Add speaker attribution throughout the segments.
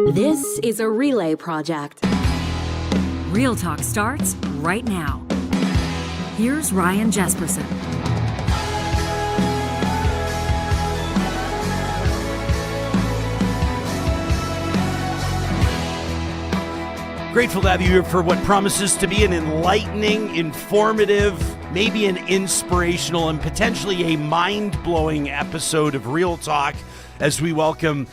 Speaker 1: This is a relay project.
Speaker 2: Real Talk starts right now. Here's Ryan Jesperson.
Speaker 3: Grateful to have you here for what promises to be an enlightening, informative, maybe an inspirational, and potentially a mind-blowing episode of Real Talk as we welcome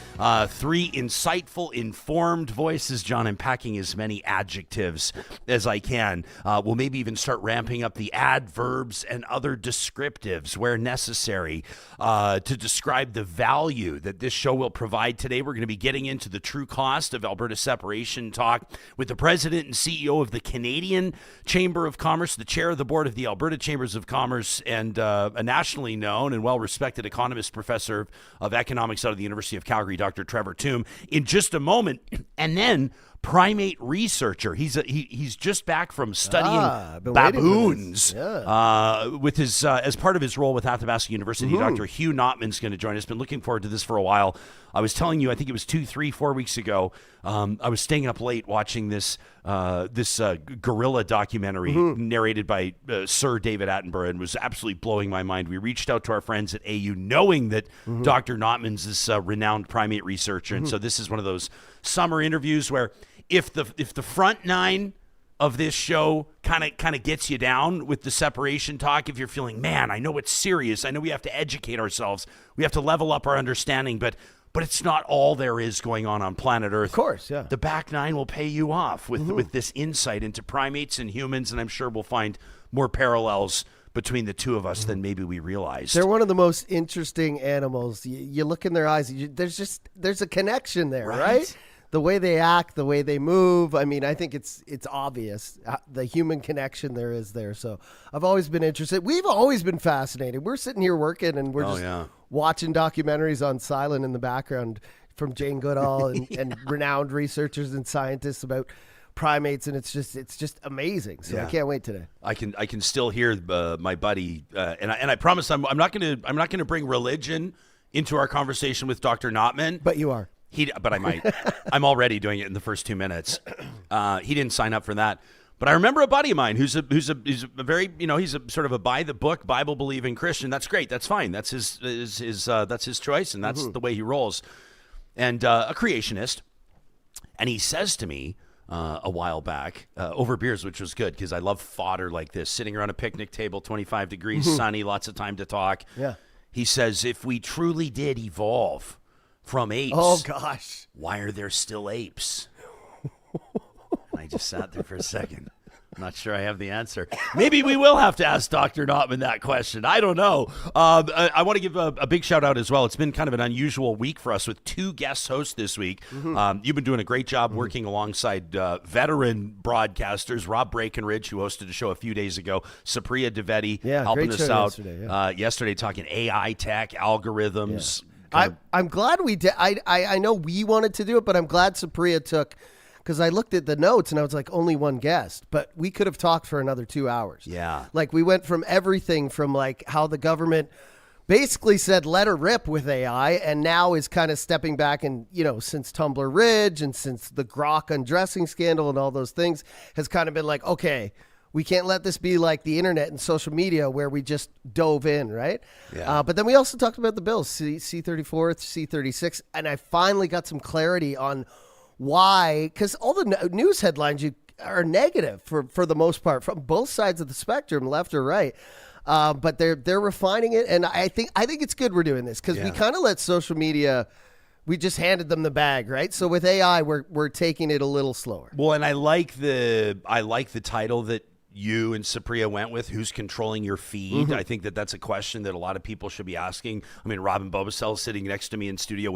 Speaker 3: three insightful, informed voices. John, I'm packing as many adjectives as I can. We'll maybe even start ramping up the adverbs and other descriptives where necessary to describe the value that this show will provide today. We're going to be getting into the true cost of Alberta separation talk with the president and CEO of the Canadian Chamber of Commerce, the chair of the board of the Alberta Chambers of Commerce, and a nationally known and well-respected economist, professor of economics out of the University of Calgary, Dr. Trevor Tombe, in just a moment. And then primate researcher. He's just back from studying baboons with his as part of his role with Athabasca University. Dr. Hugh Notman's going to join us. Been looking forward to this for a while. I was telling you, I think it was 2, 3, 4 weeks ago. I was staying up late watching this gorilla documentary narrated by Sir David Attenborough, and was absolutely blowing my mind. We reached out to our friends at AU, knowing that Dr. Notman's this renowned primate researcher, and so this is one of those summer interviews where if the front nine of this show kind of gets you down with the separation talk, if you're feeling, man, I know it's serious, I know we have to educate ourselves, we have to level up our understanding, but it's not all there is going on planet Earth.
Speaker 4: Of course, yeah.
Speaker 3: The back nine will pay you off with this insight into primates and humans, and I'm sure we'll find more parallels between the two of us than maybe we realized.
Speaker 4: They're one of the most interesting animals. You look in their eyes, there's a connection there, right? The way they act, the way they move. I mean, I think it's obvious the human connection there is there. So I've always been interested. We've always been fascinated. We're sitting here working and we're watching documentaries on silent in the background from Jane Goodall and renowned researchers and scientists about primates, and it's just amazing. So I can't wait today.
Speaker 3: I can still hear my buddy, and I promise I'm not gonna bring religion into our conversation with Dr. Notman.
Speaker 4: But you are.
Speaker 3: But I might. I'm already doing it in the first 2 minutes. He didn't sign up for that. But I remember a buddy of mine who's a very, he's a sort of a by the book Bible believing Christian. That's great. That's fine. That's his choice, and that's the way he rolls. And a creationist. And he says to me a while back over beers, which was good because I love fodder like this, sitting around a picnic table, 25 degrees, sunny, lots of time to talk.
Speaker 4: Yeah.
Speaker 3: He says, if we truly did evolve from apes.
Speaker 4: Oh, gosh.
Speaker 3: Why are there still apes? And I just sat there for a second. I'm not sure I have the answer. Maybe we will have to ask Dr. Notman that question. I don't know. I want to give a big shout out as well. It's been kind of an unusual week for us with 2 guest hosts this week. You've been doing a great job working alongside veteran broadcasters, Rob Breckenridge, who hosted a show a few days ago, Supriya Dwivedi helping us out yesterday talking AI tech, algorithms.
Speaker 4: I'm glad we did. I know we wanted to do it, but I'm glad Supriya took, because I looked at the notes and I was like, only one guest, but we could have talked for another 2 hours.
Speaker 3: Yeah.
Speaker 4: Like we went from everything from like how the government basically said, let her rip with AI, and now is kind of stepping back and, since Tumbler Ridge and since the Grok undressing scandal and all those things has kind of been like, okay, we can't let this be like the internet and social media where we just dove in, right?
Speaker 3: Yeah.
Speaker 4: But then we also talked about the bills, C-34, C-36, and I finally got some clarity on why, because all the news headlines are negative for the most part from both sides of the spectrum, left or right. But they're refining it, and I think it's good we're doing this because we kind of let social media. We just handed them the bag, right? So with AI, we're taking it a little slower.
Speaker 3: Well, and I like the title that you and Supriya went with, who's controlling your feed. I think that's a question that a lot of people should be asking. I mean, Robin Bobocel is sitting next to me in studio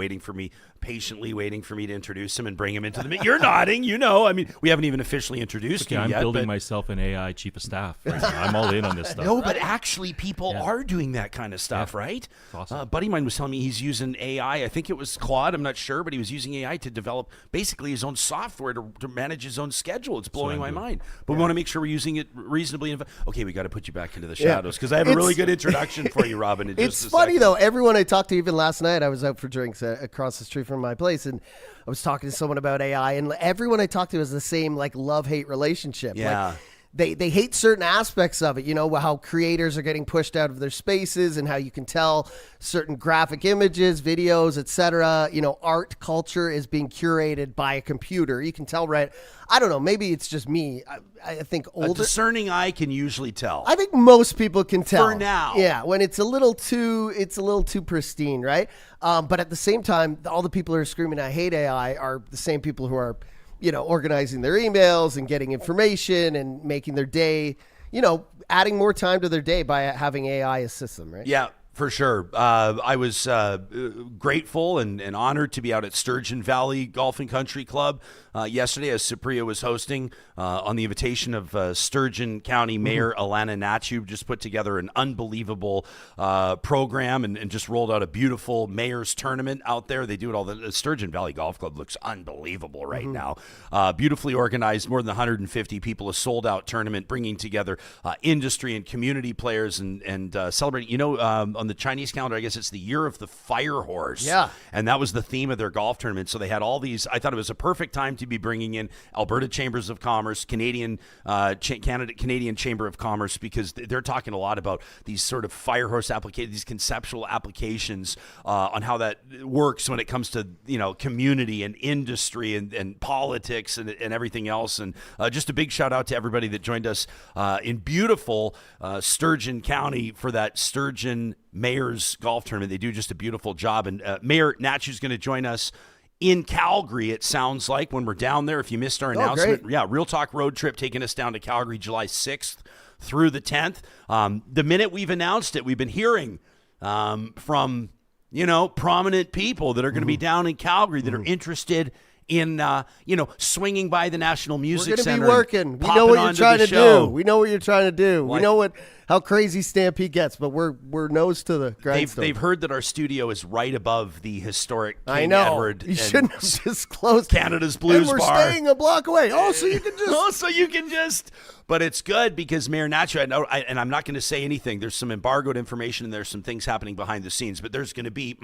Speaker 3: patiently waiting for me to introduce him and bring him into the You're nodding, I mean, we haven't even officially introduced you
Speaker 5: I'm
Speaker 3: yet.
Speaker 5: I'm building myself an AI chief of staff right now. I'm all in on this stuff.
Speaker 3: No, but actually people are doing that kind of stuff, right?
Speaker 5: Awesome.
Speaker 3: A buddy of mine was telling me he's using AI. I think it was Claude. I'm not sure, but he was using AI to develop basically his own software to manage his own schedule. It's blowing my mind. But we want to make sure we're using it reasonably. Okay, we got to put you back into the shadows because I have a really good introduction for you, Robin.
Speaker 4: It's funny, though. Everyone I talked to, even last night, I was out for drinks across the street from my place, and I was talking to someone about AI, and everyone I talked to has the same like love-hate relationship.
Speaker 3: Yeah.
Speaker 4: Like, they hate certain aspects of it, you know, how creators are getting pushed out of their spaces and how you can tell certain graphic images, videos, etc. You know, art culture is being curated by a computer. You can tell, right? I don't know. Maybe it's just me. I think
Speaker 3: A
Speaker 4: older.
Speaker 3: discerning eye can usually tell.
Speaker 4: I think most people can tell.
Speaker 3: For now.
Speaker 4: Yeah, when it's a little too pristine, right? But at the same time, all the people who are screaming, I hate AI, are the same people who are, you know, organizing their emails and getting information and making their day, you know, adding more time to their day by having AI assist them, right?
Speaker 3: Yeah, for sure. I was grateful and honored to be out at Sturgeon Valley Golf and Country Club yesterday, as Supriya was hosting on the invitation of Sturgeon County Mayor Alana Nachu. Just put together an unbelievable program and just rolled out a beautiful mayor's tournament out there. They do it all. The Sturgeon Valley Golf Club looks unbelievable right now. Beautifully organized, more than 150 people, a sold-out tournament, bringing together industry and community players and celebrating. You know, on the Chinese calendar, I guess it's the year of the fire horse.
Speaker 4: Yeah.
Speaker 3: And that was the theme of their golf tournament. So they had all these. I thought it was a perfect time to be bringing in Alberta Chambers of Commerce, Canadian Chamber of Commerce, because they're talking a lot about these sort of fire horse applications, these conceptual applications on how that works when it comes to, you know, community and industry and politics and everything else. And just a big shout out to everybody that joined us in beautiful Sturgeon County for that Sturgeon Mayor's Golf Tournament. They do just a beautiful job. And Mayor Nachu's going to join us in Calgary, it sounds like, when we're down there. If you missed our announcement,
Speaker 4: great.
Speaker 3: yeah, Real Talk road trip taking us down to Calgary July 6th through the 10th. The minute we've announced it, we've been hearing from, you know, prominent people that are going to be down in Calgary that are interested in, you know, swinging by the National Music
Speaker 4: We're going
Speaker 3: Center.
Speaker 4: to be working. We
Speaker 3: popping
Speaker 4: know what you're
Speaker 3: onto
Speaker 4: trying
Speaker 3: the
Speaker 4: to
Speaker 3: show.
Speaker 4: do. We know what you're trying to do.
Speaker 3: Like-
Speaker 4: We know how crazy Stampede gets, but we're nose to the grindstone.
Speaker 3: They've heard that our studio is right above the historic King
Speaker 4: I know.
Speaker 3: Edward.
Speaker 4: You
Speaker 3: and
Speaker 4: shouldn't have disclosed
Speaker 3: Canada's Blues
Speaker 4: and we're
Speaker 3: Bar.
Speaker 4: staying a block away. Oh, so you can just.
Speaker 3: Oh, so you can just. But it's good because Mayor Nachu, and I'm not going to say anything. There's some embargoed information and there's some things happening behind the scenes, but there's going to be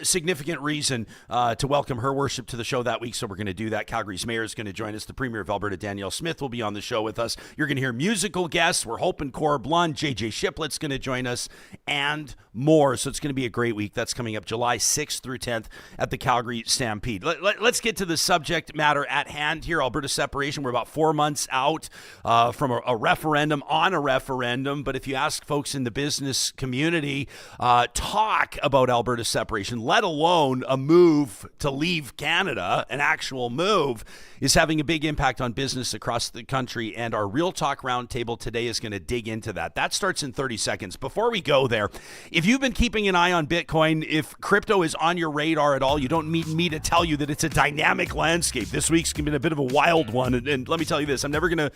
Speaker 3: significant reason to welcome her worship to the show that week. So we're going to do that. Calgary's mayor is going to join us. The Premier of Alberta, Danielle Smith, will be on the show with us. You're going to hear musical guests. We're hoping Cora Blund, JJ Shiplett's going to join us, and more. So it's going to be a great week. That's coming up July 6th through 10th at the Calgary Stampede. Let's get to the subject matter at hand here. Alberta separation. We're about 4 months out from a referendum on a referendum. But if you ask folks in the business community, talk about Alberta separation, let alone a move to leave Canada, an actual move, is having a big impact on business across the country. And our Real Talk Roundtable today is going to dig into that. That starts in 30 seconds. Before we go there, if you've been keeping an eye on Bitcoin, if crypto is on your radar at all, you don't need me to tell you that it's a dynamic landscape. This week's been a bit of a wild one. And let me tell you this, I'm never going to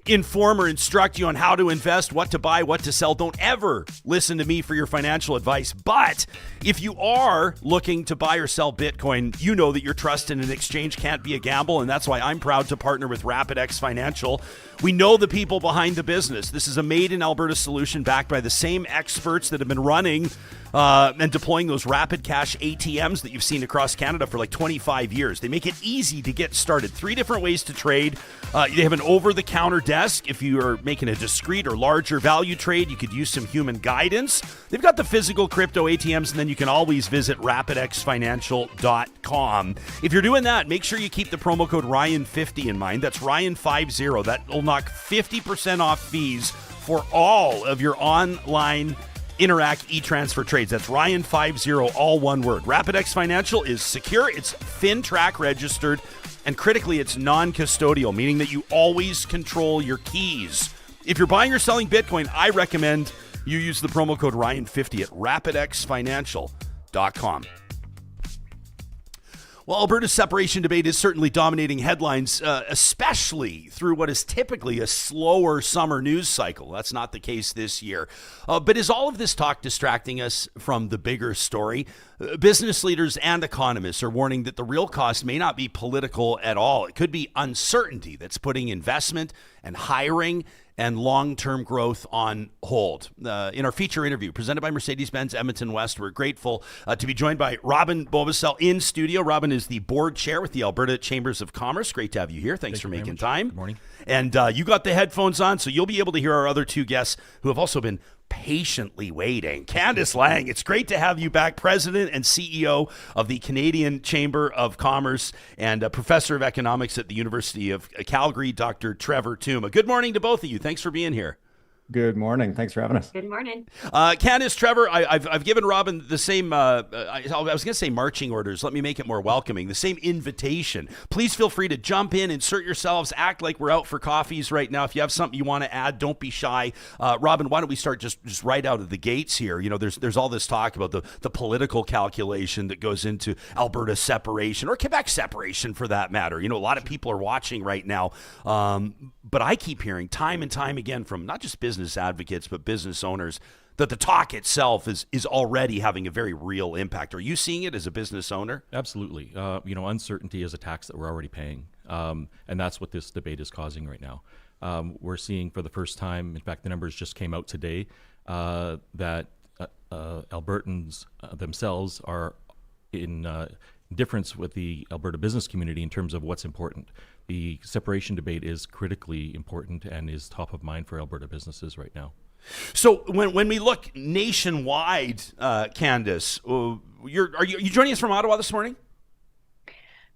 Speaker 3: inform or instruct you on how to invest, what to buy, what to sell. Don't ever listen to me for your financial advice. But if you are looking to buy or sell Bitcoin, you know that your trust in an exchange can't be a gamble, and that's why I'm proud to partner with RapidX Financial. We know the people behind the business. This is a made-in-Alberta solution backed by the same experts that have been running and deploying those rapid cash ATMs that you've seen across Canada for like 25 years. They make it easy to get started. 3 different ways to trade. They have an over-the-counter desk. If you are making a discrete or larger value trade, you could use some human guidance. They've got the physical crypto ATMs, and then you can always visit rapidxfinancial.com. If you're doing that, make sure you keep the promo code Ryan50 in mind. That's Ryan50. That will knock 50% off fees for all of your online Interact e-transfer trades. That's Ryan50, all one word. RapidX Financial is secure, it's FinTrack registered, and critically, it's non-custodial, meaning that you always control your keys. If you're buying or selling Bitcoin, I recommend you use the promo code Ryan50 at rapidxfinancial.com. Well, Alberta's separation debate is certainly dominating headlines, especially through what is typically a slower summer news cycle. That's not the case this year. But is all of this talk distracting us from the bigger story? Business leaders and economists are warning that the real cost may not be political at all. It could be uncertainty that's putting investment and hiring and long-term growth on hold. In our feature interview presented by Mercedes-Benz Edmonton West, we're grateful to be joined by Ruthann Bobocel in studio. Ruthann is the board chair with the Alberta Chambers of Commerce. Great to have you here. Thanks for making time.
Speaker 5: Good morning.
Speaker 3: And you got the headphones on, so you'll be able to hear our other two guests who have also been patiently waiting. Candace Laing, it's great to have you back, President and CEO of the Canadian Chamber of Commerce and a Professor of Economics at the University of Calgary, Dr. Trevor Tombe. Good morning to both of you. Thanks for being here.
Speaker 6: Good morning. Thanks for having us.
Speaker 7: Good morning.
Speaker 3: Candace, Trevor, I've given Ruthann the same, I was going to say marching orders. Let me make it more welcoming. The same invitation. Please feel free to jump in, insert yourselves, act like we're out for coffees right now. If you have something you want to add, don't be shy. Ruthann, why don't we start just right out of the gates here? You know, there's all this talk about the political calculation that goes into Alberta separation or Quebec separation for that matter. You know, a lot of people are watching right now. But I keep hearing time and time again from not just business advocates, but business owners that the talk itself is already having a very real impact. Are you seeing it as a business owner?
Speaker 5: Absolutely. Uncertainty is a tax that we're already paying. And that's what this debate is causing right now. We're seeing for the first time, in fact, the numbers just came out today, that Albertans themselves are in difference with the Alberta business community in terms of what's important. The separation debate is critically important and is top of mind for Alberta businesses right now.
Speaker 3: So when we look nationwide, Candace, are you joining us from Ottawa this morning?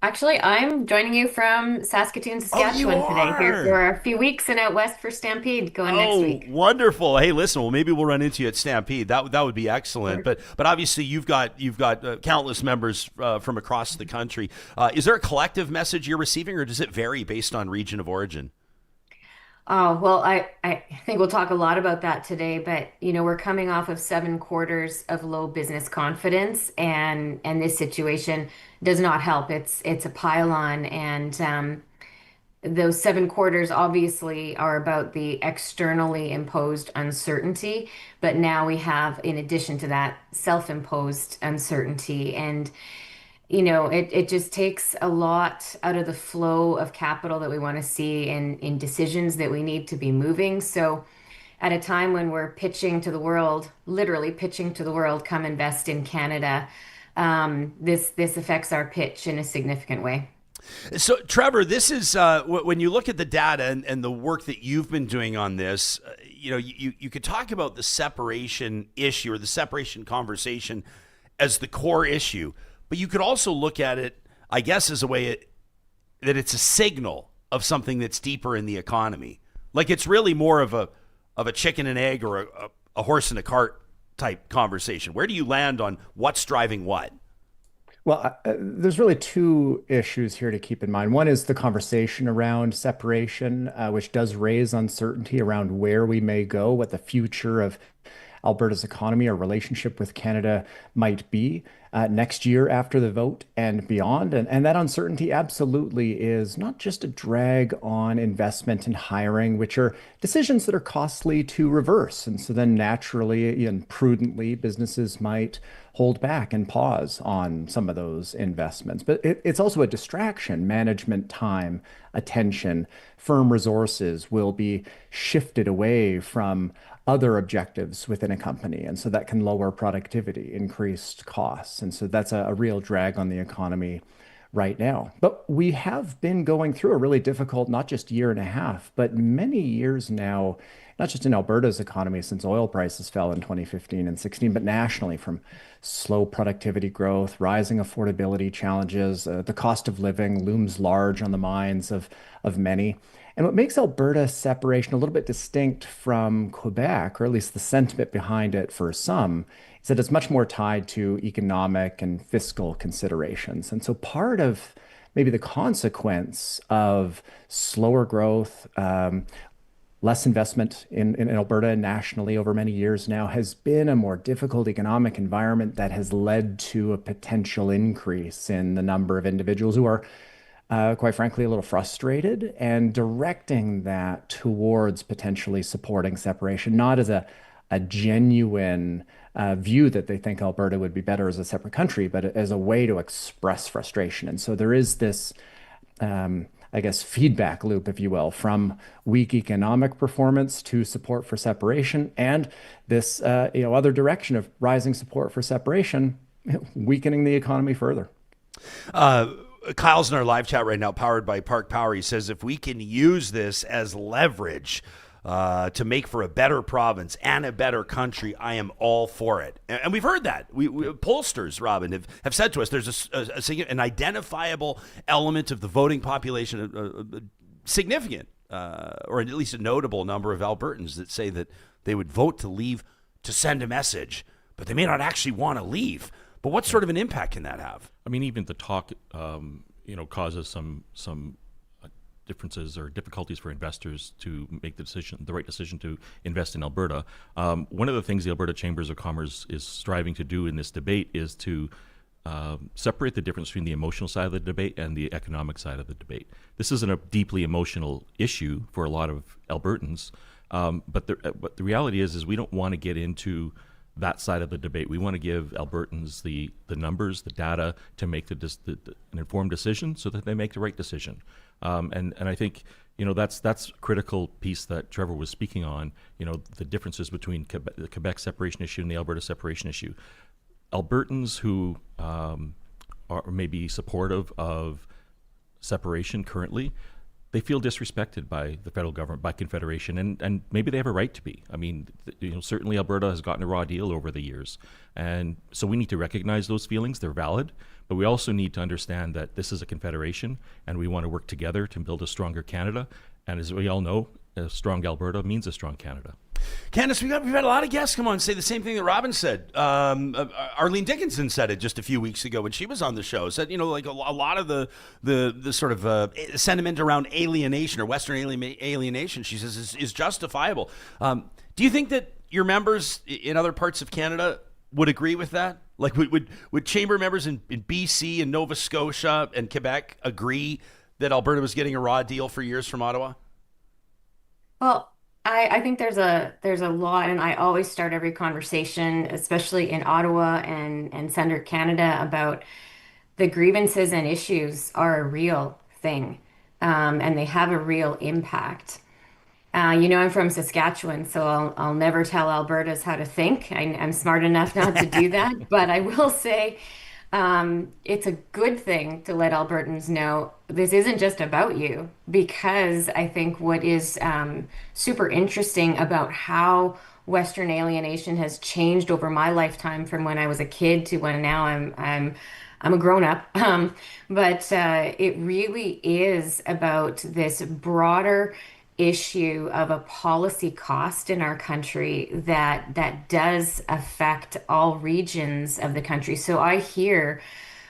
Speaker 7: Actually, I'm joining you from Saskatoon, Saskatchewan today, here for a few weeks and out west for Stampede going next week.
Speaker 3: Wonderful. Hey, listen, well, maybe we'll run into you at Stampede. That would be excellent.
Speaker 7: Sure.
Speaker 3: But obviously you've got countless members from across the country. Is there a collective message you're receiving, or does it vary based on region of origin?
Speaker 7: Oh, well, I think we'll talk a lot about that today, but we're coming off of 7 quarters of low business confidence, and this situation does not help. It's a pile-on, and those 7 quarters obviously are about the externally imposed uncertainty, but now we have, in addition to that, self-imposed uncertainty. And it just takes a lot out of the flow of capital that we want to see in decisions that we need to be moving. So at a time when we're pitching to the world, literally pitching to the world, come invest in Canada, this affects our pitch in a significant way.
Speaker 3: So, Trevor, this is when you look at the data and the work that you've been doing on this, you could talk about the separation issue or the separation conversation as the core issue. But you could also look at it, I guess, as a way that it's a signal of something that's deeper in the economy. Like it's really more of a chicken and egg or a horse and a cart type conversation. Where do you land on what's driving what?
Speaker 6: Well, there's really 2 issues here to keep in mind. One is the conversation around separation, which does raise uncertainty around where we may go, what the future of Alberta's economy or relationship with Canada might be next year after the vote and beyond. And that uncertainty absolutely is not just a drag on investment and hiring, which are decisions that are costly to reverse. And so then naturally and prudently, businesses might hold back and pause on some of those investments. But it's also a distraction. Management time, attention, firm resources will be shifted away from other objectives within a company. And so that can lower productivity, increased costs. And so that's a real drag on the economy right now. But we have been going through a really difficult, not just year and a half, but many years now, not just in Alberta's economy since oil prices fell in 2015 and 16, but nationally from slow productivity growth, rising affordability challenges. The cost of living looms large on the minds of many. And what makes Alberta separation a little bit distinct from Quebec, or at least the sentiment behind it for some, is that it's much more tied to economic and fiscal considerations. And so part of maybe the consequence of slower growth, less investment in Alberta and nationally over many years now has been a more difficult economic environment that has led to a potential increase in the number of individuals who are quite frankly, a little frustrated and directing that towards potentially supporting separation, not as a genuine view that they think Alberta would be better as a separate country, but as a way to express frustration. And so there is this I guess, feedback loop, if you will, from weak economic performance to support for separation, and this other direction of rising support for separation, weakening the economy further.
Speaker 3: Kyle's in our live chat right now, powered by Park Power. He says, if we can use this as leverage to make for a better province and a better country, I am all for it. And we've heard that. We pollsters, Robin, have said to us there's an identifiable element of the voting population, significant, or at least a notable number of Albertans that say that they would vote to leave to send a message, but they may not actually want to leave. But what sort of an impact can that have?
Speaker 5: I mean, even the talk, causes some differences or difficulties for investors to make the right decision to invest in Alberta. One of the things the Alberta Chambers of Commerce is striving to do in this debate is to separate the difference between the emotional side of the debate and the economic side of the debate. This isn't a deeply emotional issue for a lot of Albertans, but the reality is we don't want to get into that side of the debate. We want to give Albertans the numbers, the data to make an informed decision so that they make the right decision. And I think, that's a critical piece that Trevor was speaking on, the differences between the Quebec separation issue and the Alberta separation issue. Albertans who are maybe supportive of separation currently, they feel disrespected by the federal government, by Confederation, and maybe they have a right to be. I mean, certainly Alberta has gotten a raw deal over the years. And so we need to recognize those feelings. They're valid, but we also need to understand that this is a confederation and we want to work together to build a stronger Canada. And as we all know, a strong Alberta means a strong Canada.
Speaker 3: Candace, we've had a lot of guests come on and say the same thing that Robin said. Arlene Dickinson said it just a few weeks ago when she was on the show. Said, like a lot of the sort of sentiment around alienation or Western alienation, she says, is justifiable. Do you think that your members in other parts of Canada would agree with that? Like, would chamber members in BC and Nova Scotia and Quebec agree that Alberta was getting a raw deal for years from Ottawa?
Speaker 7: Well, I think there's a lot, and I always start every conversation, especially in Ottawa and Centre Canada, about the grievances and issues are a real thing, and they have a real impact. I'm from Saskatchewan, so I'll never tell Albertans how to think. I'm smart enough not to do that, but I will say it's a good thing to let Albertans know this isn't just about you, because I think what is super interesting about how Western alienation has changed over my lifetime from when I was a kid to when now I'm a grown up. But it really is about this broader issue of a policy cost in our country that does affect all regions of the country. So I hear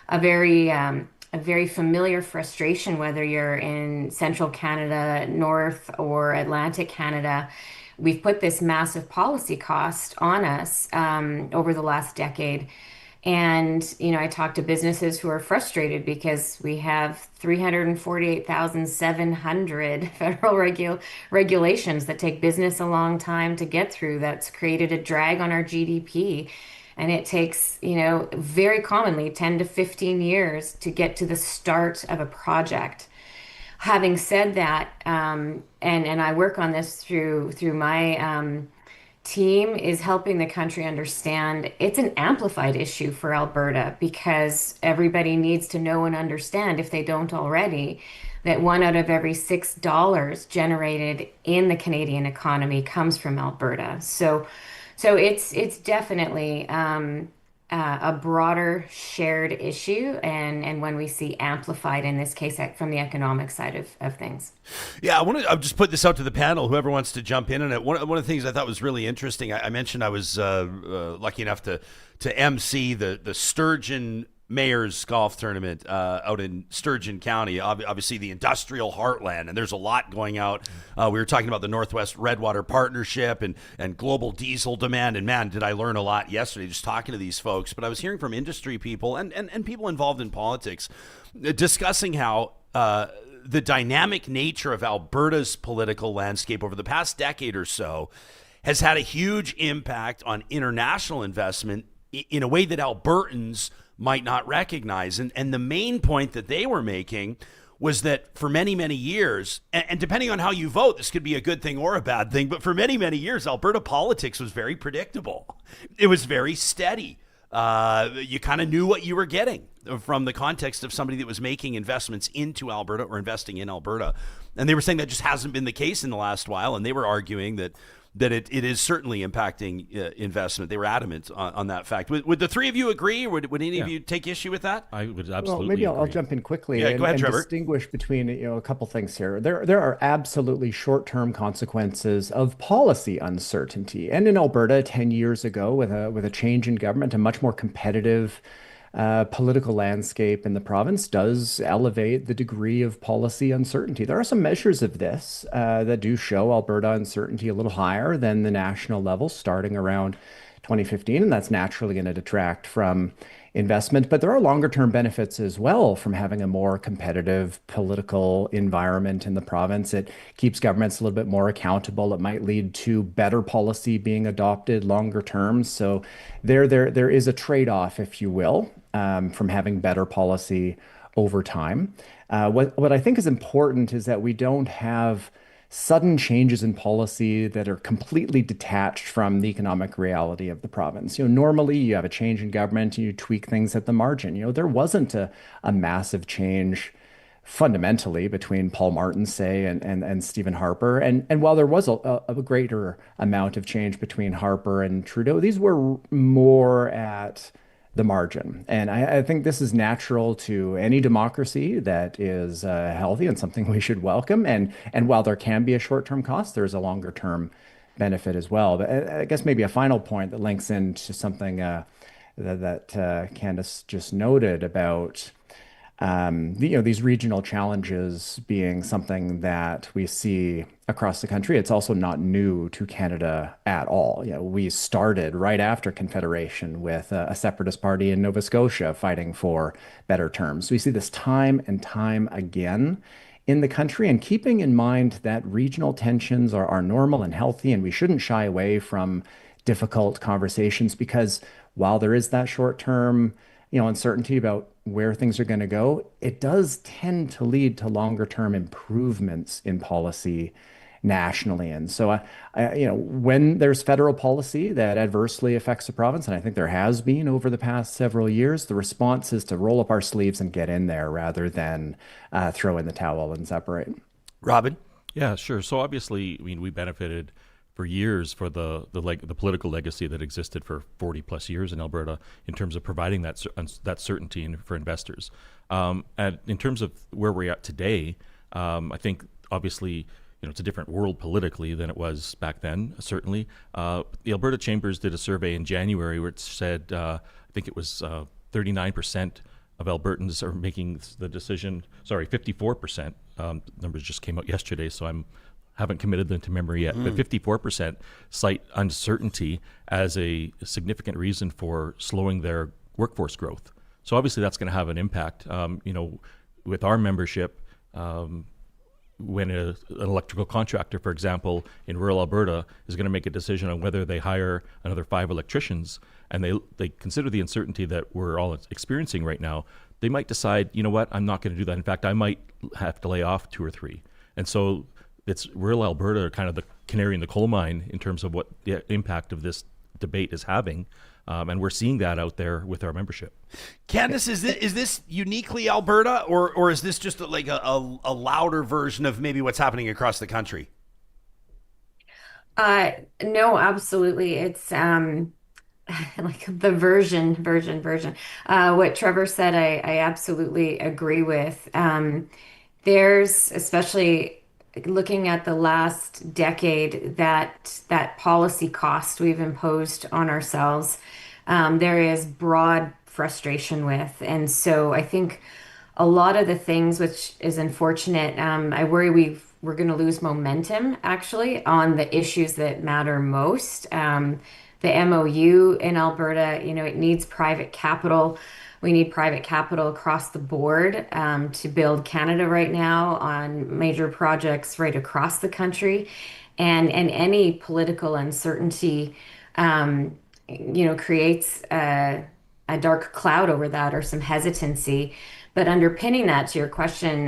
Speaker 7: a very familiar frustration, whether you're in central Canada, North or Atlantic Canada. We've put this massive policy cost on us over the last decade. And, I talk to businesses who are frustrated because we have 348,700 federal regulations that take business a long time to get through. That's created a drag on our GDP. And it takes, very commonly 10 to 15 years to get to the start of a project. Having said that, and I work on this through my team, is helping the country understand it's an amplified issue for Alberta, because everybody needs to know and understand, if they don't already, that $1 out of every $6 generated in the Canadian economy comes from Alberta. So it's definitely a broader shared issue, and when we see amplified in this case from the economic side of things.
Speaker 3: Yeah, I'll just put this out to the panel, whoever wants to jump in on it. One of the things I thought was really interesting, I mentioned I was lucky enough to MC the Sturgeon Mayor's golf tournament out in Sturgeon County, obviously the industrial heartland, and there's a lot going out. We were talking about the Northwest Redwater Partnership and global diesel demand, and man, did I learn a lot yesterday just talking to these folks. But I was hearing from industry people and people involved in politics discussing how the dynamic nature of Alberta's political landscape over the past decade or so has had a huge impact on international investment in a way that Albertans might not recognize. And the main point that they were making was that for many, many years, and depending on how you vote, this could be a good thing or a bad thing, but for many, many years, Alberta politics was very predictable. It was very steady. You kind of knew what you were getting from the context of somebody that was making investments into Alberta or investing in Alberta. And they were saying that just hasn't been the case in the last while. And they were arguing that it is certainly impacting investment. They were adamant on that fact. Would the three of you agree, or would any of you take issue with that?
Speaker 5: I would absolutely
Speaker 6: Well, maybe I'll
Speaker 5: agree.
Speaker 6: jump in quickly
Speaker 3: Yeah, go ahead,
Speaker 6: and
Speaker 3: Trevor.
Speaker 6: distinguish between a couple things here. There are absolutely short-term consequences of policy uncertainty. And in Alberta 10 years ago, with a change in government, a much more competitive political landscape in the province does elevate the degree of policy uncertainty. There are some measures of this that do show Alberta uncertainty a little higher than the national level, starting around 2015, and that's naturally going to detract from investment. But there are longer term benefits as well from having a more competitive political environment in the province. It keeps governments a little bit more accountable. It might lead to better policy being adopted longer term. So there is a trade-off, if you will, from having better policy over time. What I think is important is that we don't have sudden changes in policy that are completely detached from the economic reality of the province. Normally you have a change in government and you tweak things at the margin. There wasn't a massive change fundamentally between Paul Martin, say, and Stephen Harper. And while there was a greater amount of change between Harper and Trudeau, these were more at the margin. And I think this is natural to any democracy that is healthy and something we should welcome. And while there can be a short-term cost, there's a longer-term benefit as well. But I guess maybe a final point that links into something that Candace just noted about these regional challenges being something that we see across the country. It's also not new to Canada at all. We started right after Confederation with a separatist party in Nova Scotia fighting for better terms. We see this time and time again in the country, and keeping in mind that regional tensions are normal and healthy, and we shouldn't shy away from difficult conversations, because while there is that short-term uncertainty about where things are going to go, it does tend to lead to longer term improvements in policy nationally. And so, when there's federal policy that adversely affects the province, and I think there has been over the past several years, the response is to roll up our sleeves and get in there rather than throw in the towel and separate.
Speaker 3: Robin?
Speaker 5: Yeah, sure. So obviously, we benefited for years for the political legacy that existed for 40 plus years in Alberta in terms of providing that certainty for investors. And in terms of where we're at today, I think obviously it's a different world politically than it was back then. Certainly, the Alberta Chambers did a survey in January where it said I think it was 39% of Albertans are making the decision. Sorry, 54%. Numbers just came out yesterday, so haven't committed them to memory yet, but 54% cite uncertainty as a significant reason for slowing their workforce growth. So obviously that's going to have an impact. With our membership, when an electrical contractor, for example, in rural Alberta is going to make a decision on whether they hire another 5 electricians, and they consider the uncertainty that we're all experiencing right now, they might decide, you know what, I'm not going to do that. In fact, I might have to lay off 2 or 3. And so it's rural Alberta, kind of the canary in the coal mine in terms of what the impact of this debate is having. And we're seeing that out there with our membership.
Speaker 3: Candace, is this uniquely Alberta, or is this just like a louder version of maybe what's happening across the country?
Speaker 7: No, absolutely. It's like the version. What Trevor said, I absolutely agree with. There's, especially looking at the last decade, that policy cost we've imposed on ourselves, there is broad frustration with. And so I think a lot of the things, which is unfortunate, I worry we're going to lose momentum actually on the issues that matter most. The MOU in Alberta, it needs private capital. We need private capital across the board to build Canada right now on major projects right across the country. And any political uncertainty, creates a dark cloud over that, or some hesitancy. But underpinning that, to your question,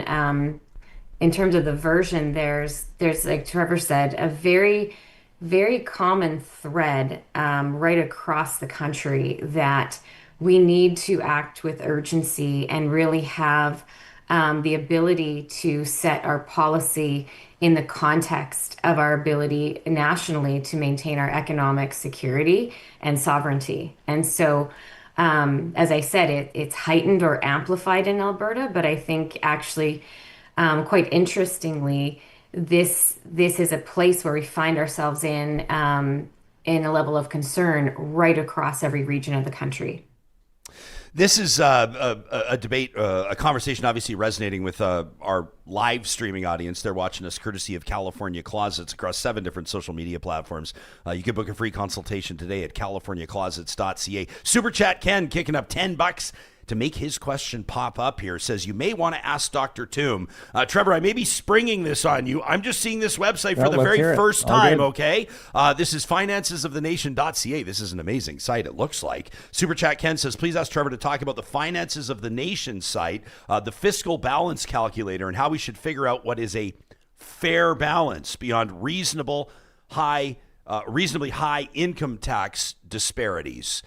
Speaker 7: in terms of the version, there's like Trevor said, a very, very common thread right across the country that we need to act with urgency and really have the ability to set our policy in the context of our ability nationally to maintain our economic security and sovereignty. And so, as I said, it's heightened or amplified in Alberta, but I think actually, quite interestingly, this is a place where we find ourselves in a level of concern right across every region of the country.
Speaker 3: This is a debate, a conversation obviously resonating with our live streaming audience. They're watching us courtesy of California Closets across 7 different social media platforms. You can book a free consultation today at californiaclosets.ca. Super Chat Ken kicking up $10 to make his question pop up here. Says, you may want to ask Dr. Tombe. Trevor, I may be springing this on you. I'm just seeing this website for the very first time, okay? This is financesofthenation.ca. This is an amazing site, it looks like. Super Chat Ken says, please ask Trevor to talk about the Finances of the Nation site, the fiscal balance calculator, and how we should figure out what is a fair balance beyond reasonably high income tax disparities.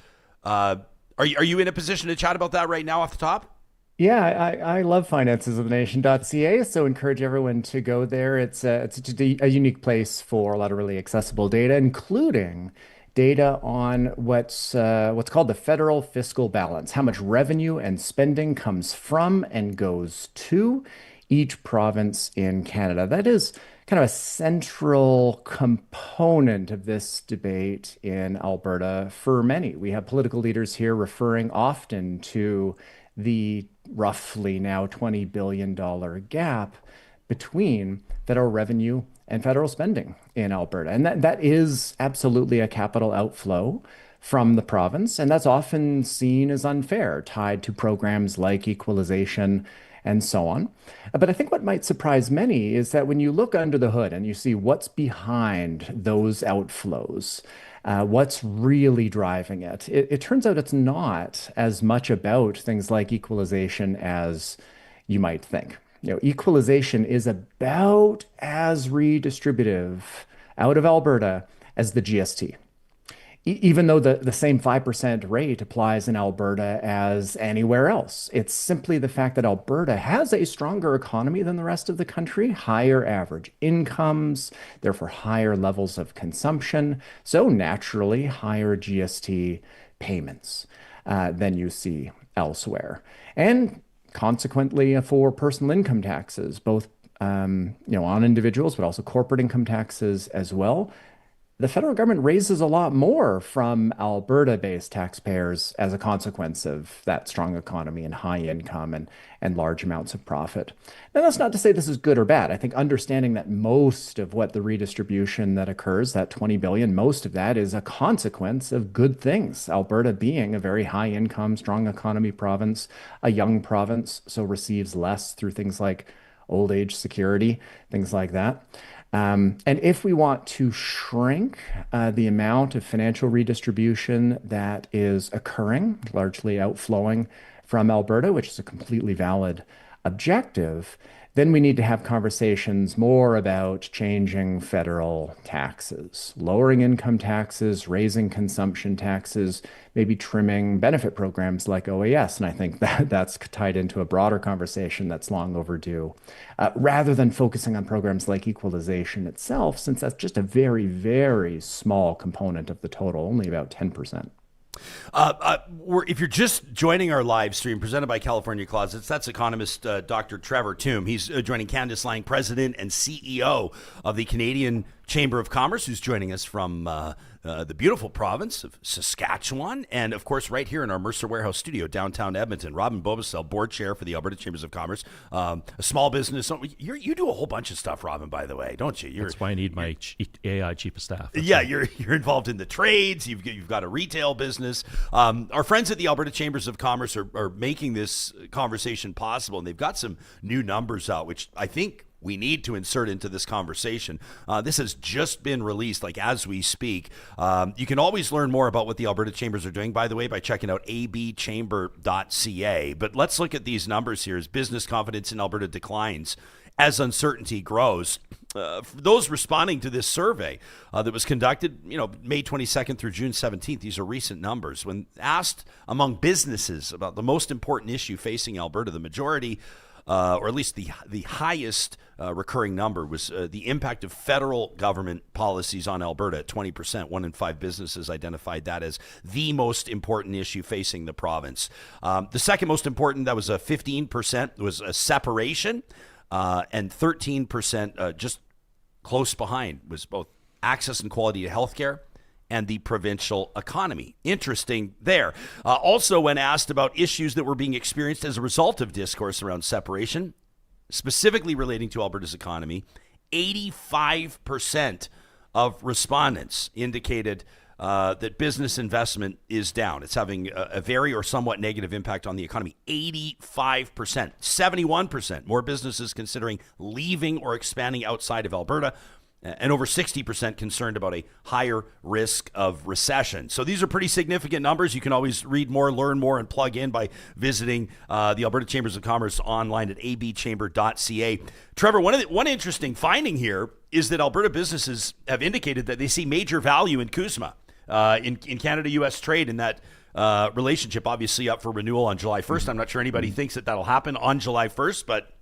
Speaker 3: Are you in a position to chat about that right now off the top?
Speaker 6: Yeah, I love financesofthenation.ca, so encourage everyone to go there. It's a unique place for a lot of really accessible data, including data on what's called the federal fiscal balance, how much revenue and spending comes from and goes to each province in Canada. That is kind of a central component of this debate in Alberta for many. We have political leaders here referring often to the roughly now $20 billion gap between federal revenue and federal spending in Alberta. And that is absolutely a capital outflow from the province. And that's often seen as unfair, tied to programs like equalization and so on. But I think what might surprise many is that when you look under the hood and you see what's behind those outflows, what's really driving it, it turns out it's not as much about things like equalization as you might think. Equalization is about as redistributive out of Alberta as the GST. Even though the same 5% rate applies in Alberta as anywhere else. It's simply the fact that Alberta has a stronger economy than the rest of the country, higher average incomes, therefore higher levels of consumption, so naturally higher GST payments than you see elsewhere. And consequently, for personal income taxes, both on individuals, but also corporate income taxes as well, the federal government raises a lot more from Alberta-based taxpayers as a consequence of that strong economy and high income and large amounts of profit. Now, that's not to say this is good or bad. I think understanding that most of what the redistribution that occurs, that $20 billion, most of that is a consequence of good things. Alberta being a very high income, strong economy province, a young province, so receives less through things like old age security, things like that. And if we want to shrink the amount of financial redistribution that is occurring, largely outflowing from Alberta, which is a completely valid objective, then we need to have conversations more about changing federal taxes, lowering income taxes, raising consumption taxes, maybe trimming benefit programs like OAS. And I think that's tied into a broader conversation that's long overdue, rather than focusing on programs like equalization itself, since that's just a very, very small component of the total, only about 10%.
Speaker 3: If you're just joining our live stream presented by California Closets, that's economist Dr. Trevor Tombe. He's joining Candace Laing, president and CEO of the Canadian Chamber of Commerce, who's joining us from the beautiful province of Saskatchewan, and of course right here in our Mercer Warehouse studio downtown Edmonton. Ruthann, Bobocel, board chair for the Alberta Chambers of Commerce, a small business. You do a whole bunch of stuff, Ruthann, by the way, don't you?
Speaker 5: That's why I need my AI chief of staff.
Speaker 3: You're involved in the trades. You've got a retail business. Our friends at the Alberta Chambers of Commerce are making this conversation possible, and they've got some new numbers out, which I think we need to insert into this conversation. This has just been released, like as we speak. You can always learn more about what the Alberta Chambers are doing, by the way, by checking out abchamber.ca. But let's look at these numbers here as business confidence in Alberta declines as uncertainty grows. For those responding to this survey that was conducted, May 22nd through June 17th, these are recent numbers. When asked among businesses about the most important issue facing Alberta, the majority, or at least the highest recurring number, was the impact of federal government policies on Alberta at 20%. 1 in 5 businesses identified that as the most important issue facing the province. The second most important, that was a 15%, was a separation. And 13%, just close behind, was both access and quality to healthcare and the provincial economy. Interesting there. Also, when asked about issues that were being experienced as a result of discourse around separation, specifically relating to Alberta's economy, 85% of respondents indicated that business investment is down. It's having a very or somewhat negative impact on the economy. 85%, 71% more businesses considering leaving or expanding outside of Alberta, and over 60% concerned about a higher risk of recession. So these are pretty significant numbers. You can always read more, learn more, and plug in by visiting the Alberta Chambers of Commerce online at abchamber.ca. Trevor, one interesting finding here is that Alberta businesses have indicated that they see major value in CUSMA. In Canada-U.S. trade, and that relationship obviously up for renewal on July 1st. I'm not sure anybody thinks that that'll happen on July 1st, but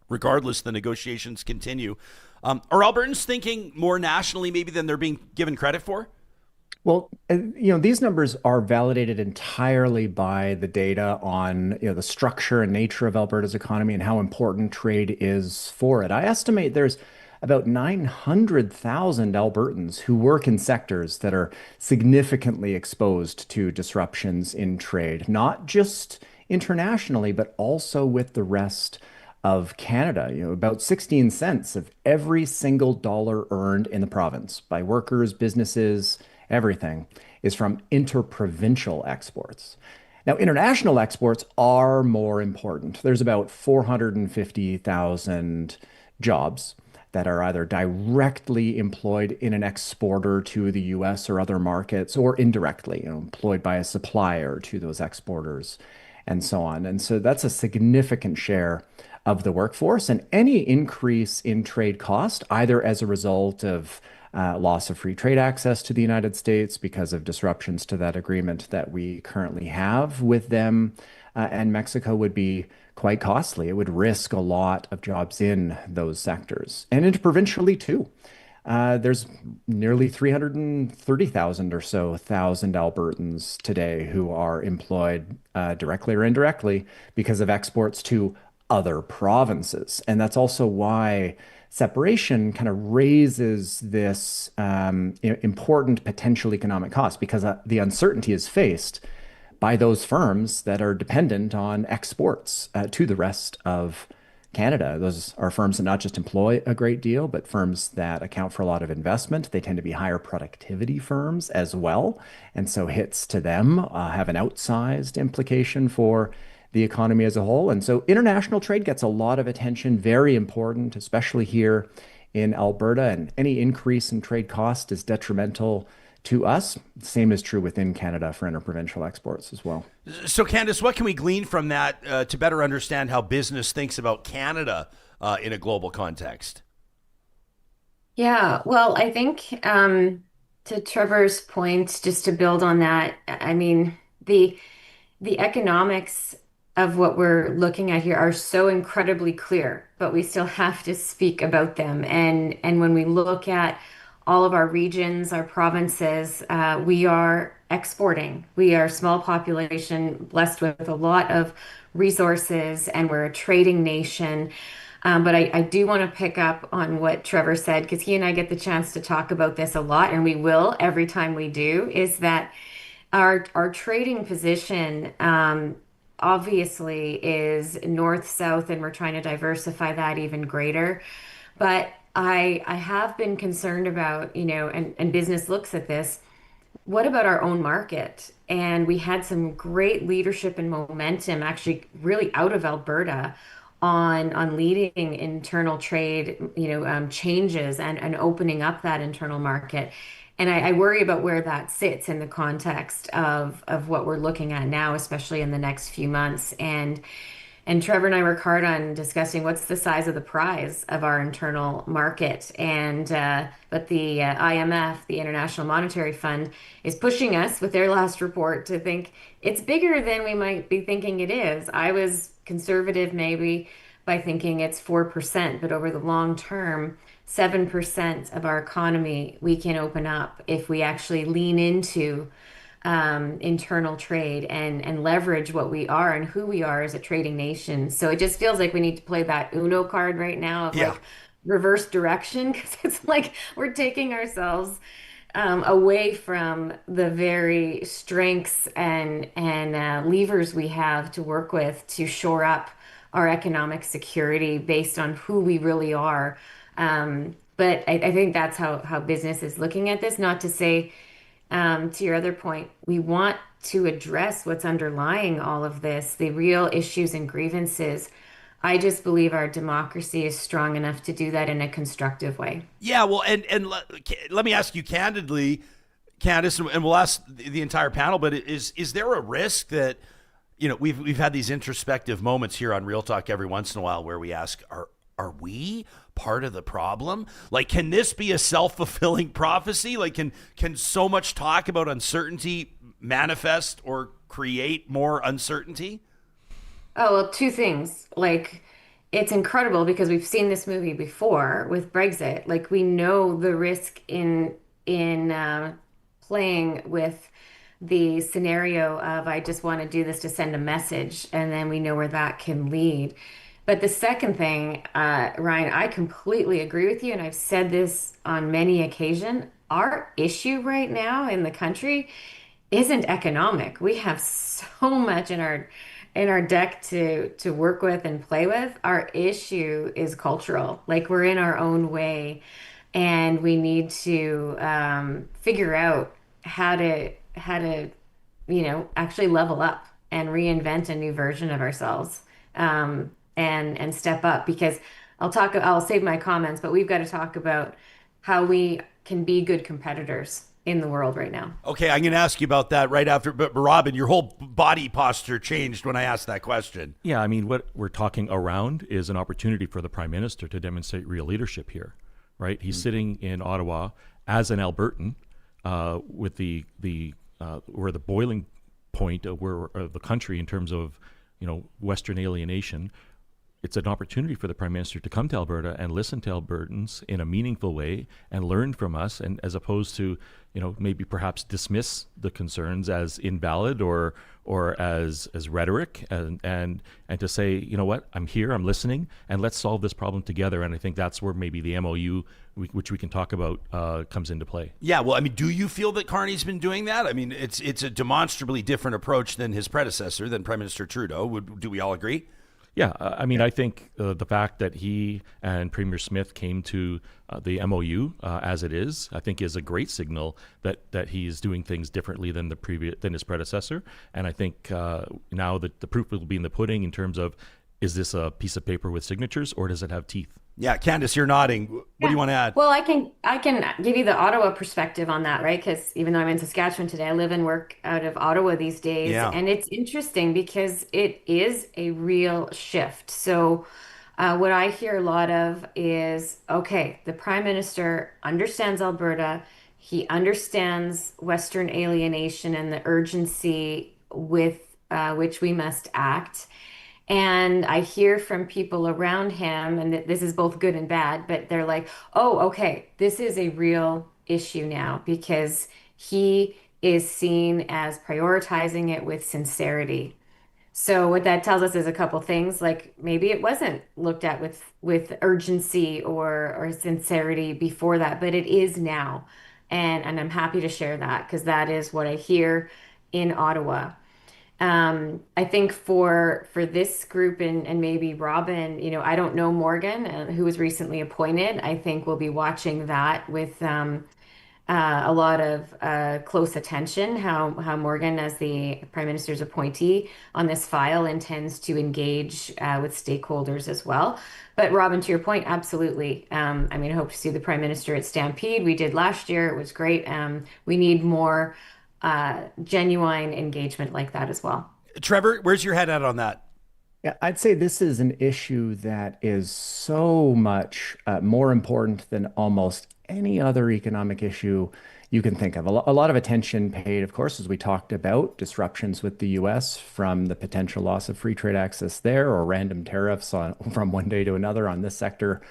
Speaker 3: regardless, the negotiations continue. Are Albertans thinking more nationally maybe than they're being given credit for?
Speaker 6: Well, these numbers are validated entirely by the data on, the structure and nature of Alberta's economy and how important trade is for it. I estimate there's about 900,000 Albertans who work in sectors that are significantly exposed to disruptions in trade, not just internationally, but also with the rest of Canada. About 16 cents of every single dollar earned in the province by workers, businesses, everything is from interprovincial exports. Now, international exports are more important. There's about 450,000 jobs that are either directly employed in an exporter to the US or other markets, or indirectly, employed by a supplier to those exporters, and so on. And so that's a significant share of the workforce. And any increase in trade cost, either as a result of loss of free trade access to the United States because of disruptions to that agreement that we currently have with them and Mexico, would be quite costly. It would risk a lot of jobs in those sectors, and interprovincially too. There's nearly 330,000 or so Albertans today who are employed directly or indirectly because of exports to other provinces. And that's also why separation kind of raises this important potential economic cost, because the uncertainty is faced by those firms that are dependent on exports to the rest of Canada. Those are firms that not just employ a great deal, but firms that account for a lot of investment. They tend to be higher productivity firms as well. And so hits to them have an outsized implication for the economy as a whole. And so international trade gets a lot of attention, very important, especially here in Alberta. And any increase in trade cost is detrimental to us. The same is true within Canada for interprovincial exports as well.
Speaker 3: So, Candace, what can we glean from that to better understand how business thinks about Canada in a global context?
Speaker 7: Yeah, well, I think to Trevor's point, just to build on that, I mean, the economics of what we're looking at here are so incredibly clear, but we still have to speak about them. And when we look at all of our regions, our provinces, we are exporting. We are a small population, blessed with a lot of resources, and we're a trading nation. But I do want to pick up on what Trevor said, because he and I get the chance to talk about this a lot, and we will every time we do, is that our trading position obviously is north-south, and we're trying to diversify that even greater. But I have been concerned about, and business looks at this, what about our own market? And we had some great leadership and momentum actually really out of Alberta on leading internal trade, changes and opening up that internal market. And I worry about where that sits in the context of what we're looking at now, especially in the next few months. And Trevor and I work hard on discussing what's the size of the prize of our internal market. And but the IMF, the International Monetary Fund, is pushing us with their last report to think it's bigger than we might be thinking it is. I was conservative maybe by thinking it's 4%, but over the long term, 7% of our economy we can open up if we actually lean into internal trade and leverage what we are and who we are as a trading nation. So it just feels like we need to play that Uno card right now of like reverse direction, because it's like we're taking ourselves away from the very strengths and levers we have to work with to shore up our economic security based on who we really are. But I think that's how business is looking at this. Not to say, to your other point, we want to address what's underlying all of this, the real issues and grievances. I just believe our democracy is strong enough to do that in a constructive way.
Speaker 3: Yeah, well, and let me ask you candidly, Candace, and we'll ask the entire panel, but is there a risk that, we've had these introspective moments here on Real Talk every once in a while where we ask, are we part of the problem? Like, can this be a self-fulfilling prophecy? Like, can so much talk about uncertainty manifest or create more uncertainty?
Speaker 7: Oh, well, two things. Like, it's incredible because we've seen this movie before with Brexit. Like, we know the risk in playing with the scenario of I just want to do this to send a message, and then we know where that can lead. But the second thing, Ryan, I completely agree with you, and I've said this on many occasions. Our issue right now in the country isn't economic. We have so much in our deck to work with and play with. Our issue is cultural. Like, we're in our own way, and we need to figure out how to actually level up and reinvent a new version of ourselves. And step up, because I'll save my comments, but we've got to talk about how we can be good competitors in the world right now.
Speaker 3: Okay, I'm going to ask you about that right after, but Robin, your whole body posture changed when I asked that question.
Speaker 5: Yeah, I mean, what we're talking around is an opportunity for the Prime Minister to demonstrate real leadership here, right? He's sitting in Ottawa as an Albertan with the boiling point of the country in terms of, Western alienation. It's an opportunity for the Prime Minister to come to Alberta and listen to Albertans in a meaningful way and learn from us, and as opposed to, maybe perhaps dismiss the concerns as invalid or as rhetoric, and to say, you know what, I'm here, I'm listening, and let's solve this problem together. And I think that's where maybe the MOU, which we can talk about, comes into play. Yeah,
Speaker 3: well, I mean, do you feel that Carney's been doing that? I mean, it's a demonstrably different approach than his predecessor, than Prime Minister Trudeau. Do we all agree?
Speaker 5: Yeah, I mean, I think the fact that he and Premier Smith came to the MOU as it is, I think is a great signal that he's doing things differently than his predecessor. And I think now that the proof will be in the pudding in terms of, is this a piece of paper with signatures or does it have teeth?
Speaker 3: Yeah, Candace, you're nodding. What do you want to add?
Speaker 7: Well, I can give you the Ottawa perspective on that, right? Because even though I'm in Saskatchewan today, I live and work out of Ottawa these days.
Speaker 3: Yeah.
Speaker 7: And it's interesting because it is a real shift. So what I hear a lot of is, okay, the Prime Minister understands Alberta. He understands Western alienation and the urgency with which we must act. And I hear from people around him, and this is both good and bad, but they're like, oh, okay, this is a real issue now because he is seen as prioritizing it with sincerity. So what that tells us is a couple things, like maybe it wasn't looked at with urgency or sincerity before that, but it is now. And I'm happy to share that because that is what I hear in Ottawa. I think for this group and maybe Robin, I don't know Morgan, who was recently appointed. I think we'll be watching that with a lot of close attention. How Morgan, as the Prime Minister's appointee on this file, intends to engage with stakeholders as well. But Robin, to your point, absolutely. I mean, I hope to see the Prime Minister at Stampede. We did last year; it was great. We need more genuine engagement like that as well.
Speaker 3: Trevor, where's your head at on that?
Speaker 6: Yeah, I'd say this is an issue that is so much more important than almost any other economic issue you can think of. A lot of attention paid, of course, as we talked about disruptions with the US from the potential loss of free trade access there or random tariffs from one day to another on this sector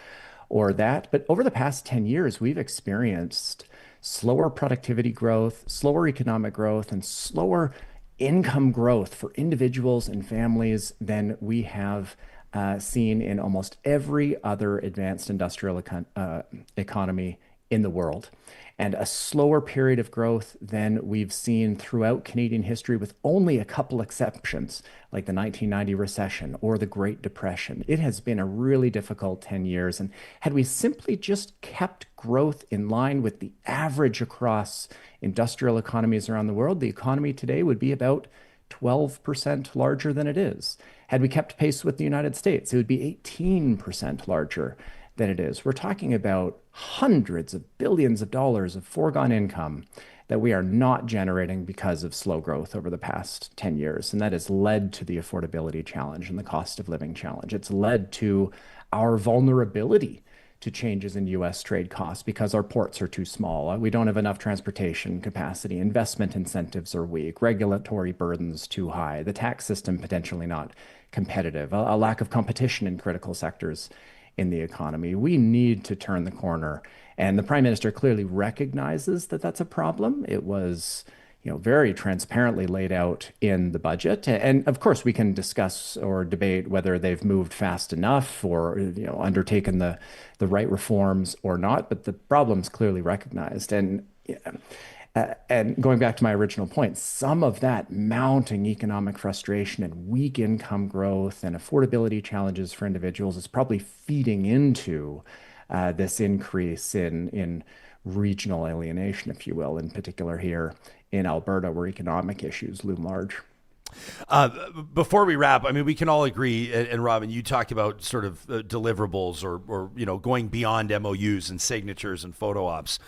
Speaker 6: or that. But over the past 10 years, we've experienced slower productivity growth, slower economic growth, and slower income growth for individuals and families than we have seen in almost every other advanced industrial economy in the world, and a slower period of growth than we've seen throughout Canadian history, with only a couple exceptions, like the 1990 recession or the Great Depression. It has been a really difficult 10 years. And had we simply just kept growth in line with the average across industrial economies around the world, the economy today would be about 12% larger than it is. Had we kept pace with the United States, it would be 18% larger than it is. We're talking about hundreds of billions of dollars of foregone income that we are not generating because of slow growth over the past 10 years. And that has led to the affordability challenge and the cost of living challenge. It's led to our vulnerability to changes in US trade costs because our ports are too small. We don't have enough transportation capacity. Investment incentives are weak. Regulatory burdens too high. The tax system potentially not competitive. A lack of competition in critical sectors in the economy. We need to turn the corner. And the Prime Minister clearly recognizes that that's a problem. It was, very transparently laid out in the budget. And of course, we can discuss or debate whether they've moved fast enough or, undertaken the right reforms or not. But the problem's clearly recognized. And going back to my original point, some of that mounting economic frustration and weak income growth and affordability challenges for individuals is probably feeding into this increase in regional alienation, if you will, in particular here in Alberta, where economic issues loom large.
Speaker 3: Before we wrap, I mean, we can all agree, and Robin, you talked about sort of deliverables or going beyond MOUs and signatures and photo ops.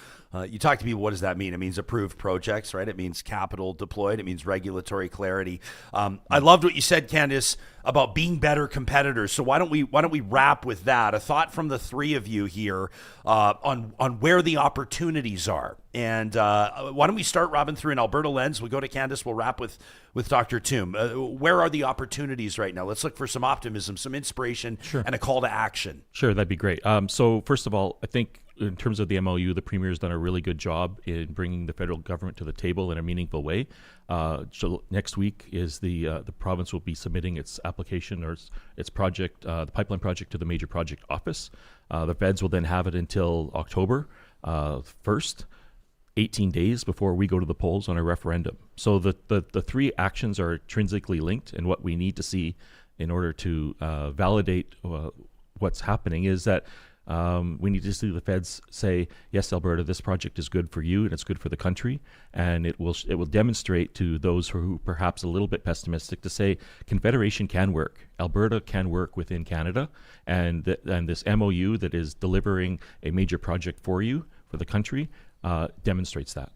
Speaker 3: You talk to people, what does that mean? It means approved projects, right? It means capital deployed. It means regulatory clarity. I loved what you said, Candace, about being better competitors. So why don't we wrap with that? A thought from the three of you here on where the opportunities are. And why don't we start, Robin, through an Alberta lens? We'll go to Candace. We'll wrap with Dr. Tombe. Where are the opportunities right now? Let's look for some optimism, some inspiration, and a call to action.
Speaker 5: Sure, that'd be great. So first of all, I think in terms of the MOU, the Premier's done a really good job in bringing the federal government to the table in a meaningful way. So next week is the province will be submitting its application or its project, the pipeline project, to the Major Project Office. The feds will then have it until October 1st. 18 days before we go to the polls on a referendum. So the three actions are intrinsically linked, and what we need to see in order to validate what's happening is that we need to see the feds say, yes, Alberta, this project is good for you and it's good for the country, and it will demonstrate to those who are perhaps a little bit pessimistic to say Confederation can work. Alberta can work within Canada, and this MOU that is delivering a major project for you, for the country, demonstrates that.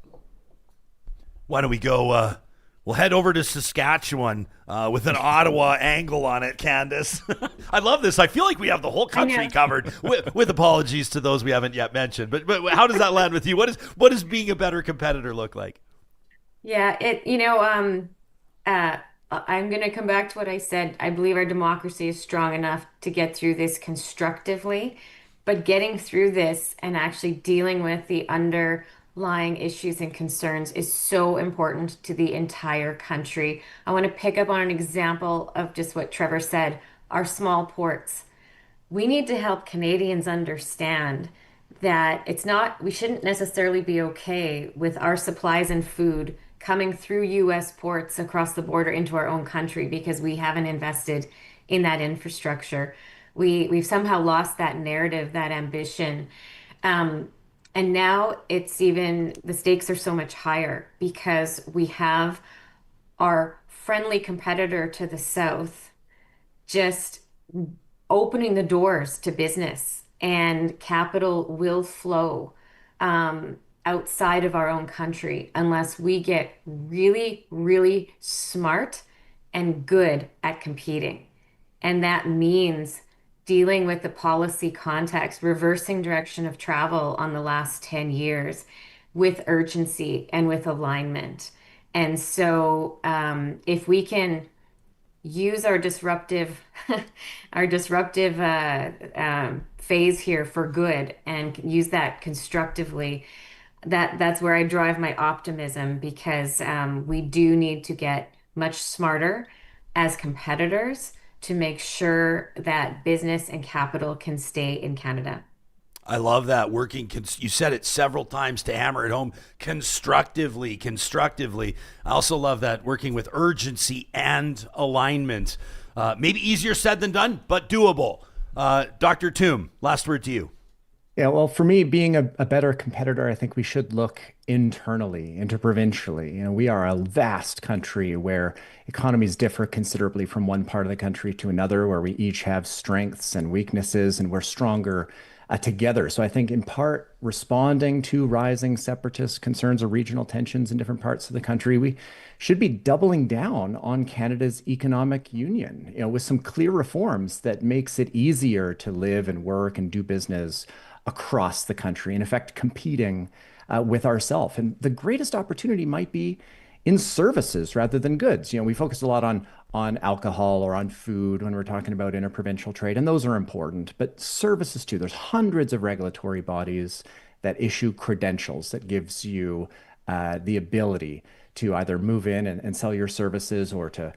Speaker 3: Why don't we go? We'll head over to Saskatchewan with an Ottawa angle on it, Candace. I love this. I feel like we have the whole country covered. With apologies to those we haven't yet mentioned. But how does that land with you? What does being a better competitor look like?
Speaker 7: Yeah, I'm going to come back to what I said. I believe our democracy is strong enough to get through this constructively. But getting through this and actually dealing with the underlying issues and concerns is so important to the entire country. I want to pick up on an example of just what Trevor said, our small ports. We need to help Canadians understand that we shouldn't necessarily be okay with our supplies and food coming through US ports across the border into our own country because we haven't invested in that infrastructure. We've somehow lost that narrative, that ambition. And now it's even, the stakes are so much higher because we have our friendly competitor to the south just opening the doors to business, and capital will flow outside of our own country unless we get really, really smart and good at competing. And that means dealing with the policy context, reversing direction of travel on the last 10 years with urgency and with alignment. And so if we can use our disruptive phase here for good and use that constructively, that's where I drive my optimism, because we do need to get much smarter as competitors to make sure that business and capital can stay in Canada.
Speaker 3: I love that. You said it several times to hammer it home, constructively. I also love that, working with urgency and alignment. Maybe easier said than done, but doable. Dr. Tombe, last word to you.
Speaker 6: Yeah, well, for me, being a better competitor, I think we should look internally, interprovincially. We are a vast country where economies differ considerably from one part of the country to another, where we each have strengths and weaknesses, and we're stronger together. So I think in part responding to rising separatist concerns or regional tensions in different parts of the country, we should be doubling down on Canada's economic union, with some clear reforms that makes it easier to live and work and do business across the country, in effect, competing with ourselves. And the greatest opportunity might be in services rather than goods. We focus a lot on alcohol or on food when we're talking about interprovincial trade, and those are important, but services too. There's hundreds of regulatory bodies that issue credentials that gives you the ability to either move in and sell your services, or to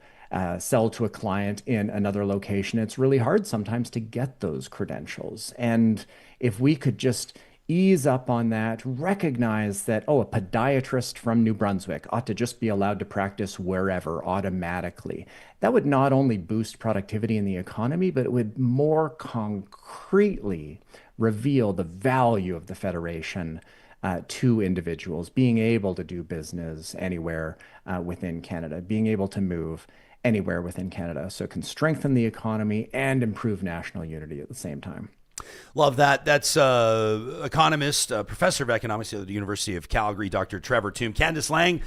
Speaker 6: sell to a client in another location. It's really hard sometimes to get those credentials. And if we could just ease up on that, recognize that, a podiatrist from New Brunswick ought to just be allowed to practice wherever automatically. That would not only boost productivity in the economy, but it would more concretely reveal the value of the Federation to individuals, being able to do business anywhere within Canada, being able to move anywhere within Canada. So it can strengthen the economy and improve national unity at the same time.
Speaker 3: Love that. That's economist, professor of economics at the University of Calgary, Dr. Trevor Tombe. Candace Laing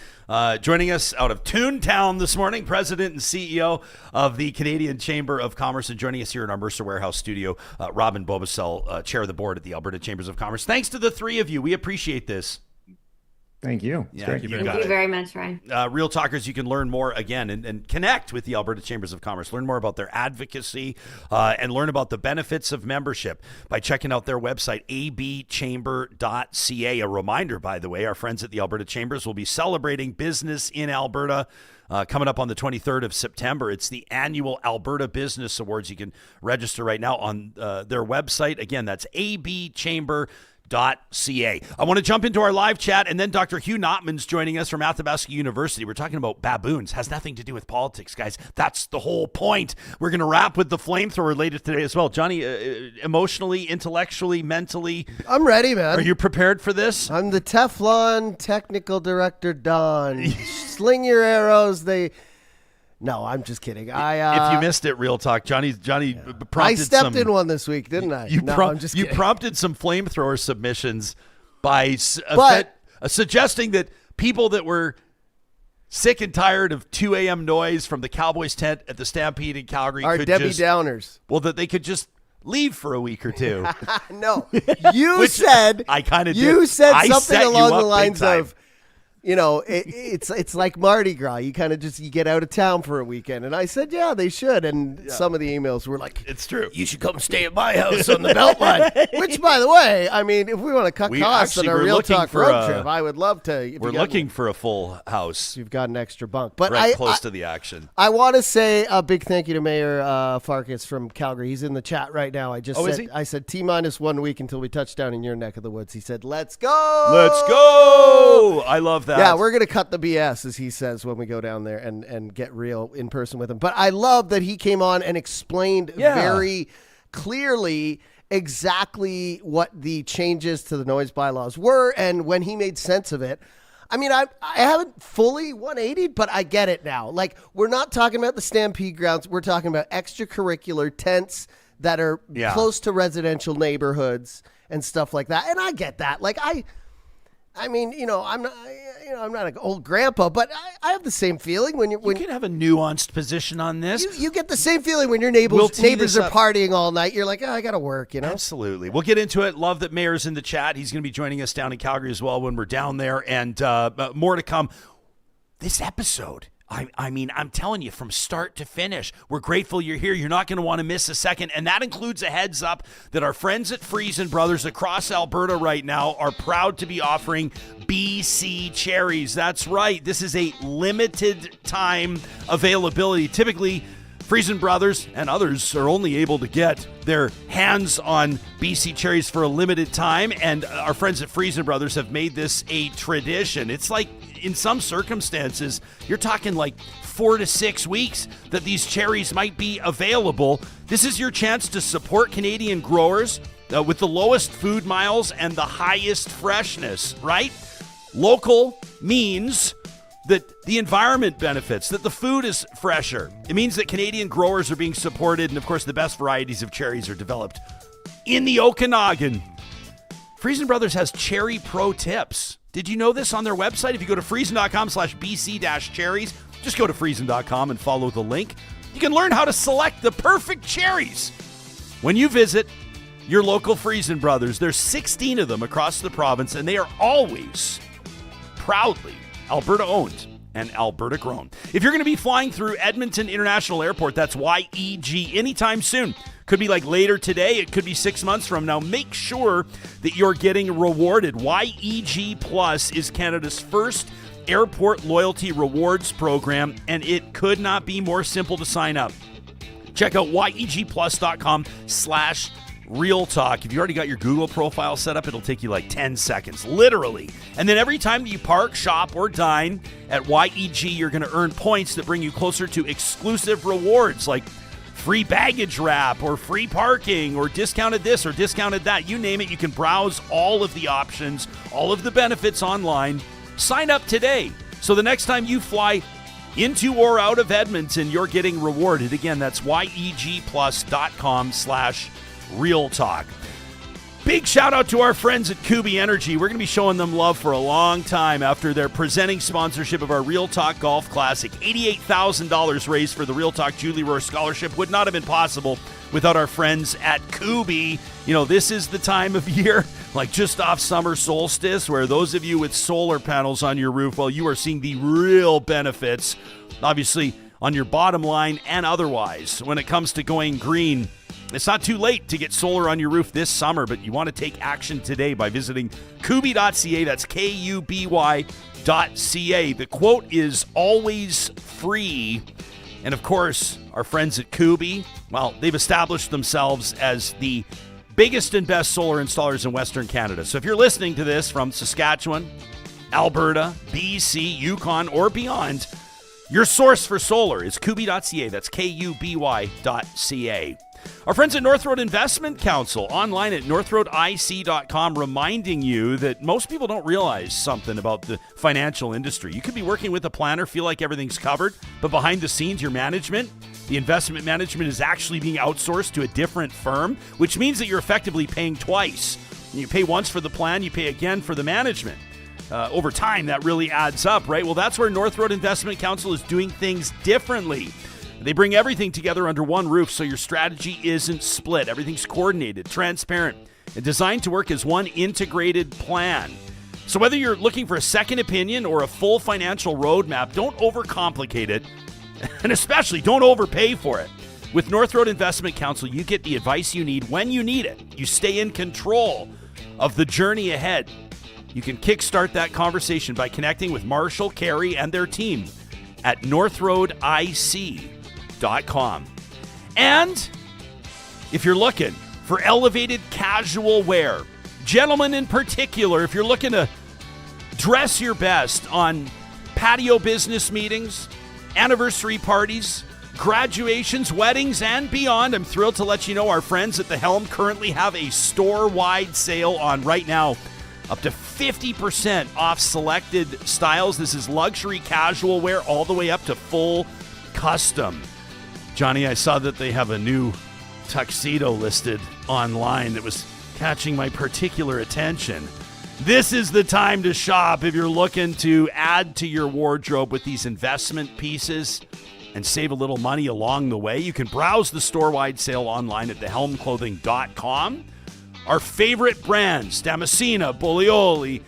Speaker 3: joining us out of Toontown this morning, president and CEO of the Canadian Chamber of Commerce, and joining us here in our Mercer Warehouse studio, Robin Bobocel, chair of the board at the Alberta Chambers of Commerce. Thanks to the three of you. We appreciate this.
Speaker 6: Thank you.
Speaker 7: Thank you very much, Ryan.
Speaker 3: Real Talkers, you can learn more again and connect with the Alberta Chambers of Commerce. Learn more about their advocacy and learn about the benefits of membership by checking out their website, abchamber.ca. A reminder, by the way, our friends at the Alberta Chambers will be celebrating Business in Alberta coming up on the 23rd of September. It's the annual Alberta Business Awards. You can register right now on their website. Again, that's abchamber.ca. I want to jump into our live chat, and then Dr. Hugh Notman's joining us from Athabasca University. We're talking about baboons. Has nothing to do with politics, guys. That's the whole point. We're going to wrap with the Flamethrower later today as well. Johnny, emotionally, intellectually, mentally,
Speaker 4: I'm ready, man.
Speaker 3: Are you prepared for this?
Speaker 4: I'm the Teflon technical director, Don. Sling your arrows. No, I'm just kidding.
Speaker 3: If you missed it, Real Talk, Johnny prompted
Speaker 4: I stepped in one this week, didn't I? I'm just kidding.
Speaker 3: You prompted some Flamethrower submissions by suggesting that people that were sick and tired of 2 a.m. noise from the Cowboys tent at the Stampede in Calgary
Speaker 4: are Debbie Downers.
Speaker 3: Well, that they could just leave for a week or two.
Speaker 4: No, you said
Speaker 3: I kind of
Speaker 4: you
Speaker 3: did.
Speaker 4: said
Speaker 3: I
Speaker 4: something along the lines
Speaker 3: time.
Speaker 4: of, it's like Mardi Gras. You kind of you get out of town for a weekend. And I said, yeah, they should. And some of the emails were like,
Speaker 3: it's true.
Speaker 4: You should come stay at my house on the Beltline. Which, by the way, I mean, if we want to cut costs on a Real Talk road trip, I would love to.
Speaker 3: We're looking for a full house.
Speaker 4: You've got an extra bunk. But
Speaker 3: close to the action.
Speaker 4: I want to say a big thank you to Mayor Farkas from Calgary. He's in the chat right now. I said T-minus 1 week until we touch down in your neck of the woods. He said, let's go.
Speaker 3: Let's go. I love that.
Speaker 4: Yeah, we're going to cut the BS, as he says, when we go down there and get real in person with him. But I love that he came on and explained very clearly exactly what the changes to the noise bylaws were and when he made sense of it. I mean, I haven't fully 180'd, but I get it now. Like, we're not talking about the Stampede grounds. We're talking about extracurricular tents that are close to residential neighborhoods and stuff like that. And I get that. Like, I mean, I'm not an old grandpa, but I have the same feeling when you
Speaker 3: can have a nuanced position on this.
Speaker 4: You get the same feeling when your neighbors are partying all night. You're like, I got to work,
Speaker 3: Absolutely. We'll get into it. Love that Mayor's in the chat. He's going to be joining us down in Calgary as well when we're down there, and more to come. This episode, I mean, I'm telling you, from start to finish, we're grateful you're here. You're not going to want to miss a second. And that includes a heads up that our friends at Friesen Brothers across Alberta right now are proud to be offering BC cherries. That's right. This is a limited time availability. Typically, Friesen Brothers and others are only able to get their hands on BC cherries for a limited time. And our friends at Friesen Brothers have made this a tradition. It's like, in some circumstances, you're talking like 4 to 6 weeks that these cherries might be available. This is your chance to support Canadian growers with the lowest food miles and the highest freshness, right? Local means that the environment benefits, that the food is fresher. It means that Canadian growers are being supported, and of course the best varieties of cherries are developed in the Okanagan. Friesen Brothers has cherry pro tips. Did you know this on their website? If you go to friesen.com/BC-cherries, just go to friesen.com and follow the link. You can learn how to select the perfect cherries when you visit your local Friesen Brothers. There's 16 of them across the province, and they are always proudly Alberta owned and Alberta grown. If you're going to be flying through Edmonton International Airport, that's YEG, anytime soon. Could be like later today. It could be 6 months from now. Make sure that you're getting rewarded. YEG Plus is Canada's first airport loyalty rewards program, and it could not be more simple to sign up. Check out yegplus.com/Real Talk. If you already got your Google profile set up, it'll take you like 10 seconds, literally. And then every time you park, shop, or dine at YEG, you're going to earn points that bring you closer to exclusive rewards like free baggage wrap or free parking or discounted this or discounted that. You name it, you can browse all of the options, all of the benefits online. Sign up today. So the next time you fly into or out of Edmonton, you're getting rewarded. Again, that's yegplus.com/Real Talk. Big shout out to our friends at Kubi Energy. We're going to be showing them love for a long time after their presenting sponsorship of our Real Talk Golf Classic. $88,000 raised for the Real Talk Julie Rohr Scholarship would not have been possible without our friends at Kubi. You know, this is the time of year, like just off summer solstice, where those of you with solar panels on your roof, well, you are seeing the real benefits, obviously, on your bottom line and otherwise. When it comes to going green, it's not too late to get solar on your roof this summer, but you want to take action today by visiting Kubi.ca. That's KUBY.ca. The quote is always free. And of course, our friends at Kubi, well, they've established themselves as the biggest and best solar installers in Western Canada. So if you're listening to this from Saskatchewan, Alberta, BC, Yukon, or beyond, your source for solar is Kubi.ca. That's KUBY.ca. Our friends at North Road Investment Council, online at northroadic.com, reminding you that most people don't realize something about the financial industry. You could be working with a planner, feel like everything's covered, but behind the scenes, your management, the investment management is actually being outsourced to a different firm, which means that you're effectively paying twice. You pay once for the plan, you pay again for the management. Over time, that really adds up, right? Well, that's where North Road Investment Council is doing things differently. They bring everything together under one roof so your strategy isn't split. Everything's coordinated, transparent, and designed to work as one integrated plan. So whether you're looking for a second opinion or a full financial roadmap, don't overcomplicate it, and especially don't overpay for it. With North Road Investment Council, you get the advice you need when you need it. You stay in control of the journey ahead. You can kickstart that conversation by connecting with Marshall, Carey, and their team at northroadic.com. And if you're looking for elevated casual wear, gentlemen in particular, if you're looking to dress your best on patio business meetings, anniversary parties, graduations, weddings, and beyond. I'm thrilled to let you know our friends at The Helm currently have a store-wide sale on right now. Up to 50% off selected styles. This is luxury casual wear all the way up to full custom. Johnny, I saw that they have a new tuxedo listed online that was catching my particular attention. This is the time to shop if you're looking to add to your wardrobe with these investment pieces and save a little money along the way. You can browse the store-wide sale online at thehelmclothing.com. Our favorite brands, Damascena, Bolioli,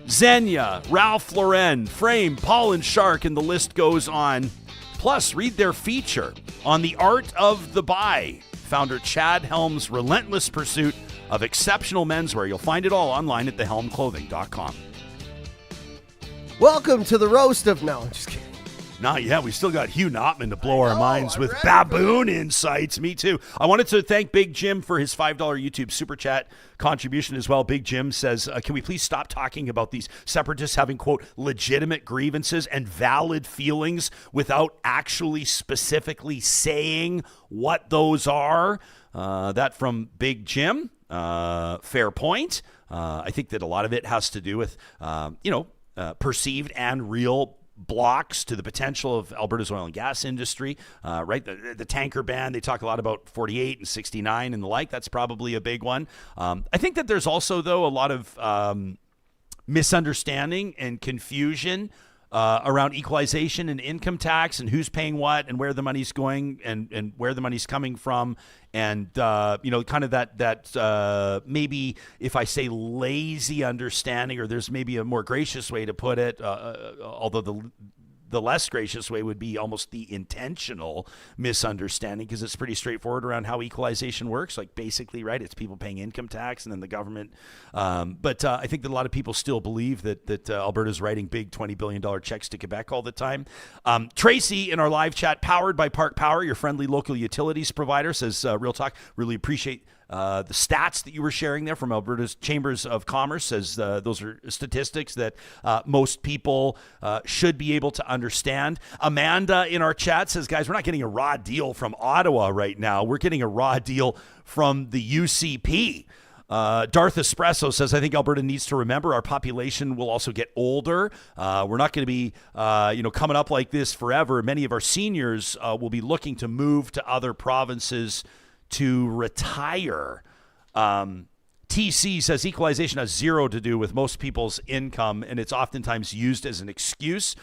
Speaker 3: Xenia, Ralph Lauren, Frame, Paul and Shark, and the list goes on. Plus, read their feature on the art of the buy. Founder Chad Helm's relentless pursuit of exceptional menswear. You'll find it all online at thehelmclothing.com.
Speaker 4: Welcome to the roast of... No, I'm just kidding.
Speaker 3: Not yet. We still got Hugh Notman to blow our minds with baboon insights. Me too. I wanted to thank Big Jim for his $5 YouTube Super Chat contribution as well. Big Jim says, can we please stop talking about these separatists having, quote, legitimate grievances and valid feelings without actually specifically saying what those are? That from Big Jim. Fair point. I think that a lot of it has to do with, perceived and real blocks to the potential of Alberta's oil and gas industry, right? The tanker ban, they talk a lot about 48 and 69 and the like. That's probably a big one. I think that there's also, though, a lot of misunderstanding and confusion around equalization and income tax and who's paying what and where the money's going and where the money's coming from. And, kind of that maybe if I say lazy understanding, or there's maybe a more gracious way to put it, although the less gracious way would be almost the intentional misunderstanding, because it's pretty straightforward around how equalization works. Like basically, right, it's people paying income tax and then the government. But I think that a lot of people still believe that Alberta's writing big $20 billion checks to Quebec all the time. Tracy in our live chat, powered by Park Power, your friendly local utilities provider, says, Real Talk, really appreciate the stats that you were sharing there from Alberta's Chambers of Commerce, says those are statistics that most people should be able to understand. Amanda in our chat says, guys, we're not getting a raw deal from Ottawa right now. We're getting a raw deal from the UCP. Darth Espresso says, I think Alberta needs to remember our population will also get older. We're not going to be, coming up like this forever. Many of our seniors will be looking to move to other provinces to retire. TC says equalization has zero to do with most people's income, and it's oftentimes used as an excuse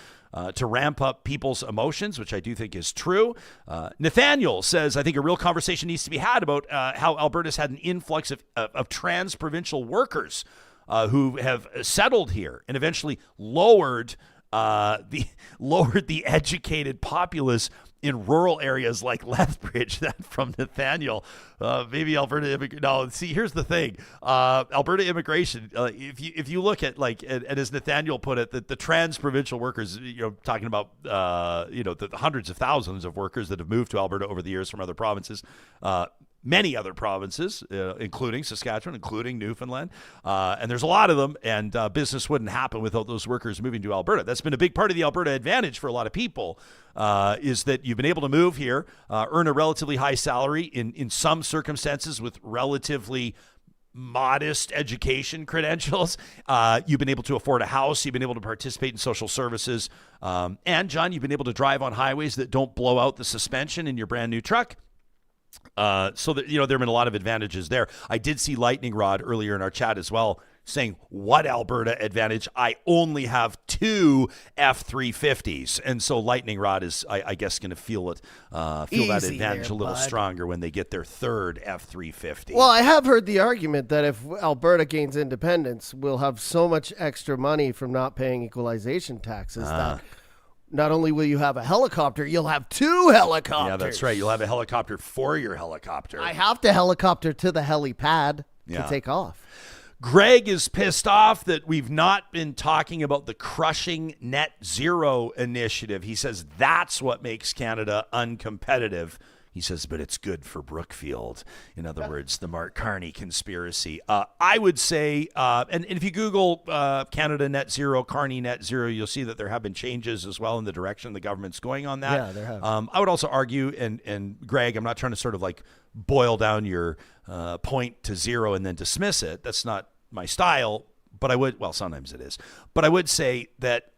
Speaker 3: to ramp up people's emotions, which I do think is true. Nathaniel says, I think a real conversation needs to be had about how Alberta's had an influx of trans-provincial workers who have settled here and eventually lowered the educated populace in rural areas like Lethbridge. That from Nathaniel. Maybe Alberta immigration. No, see, here's the thing. Alberta immigration, if you look at, like, and as Nathaniel put it, the trans-provincial workers, talking about, the hundreds of thousands of workers that have moved to Alberta over the years from other provinces, many other provinces, including Saskatchewan, including Newfoundland. And there's a lot of them, and business wouldn't happen without those workers moving to Alberta. That's been a big part of the Alberta advantage for a lot of people, is that you've been able to move here, earn a relatively high salary in some circumstances with relatively modest education credentials. You've been able to afford a house. You've been able to participate in social services. And, John, you've been able to drive on highways that don't blow out the suspension in your brand new truck. So that, there have been a lot of advantages there. I did see Lightning Rod earlier in our chat as well, saying, what Alberta advantage? I only have 2 F-350s. And so Lightning Rod is, I guess, going to feel that advantage a little stronger when they get their 3rd F-350.
Speaker 4: Well, I have heard the argument that if Alberta gains independence, we'll have so much extra money from not paying equalization taxes that not only will you have a helicopter, you'll have 2 helicopters.
Speaker 3: Yeah, that's right. You'll have a helicopter for your helicopter.
Speaker 4: I have to helicopter to the helipad to take off.
Speaker 3: Greg is pissed off that we've not been talking about the crushing net zero initiative. He says that's what makes Canada uncompetitive. He says, but it's good for Brookfield. In other words, the Mark Carney conspiracy. I would say, and if you Google Canada net zero, Carney net zero, you'll see that there have been changes as well in the direction the government's going on that.
Speaker 4: Yeah, there have.
Speaker 3: I would also argue, and Greg, I'm not trying to sort of like boil down your point to zero and then dismiss it. That's not my style. But I would, well, sometimes it is. But I would say that,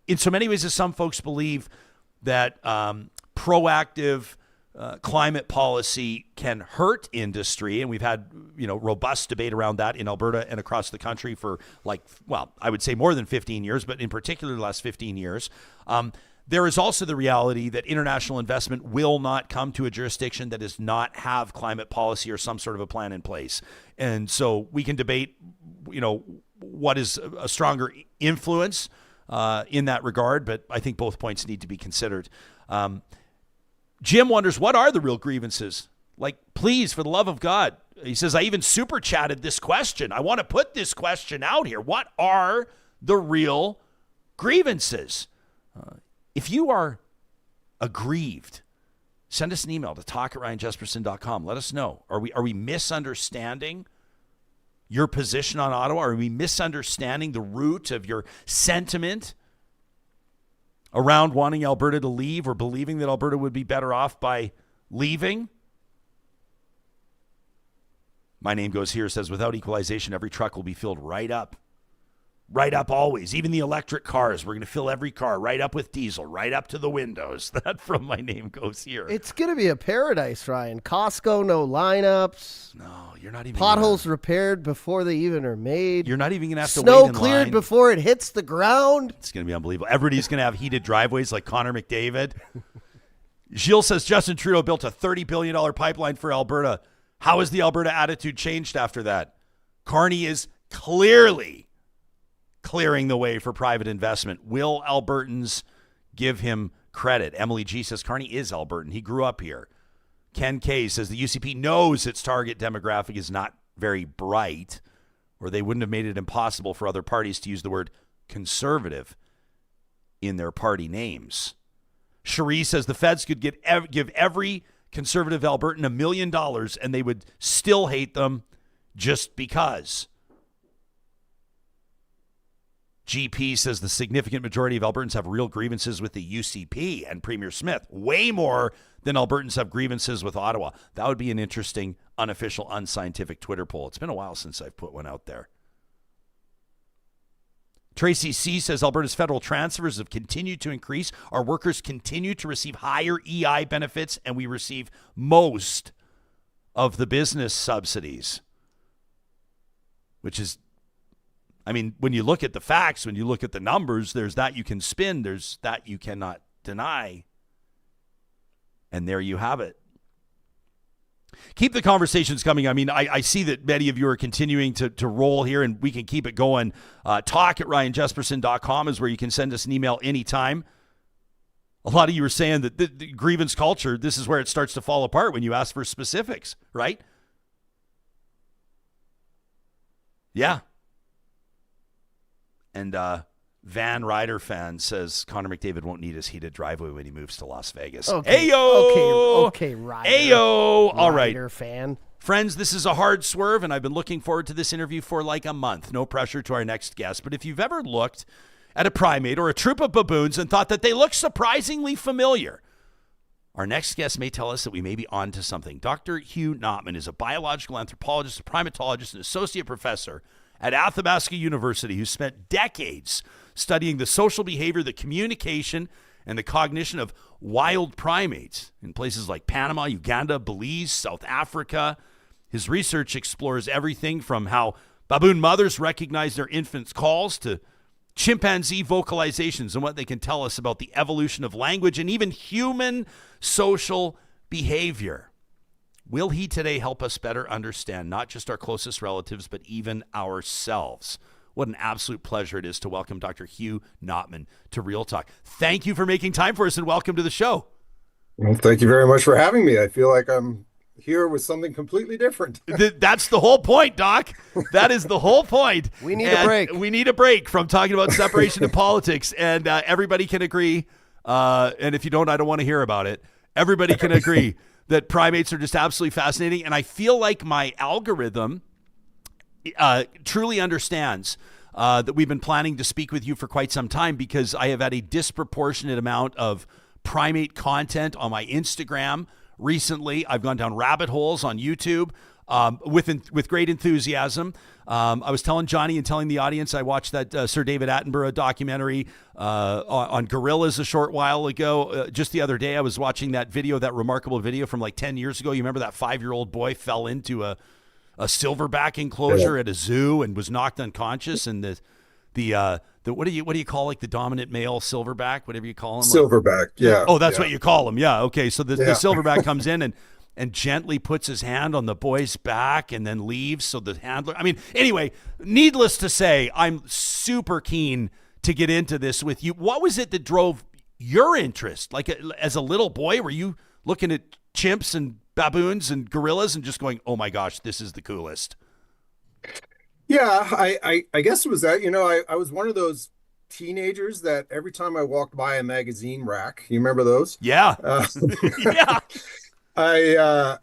Speaker 3: in so many ways as some folks believe that proactive climate policy can hurt industry, and we've had robust debate around that in Alberta and across the country for I would say more than 15 years, but in particular the last 15 years. There is also the reality that international investment will not come to a jurisdiction that does not have climate policy or some sort of a plan in place. And so we can debate, what is a stronger influence in that regard, but I think both points need to be considered. Jim wonders, what are the real grievances? Like, please, for the love of God. He says, I even super chatted this question. I want to put this question out here. What are the real grievances? If you are aggrieved, send us an email to talk@ryanjesperson.com. Let us know. Are we misunderstanding your position on Ottawa? Are we misunderstanding the root of your sentiment around wanting Alberta to leave or believing that Alberta would be better off by leaving? My name goes here, says, without equalization, every truck will be filled right up. Right up always. Even the electric cars. We're going to fill every car right up with diesel, right up to the windows. That from my name goes here.
Speaker 4: It's going to be a paradise, Ryan. Costco, no lineups.
Speaker 3: No, you're not even.
Speaker 4: Potholes repaired before they even are made.
Speaker 3: You're not even going to have to wait
Speaker 4: Snow
Speaker 3: in
Speaker 4: cleared
Speaker 3: line.
Speaker 4: before it hits the ground.
Speaker 3: It's going to be unbelievable. Everybody's going to have heated driveways like Connor McDavid. Gilles says Justin Trudeau built a $30 billion pipeline for Alberta. How has the Alberta attitude changed after that? Carney is clearly clearing the way for private investment. Will Albertans give him credit? Emily G says Carney is Albertan. He grew up here. Ken K says the UCP knows its target demographic is not very bright, or they wouldn't have made it impossible for other parties to use the word conservative in their party names. Cherie says the feds could give every conservative Albertan $1 million and they would still hate them just because. GP says the significant majority of Albertans have real grievances with the UCP and Premier Smith, way more than Albertans have grievances with Ottawa. That would be an interesting, unofficial, unscientific Twitter poll. It's been a while since I've put one out there. Tracy C says Alberta's federal transfers have continued to increase. Our workers continue to receive higher EI benefits, and we receive most of the business subsidies, which is, I mean, when you look at the facts, when you look at the numbers, there's that you can spin, there's that you cannot deny. And there you have it. Keep the conversations coming. I mean, I see that many of you are continuing to roll here, and we can keep it going. Talk@ryanjesperson.com is where you can send us an email anytime. A lot of you are saying that the grievance culture, this is where it starts to fall apart when you ask for specifics, right? Yeah. And Van Ryder fan says Connor McDavid won't need his heated driveway when he moves to Las Vegas.
Speaker 4: Okay.
Speaker 3: Ayo!
Speaker 4: Okay, Ryder.
Speaker 3: Ayo! All right.
Speaker 4: Ryder fan.
Speaker 3: Friends, this is a hard swerve, and I've been looking forward to this interview for like a month. No pressure to our next guest. But if you've ever looked at a primate or a troop of baboons and thought that they look surprisingly familiar, our next guest may tell us that we may be on to something. Dr. Hugh Notman is a biological anthropologist, a primatologist, and associate professor at Athabasca University, who spent decades studying the social behavior, the communication, and the cognition of wild primates in places like Panama, Uganda, Belize, South Africa. His research explores everything from how baboon mothers recognize their infants' calls to chimpanzee vocalizations and what they can tell us about the evolution of language and even human social behavior. Will he today help us better understand not just our closest relatives, but even ourselves? What an absolute pleasure it is to welcome Dr. Hugh Notman to Real Talk. Thank you for making time for us, and welcome to the show.
Speaker 8: Well, thank you very much for having me. I feel like I'm here with something completely different.
Speaker 3: That's the whole point, Doc. That is the whole point.
Speaker 4: We need a break.
Speaker 3: We need a break from talking about separation of politics, and everybody can agree. And if you don't, I don't want to hear about it. Everybody can agree that primates are just absolutely fascinating. And I feel like my algorithm truly understands that we've been planning to speak with you for quite some time, because I have had a disproportionate amount of primate content on my Instagram recently. I've gone down rabbit holes on YouTube with great enthusiasm. I was telling Johnny and telling the audience I watched that Sir David Attenborough documentary on gorillas a short while ago. Just the other day, I was watching that video, that remarkable video from like 10 years ago. You remember that 5-year-old boy fell into a silverback enclosure at a zoo and was knocked unconscious, and the what do you call like the dominant male silverback, whatever you call him?
Speaker 8: Silverback, yeah.
Speaker 3: Oh, that's what you call him. Yeah. Okay. So the silverback comes in and gently puts his hand on the boy's back and then leaves. So the handler, anyway, needless to say, I'm super keen to get into this with you. What was it that drove your interest? Like as a little boy, were you looking at chimps and baboons and gorillas and just going, oh my gosh, this is the coolest?
Speaker 8: Yeah, I guess it was that, I was one of those teenagers that every time I walked by a magazine rack, you remember those?
Speaker 3: Yeah. Yeah.
Speaker 8: I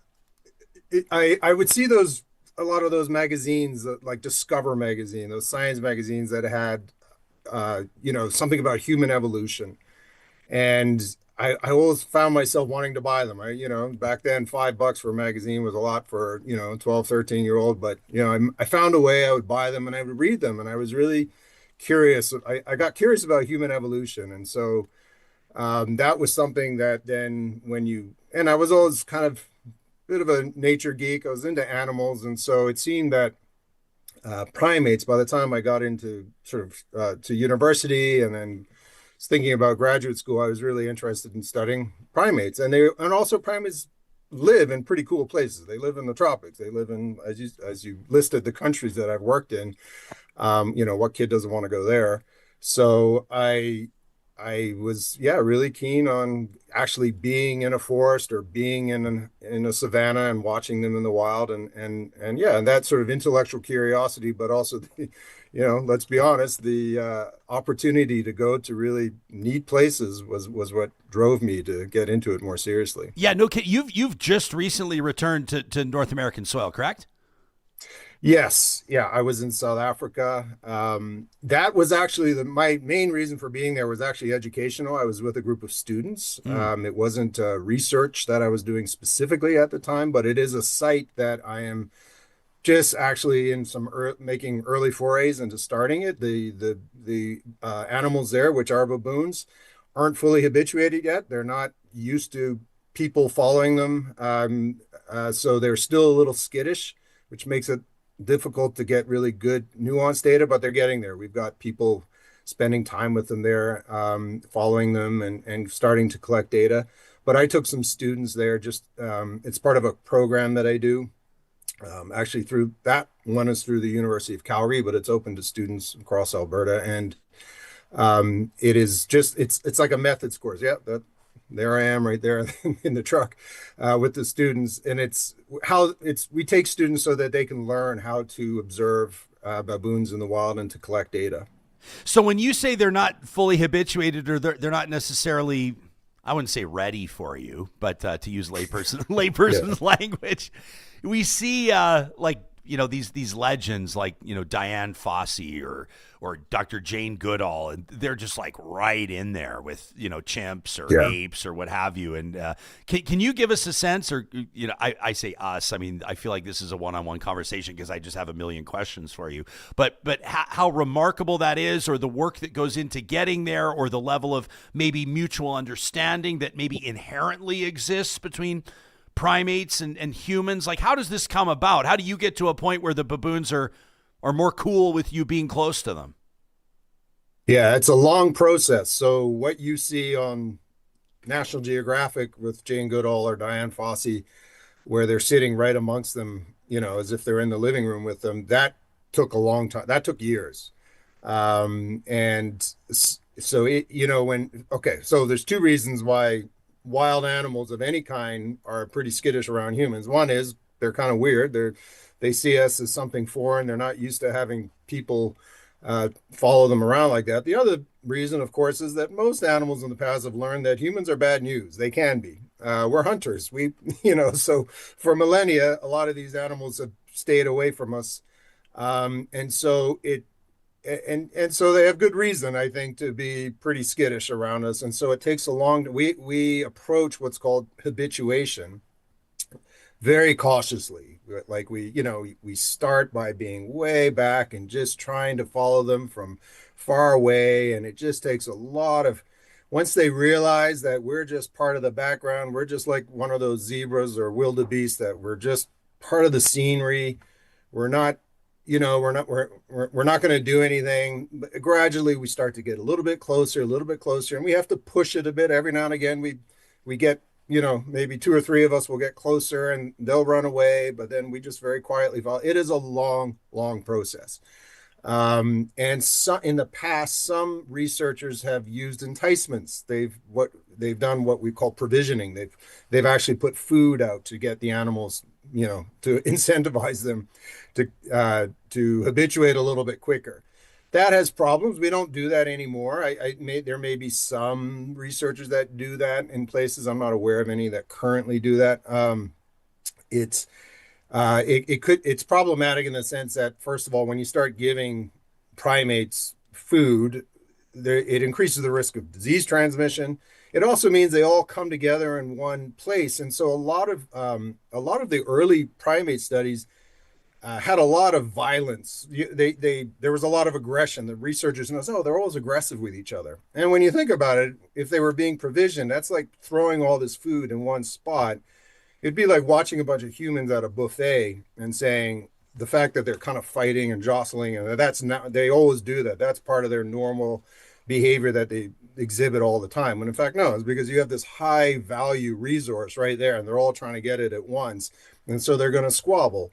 Speaker 8: would see a lot of those magazines, like Discover magazine, those science magazines that had, something about human evolution. And I always found myself wanting to buy them. Back then, $5 for a magazine was a lot for, 12, 13-year-old. But, I found a way I would buy them and I would read them. And I was really curious. I got curious about human evolution. And so that was something that then and I was always kind of a bit of a nature geek. I was into animals. And so it seemed that primates, by the time I got into sort of to university and then thinking about graduate school, I was really interested in studying primates, and also primates live in pretty cool places. They live in the tropics. They live in, as you listed, the countries that I've worked in. What kid doesn't want to go there? So I was really keen on actually being in a forest or being in a savanna and watching them in the wild, and that sort of intellectual curiosity, but also let's be honest, the opportunity to go to really neat places was what drove me to get into it more seriously.
Speaker 3: Yeah, no kid. You've just recently returned to North American soil, correct?
Speaker 8: Yes. Yeah, I was in South Africa. That was actually my main reason for being there was actually educational. I was with a group of students. It wasn't research that I was doing specifically at the time, but it is a site that I am just actually in making early forays into starting it. The animals there, which are baboons, aren't fully habituated yet. They're not used to people following them. So they're still a little skittish, which makes it difficult to get really good nuanced data, but they're getting there. We've got people spending time with them there, following them and starting to collect data. But I took some students there, just it's part of a program that I do. Actually, through that one is through the University of Calgary, but it's open to students across Alberta, and it is just it's like a method course. Yeah, there I am right there in the truck with the students, and we take students so that they can learn how to observe baboons in the wild and to collect data.
Speaker 3: So when you say they're not fully habituated, or they're not necessarily, I wouldn't say ready for you, but to use layperson's language, we see these legends like Diane Fossey or Dr. Jane Goodall, and they're just like right in there with chimps or apes or what have you. And can you give us a sense, or I say us, I feel like this is a one-on-one conversation because I just have a million questions for you. But how remarkable that is, or the work that goes into getting there, or the level of maybe mutual understanding that maybe inherently exists between primates and humans. Like, how does this come about? How do you get to a point where the baboons are more cool with you being close to them?
Speaker 8: Yeah, it's a long process. So what you see on National Geographic with Jane Goodall or Diane Fossey, where they're sitting right amongst them, as if they're in the living room with them, that took a long time. That took years. And so so there's two reasons why wild animals of any kind are pretty skittish around humans. One is they're kind of weird. They see us as something foreign. They're not used to having people follow them around like that. The other reason, of course, is that most animals in the past have learned that humans are bad news. They can be. we're hunters. We, so for millennia, a lot of these animals have stayed away from us. And so so they have good reason, I think, to be pretty skittish around us. And so it takes we approach what's called habituation very cautiously. Like we start by being way back and just trying to follow them from far away. And it just takes a lot of, once they realize that we're just part of the background, we're just like one of those zebras or wildebeest, that we're just part of the scenery. We're not, we're not going to do anything. But gradually we start to get a little bit closer, and we have to push it a bit. Every now and again, we get, maybe 2 or 3 of us will get closer and they'll run away, but then we just very quietly follow. It is a long, long process. And so in the past, some researchers have used enticements. They've done what we call provisioning. They've actually put food out to get the animals, to incentivize them to habituate a little bit quicker. That has problems. We don't do that anymore. There may be some researchers that do that in places. I'm not aware of any that currently do that. It's problematic in the sense that, first of all, when you start giving primates food, it increases the risk of disease transmission. It also means they all come together in one place, and so a lot of the early primate studies had a lot of violence. There was a lot of aggression. The researchers know, they're always aggressive with each other. And when you think about it, if they were being provisioned, that's like throwing all this food in one spot. It'd be like watching a bunch of humans at a buffet and saying the fact that they're kind of fighting and jostling, and they always do that. That's part of their normal behavior that they exhibit all the time. When in fact, no, it's because you have this high value resource right there and they're all trying to get it at once. And so they're going to squabble.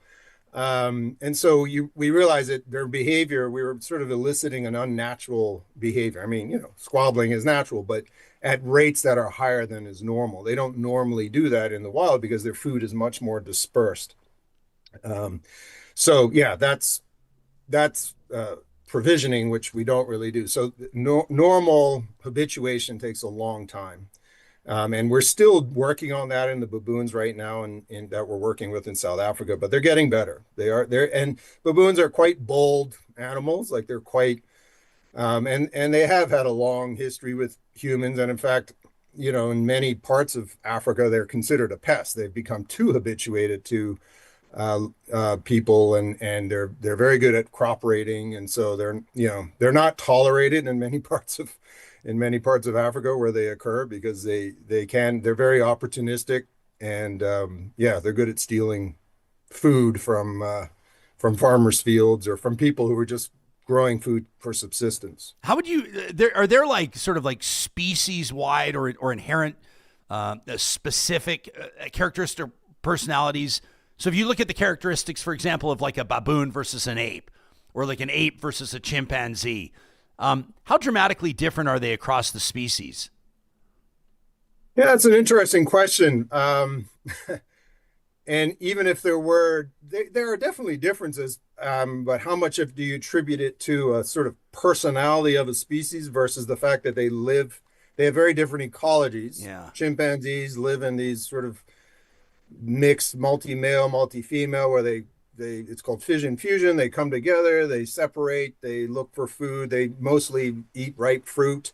Speaker 8: And so we realized that their behavior, we were sort of eliciting an unnatural behavior. I mean, squabbling is natural, but at rates that are higher than is normal. They don't normally do that in the wild because their food is much more dispersed. So yeah, that's provisioning, which we don't really do. So normal habituation takes a long time. And we're still working on that in the baboons right now, and that we're working with in South Africa, but they're getting better. And baboons are quite bold animals. Like they're quite, and they have had a long history with humans. And in fact, in many parts of Africa, they're considered a pest. They've become too habituated to people, and they're very good at crop raiding. And so they're not tolerated in many parts of Africa where they occur, because they're very opportunistic, and they're good at stealing food from farmers' fields or from people who are just growing food for subsistence.
Speaker 3: How would you, are there like sort of like species wide or inherent specific characteristic personalities? So if you look at the characteristics, for example, of like a baboon versus an ape, or like an ape versus a chimpanzee, how dramatically different are they across the species?
Speaker 8: Yeah, that's an interesting question. And even if there are definitely differences, but how much do you attribute it to a sort of personality of a species versus the fact that they have very different ecologies.
Speaker 3: Yeah.
Speaker 8: Chimpanzees live in these sort of mixed multi-male, multi-female, where it's called fission fusion. They come together, they separate, they look for food. They mostly eat ripe fruit,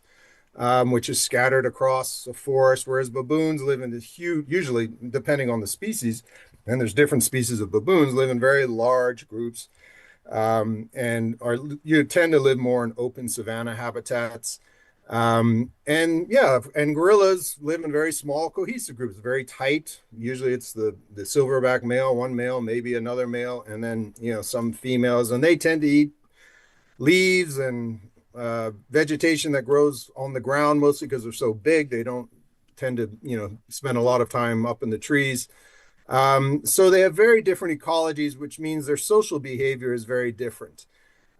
Speaker 8: which is scattered across a forest, whereas baboons live in this huge, usually depending on the species, and there's different species of baboons, live in very large groups, and you tend to live more in open savanna habitats. And gorillas live in very small cohesive groups, very tight. Usually it's the silverback male, one male, maybe another male, and then some females, and they tend to eat leaves and vegetation that grows on the ground, mostly because they're so big. They don't tend to spend a lot of time up in the trees. So they have very different ecologies, which means their social behavior is very different.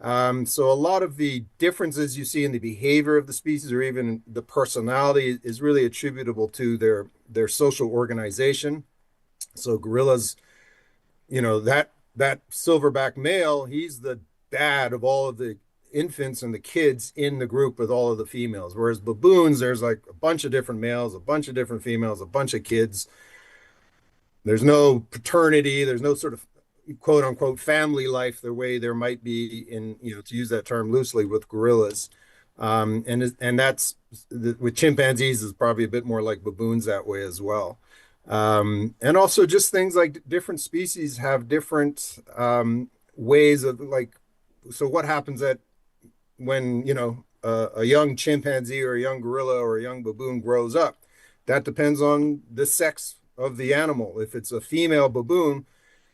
Speaker 8: So a lot of the differences you see in the behavior of the species, or even the personality, is really attributable to their social organization. So gorillas, that silverback male, he's the dad of all of the infants and the kids in the group with all of the females. Whereas baboons, there's like a bunch of different males, a bunch of different females, a bunch of kids. There's no paternity. There's no sort of quote unquote family life the way there might be in, to use that term loosely, with gorillas. And that's with chimpanzees is probably a bit more like baboons that way as well. And also just things like different species have different ways of like, so what happens when, a young chimpanzee or a young gorilla or a young baboon grows up? That depends on the sex of the animal. If it's a female baboon,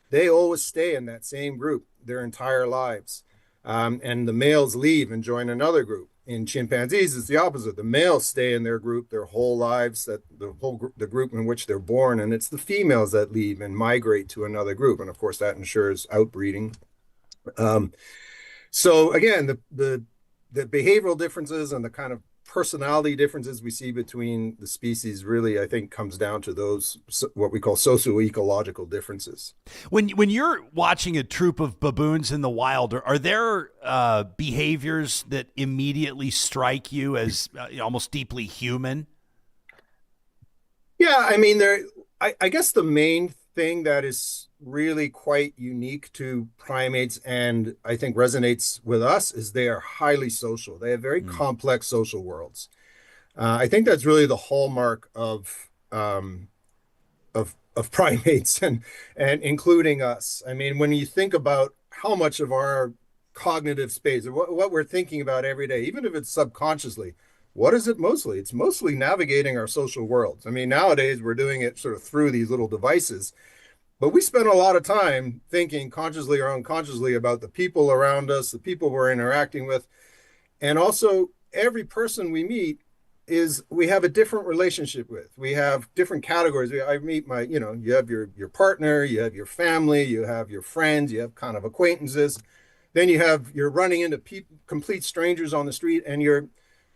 Speaker 8: they always stay in that same group their entire lives. And the males leave and join another group. In chimpanzees, it's the opposite. The males stay in their group their whole lives, that the group in which they're born, and it's the females that leave and migrate to another group. And of course, that ensures outbreeding. So again, the behavioral differences and the kind of personality differences we see between the species really, I think, comes down to those what we call socio-ecological differences.
Speaker 3: When you're watching a troop of baboons in the wild, are there behaviors that immediately strike you as almost deeply human?
Speaker 8: Yeah, I mean, I guess the main thing that is really quite unique to primates and I think resonates with us is they are highly social. They have very complex social worlds. I think that's really the hallmark of primates and including us. I mean, when you think about how much of our cognitive space or what we're thinking about every day, even if it's subconsciously, what is it mostly? It's mostly navigating our social worlds. I mean, nowadays we're doing it sort of through these little devices, but we spend a lot of time thinking consciously or unconsciously about the people around us, the people we're interacting with. And also every person we meet we have a different relationship with. We have different categories. I meet you have your partner, you have your family, you have your friends, you have kind of acquaintances. Then you're running into complete strangers on the street, and you're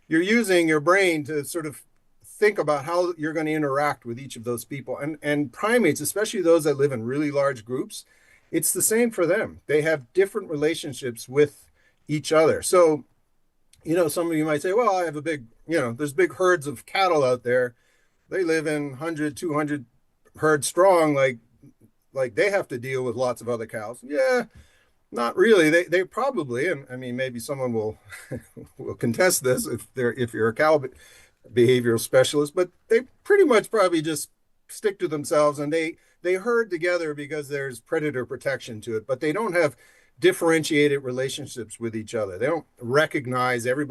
Speaker 8: using your brain to sort of think about how you're going to interact with each of those people. And primates, especially those that live in really large groups, it's the same for them. They have different relationships with each other. So, some of you might say, well, I have there's big herds of cattle out there. They live in 100, 200 herds strong. Like they have to deal with lots of other cows. Yeah, not really. They probably, and I mean, maybe someone will contest this if you're a cow behavioral specialist, but they pretty much probably just stick to themselves, and they herd together because there's predator protection to it, but they don't have differentiated relationships with each other. They don't recognize every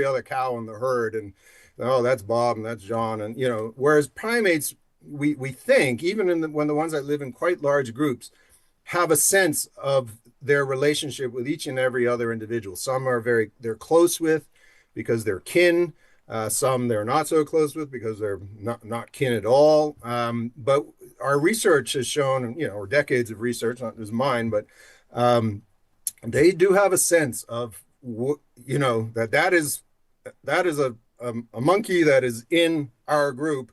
Speaker 8: other cow in the herd, and oh, that's Bob and that's John, and whereas primates, we think even when the ones that live in quite large groups have a sense of their relationship with each and every other individual. Some they're close with because they're kin. Some they're not so close with because they're not kin at all. But our research has shown, or decades of research, not just mine, but they do have a sense of, that is a monkey that is in our group,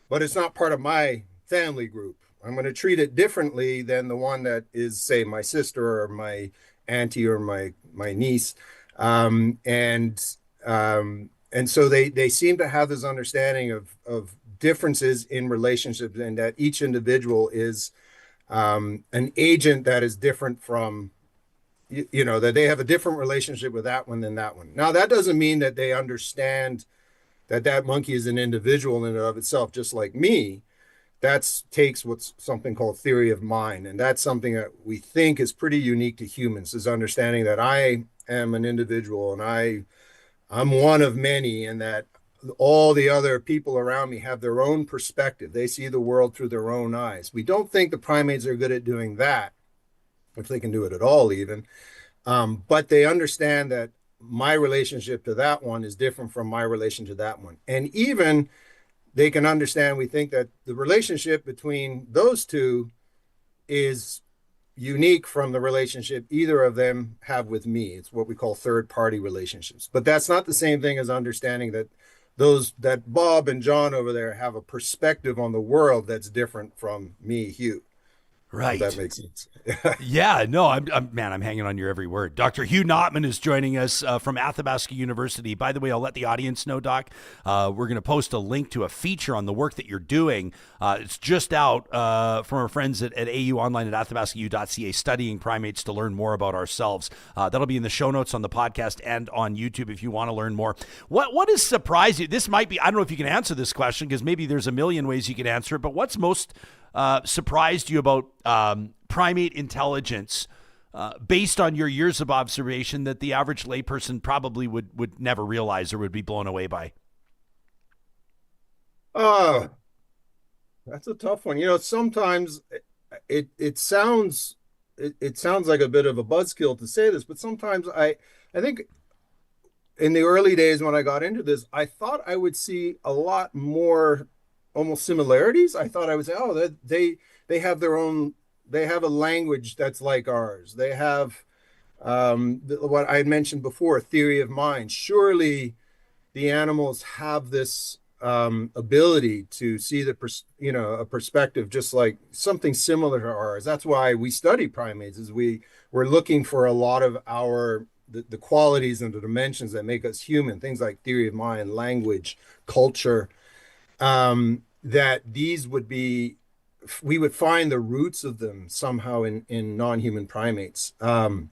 Speaker 8: but it's not part of my family group. I'm going to treat it differently than the one that is, say, my sister or my auntie or my niece. And so they seem to have this understanding of differences in relationships, and that each individual is an agent that is different from, that they have a different relationship with that one than that one. Now, that doesn't mean that they understand that monkey is an individual in and of itself, just like me. That takes what's something called theory of mind. And that's something that we think is pretty unique to humans, is understanding that I am an individual and I'm one of many, and that all the other people around me have their own perspective. They see the world through their own eyes. We don't think the primates are good at doing that, if they can do it at all even. But they understand that my relationship to that one is different from my relation to that one. And even they can understand, we think, that the relationship between those two is unique from the relationship either of them have with me. It's what we call third-party relationships. But that's not the same thing as understanding that Bob and John over there have a perspective on the world that's different from me, Hugh.
Speaker 3: Right.
Speaker 8: If that makes sense.
Speaker 3: Yeah, no, I'm hanging on your every word. Dr. Hugh Notman is joining us from Athabasca University. By the way, I'll let the audience know, Doc. We're going to post a link to a feature on the work that you're doing. It's just out from our friends at AU Online at athabascau.ca, studying primates to learn more about ourselves. That'll be in the show notes on the podcast and on YouTube if you want to learn more. What has surprised you? This might be, I don't know if you can answer this question because maybe there's a million ways you can answer it, but what's most surprised you about primate intelligence based on your years of observation that the average layperson probably would never realize or would be blown away by?
Speaker 8: That's a tough one. Sometimes it sounds like a bit of a buzzkill to say this, but sometimes I think in the early days when I got into this, I thought I would see a lot more almost similarities. I thought I would say, oh, they have their own, they have a language that's like ours. They have what I had mentioned before, theory of mind. Surely the animals have this ability to see a perspective just like something similar to ours. That's why we study primates, is we're looking for a lot of the qualities and the dimensions that make us human, things like theory of mind, language, culture. That these we would find the roots of them somehow in non-human primates. And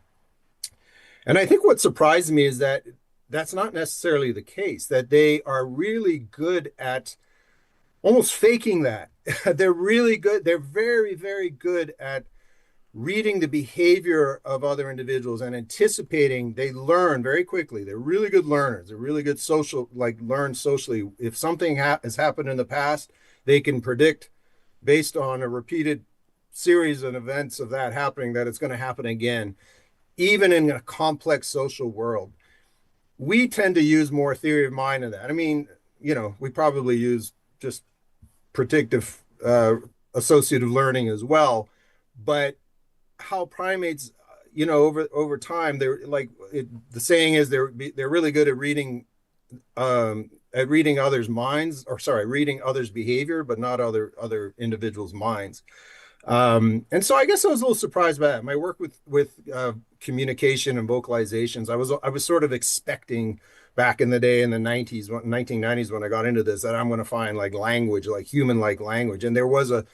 Speaker 8: I think what surprised me is that that's not necessarily the case, that they are really good at almost faking that. They're really good. They're very, very good at reading the behavior of other individuals and anticipating. They learn very quickly. They're really good learners. They're really good learn socially. If something has happened in the past, they can predict based on a repeated series of events of that happening that it's going to happen again, even in a complex social world. We tend to use more theory of mind in that. I mean, we probably use just predictive associative learning as well, but how primates, over time, they're like the saying is they're really good at reading others' minds, reading others' behavior, but not other individuals' minds. And so I guess I was a little surprised by that. My work with communication and vocalizations, I was sort of expecting back in the day in the 1990s when I got into this, that I'm going to find like language, like human-like language. And there was a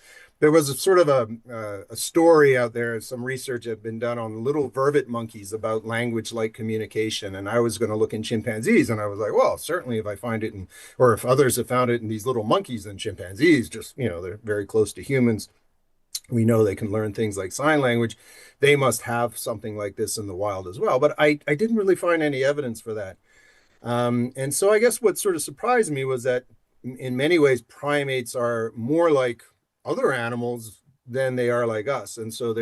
Speaker 8: sort of a story out there, some research had been done on little vervet monkeys about language-like communication. And I was going to look in chimpanzees, and I was like, well, certainly if I find it or if others have found it in these little monkeys, then chimpanzees just, they're very close to humans. We know they can learn things like sign language. They must have something like this in the wild as well. But I didn't really find any evidence for that. And so I guess what sort of surprised me was that in many ways, primates are more like other animals than they are like us. And so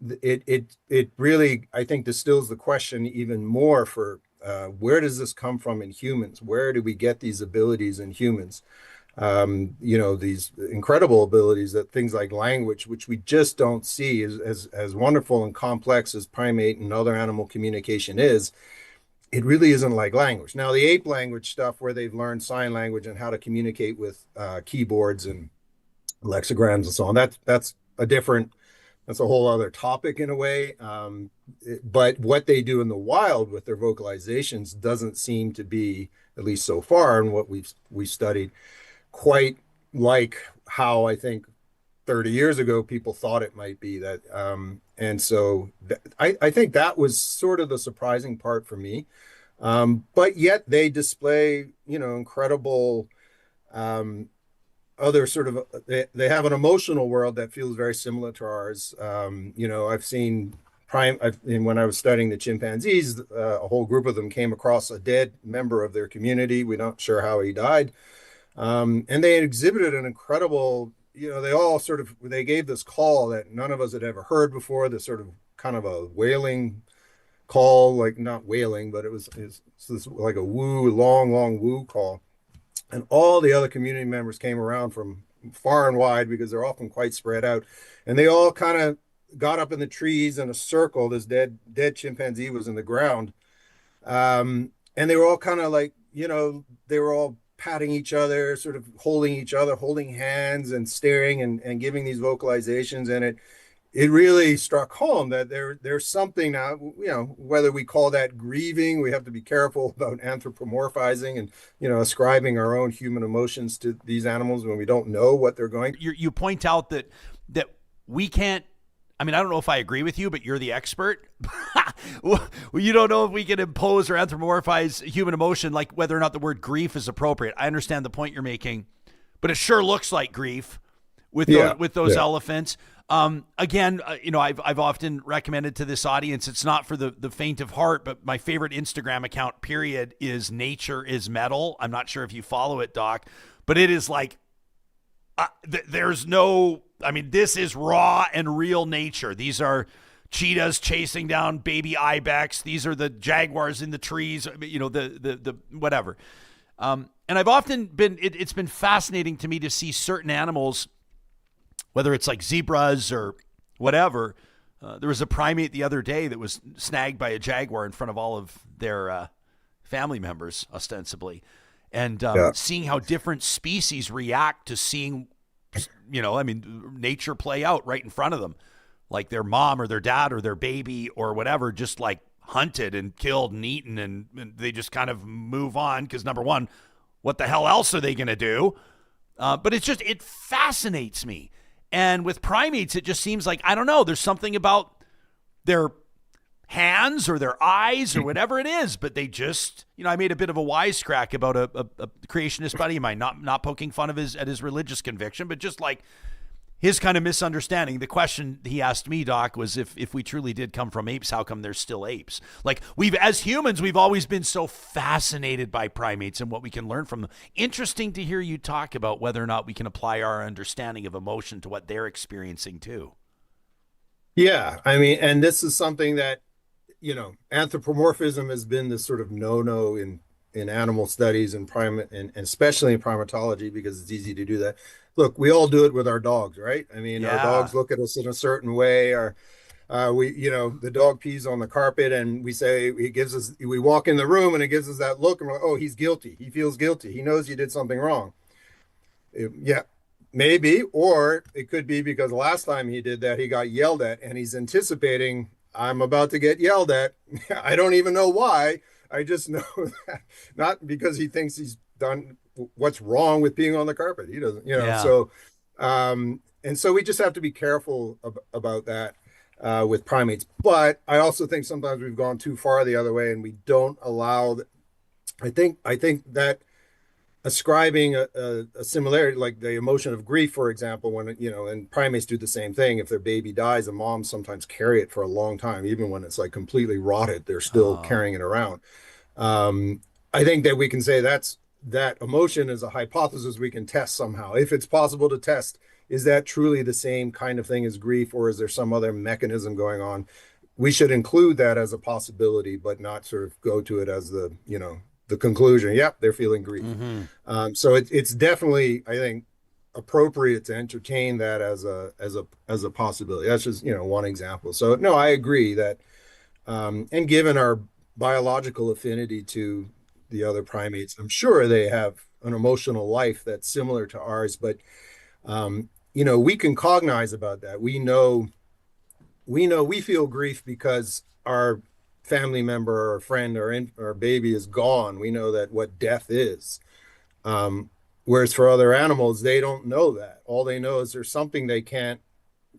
Speaker 8: it really, I think, distills the question even more for where does this come from in humans? Where do we get these abilities in humans? These incredible abilities, that things like language, which we just don't see as wonderful and complex as primate and other animal communication is. It really isn't like language. Now, the ape language stuff, where they've learned sign language and how to communicate with keyboards and lexicograms and so on, that's a whole other topic in a way. But what they do in the wild with their vocalizations doesn't seem to be, at least so far, and what we've studied, quite like how I think 30 years ago people thought it might be. That and so I think that was sort of the surprising part for me. But yet they display, incredible other sort of, they have an emotional world that feels very similar to ours. I've seen when I was studying the chimpanzees, a whole group of them came across a dead member of their community. We're not sure how he died. And they exhibited an incredible, they gave this call that none of us had ever heard before, this sort of kind of a wailing call, like not wailing, but it was this like a woo, long woo call. And all the other community members came around from far and wide, because they're often quite spread out. And they all kind of got up in the trees in a circle. This dead chimpanzee was in the ground. And they were all kind of like, they were all patting each other, sort of holding each other, holding hands and staring and giving these vocalizations. And it really struck home that there's something now, whether we call that grieving, we have to be careful about anthropomorphizing and, ascribing our own human emotions to these animals when we don't know what they're going through.
Speaker 3: You point out that we can't, I mean, I don't know if I agree with you, but you're the expert. Well, you don't know if we can impose or anthropomorphize human emotion, like whether or not the word grief is appropriate. I understand the point you're making, but it sure looks like grief with those elephants. Again, I've often recommended to this audience, it's not for the faint of heart, but my favorite Instagram account, period, is Nature is Metal. I'm not sure if you follow it, Doc, but it is like, there's no, I mean, this is raw and real nature. These are cheetahs chasing down baby ibex. These are the jaguars in the trees, the whatever. And I've often been, it's been fascinating to me to see certain animals, whether it's like zebras or whatever. There was a primate the other day that was snagged by a jaguar in front of all of their family members, ostensibly. And seeing how different species react to seeing, nature play out right in front of them. Like their mom or their dad or their baby or whatever, just like hunted and killed and eaten. And they just kind of move on because, number one, what the hell else are they going to do? But it fascinates me. And with primates, it just seems like, I don't know, there's something about their hands or their eyes or whatever it is, but they just, I made a bit of a wisecrack about a creationist buddy of mine, not poking fun of his religious conviction, but just like his kind of misunderstanding. The question he asked me, Doc, was if we truly did come from apes, how come there's still apes? Like as humans, we've always been so fascinated by primates and what we can learn from them. Interesting to hear you talk about whether or not we can apply our understanding of emotion to what they're experiencing too.
Speaker 8: Yeah. I mean, and this is something that, anthropomorphism has been this sort of no-no in animal studies and primate and especially in primatology, because it's easy to do that. Look, we all do it with our dogs, right? I mean, our dogs look at us in a certain way, or the dog pees on the carpet and we walk in the room and it gives us that look and we're like, oh, he's guilty. He feels guilty. He knows you did something wrong. Maybe, or it could be because last time he did that, he got yelled at and he's anticipating, I'm about to get yelled at. I don't even know why. I just know that, not because he thinks he's done what's wrong with being on the carpet. He doesn't, so, and so we just have to be careful about that with primates. But I also think sometimes we've gone too far the other way and we don't allow, I think that ascribing a similarity, like the emotion of grief, for example, when, and primates do the same thing. If their baby dies, the moms sometimes carry it for a long time, even when it's like completely rotted, they're still carrying it around. I think that we can say that emotion is a hypothesis we can test somehow. If it's possible to test, is that truly the same kind of thing as grief, or is there some other mechanism going on? We should include that as a possibility, but not sort of go to it as the conclusion. Yep, they're feeling grief. Mm-hmm. So it's definitely, I think, appropriate to entertain that as a possibility. That's just one example. So no, I agree that, and given our biological affinity to the other primates, I'm sure they have an emotional life that's similar to ours. But we can cognize about that. We know we feel grief because our family member or friend or baby is gone. We know that what death is. Whereas for other animals, they don't know that. All they know is there's something they can't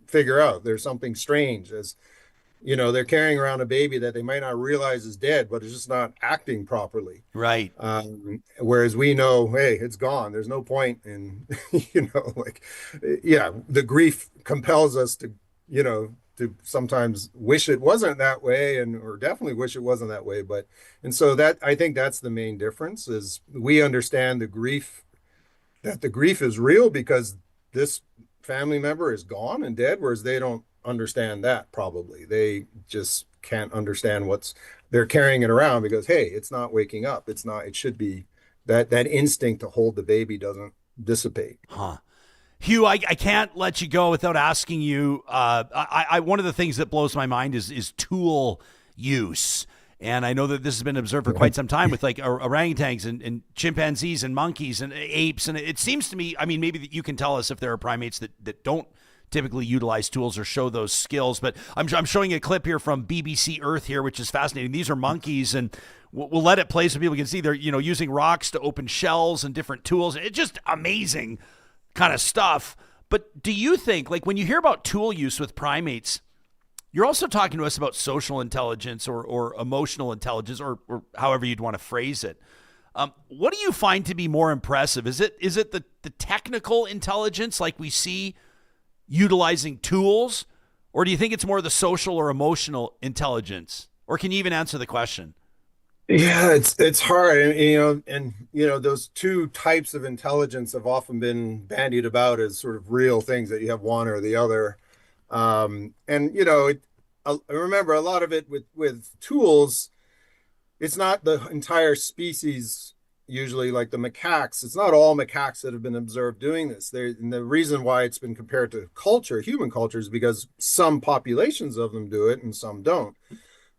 Speaker 8: figure out. There's something strange, as they're carrying around a baby that they might not realize is dead, but it's just not acting properly. Right. Whereas we know, hey, it's gone. There's no point in, the grief compels us to sometimes wish it wasn't that way, or definitely wish it wasn't that way. And so that, I think that's the main difference, is we understand that the grief is real because this family member is gone and dead, whereas they don't understand that. Probably they just can't understand they're carrying it around because, hey, it's not waking up. It should be that instinct to hold the baby doesn't dissipate.
Speaker 3: Hugh, I can't let you go without asking you. One of the things that blows my mind is tool use. And I know that this has been observed for quite some time with like orangutans and chimpanzees and monkeys and apes. And it seems to me, I mean, maybe you can tell us if there are primates that don't typically utilize tools or show those skills. But I'm showing a clip here from BBC Earth here, which is fascinating. These are monkeys, and we'll let it play so people can see they're, using rocks to open shells and different tools. It's just amazing kind of stuff. But do you think, like, when you hear about tool use with primates, you're also talking to us about social intelligence or emotional intelligence or however you'd want to phrase it. What do you find to be more impressive? Is it the technical intelligence like we see utilizing tools, or do you think it's more the social or emotional intelligence? Or can you even answer the question?
Speaker 8: Yeah, it's hard, and those two types of intelligence have often been bandied about as sort of real things, that you have one or the other. I remember a lot of it with tools. It's not the entire species. Usually, like the macaques, it's not all macaques that have been observed doing this. And the reason why it's been compared to human culture, is because some populations of them do it and some don't.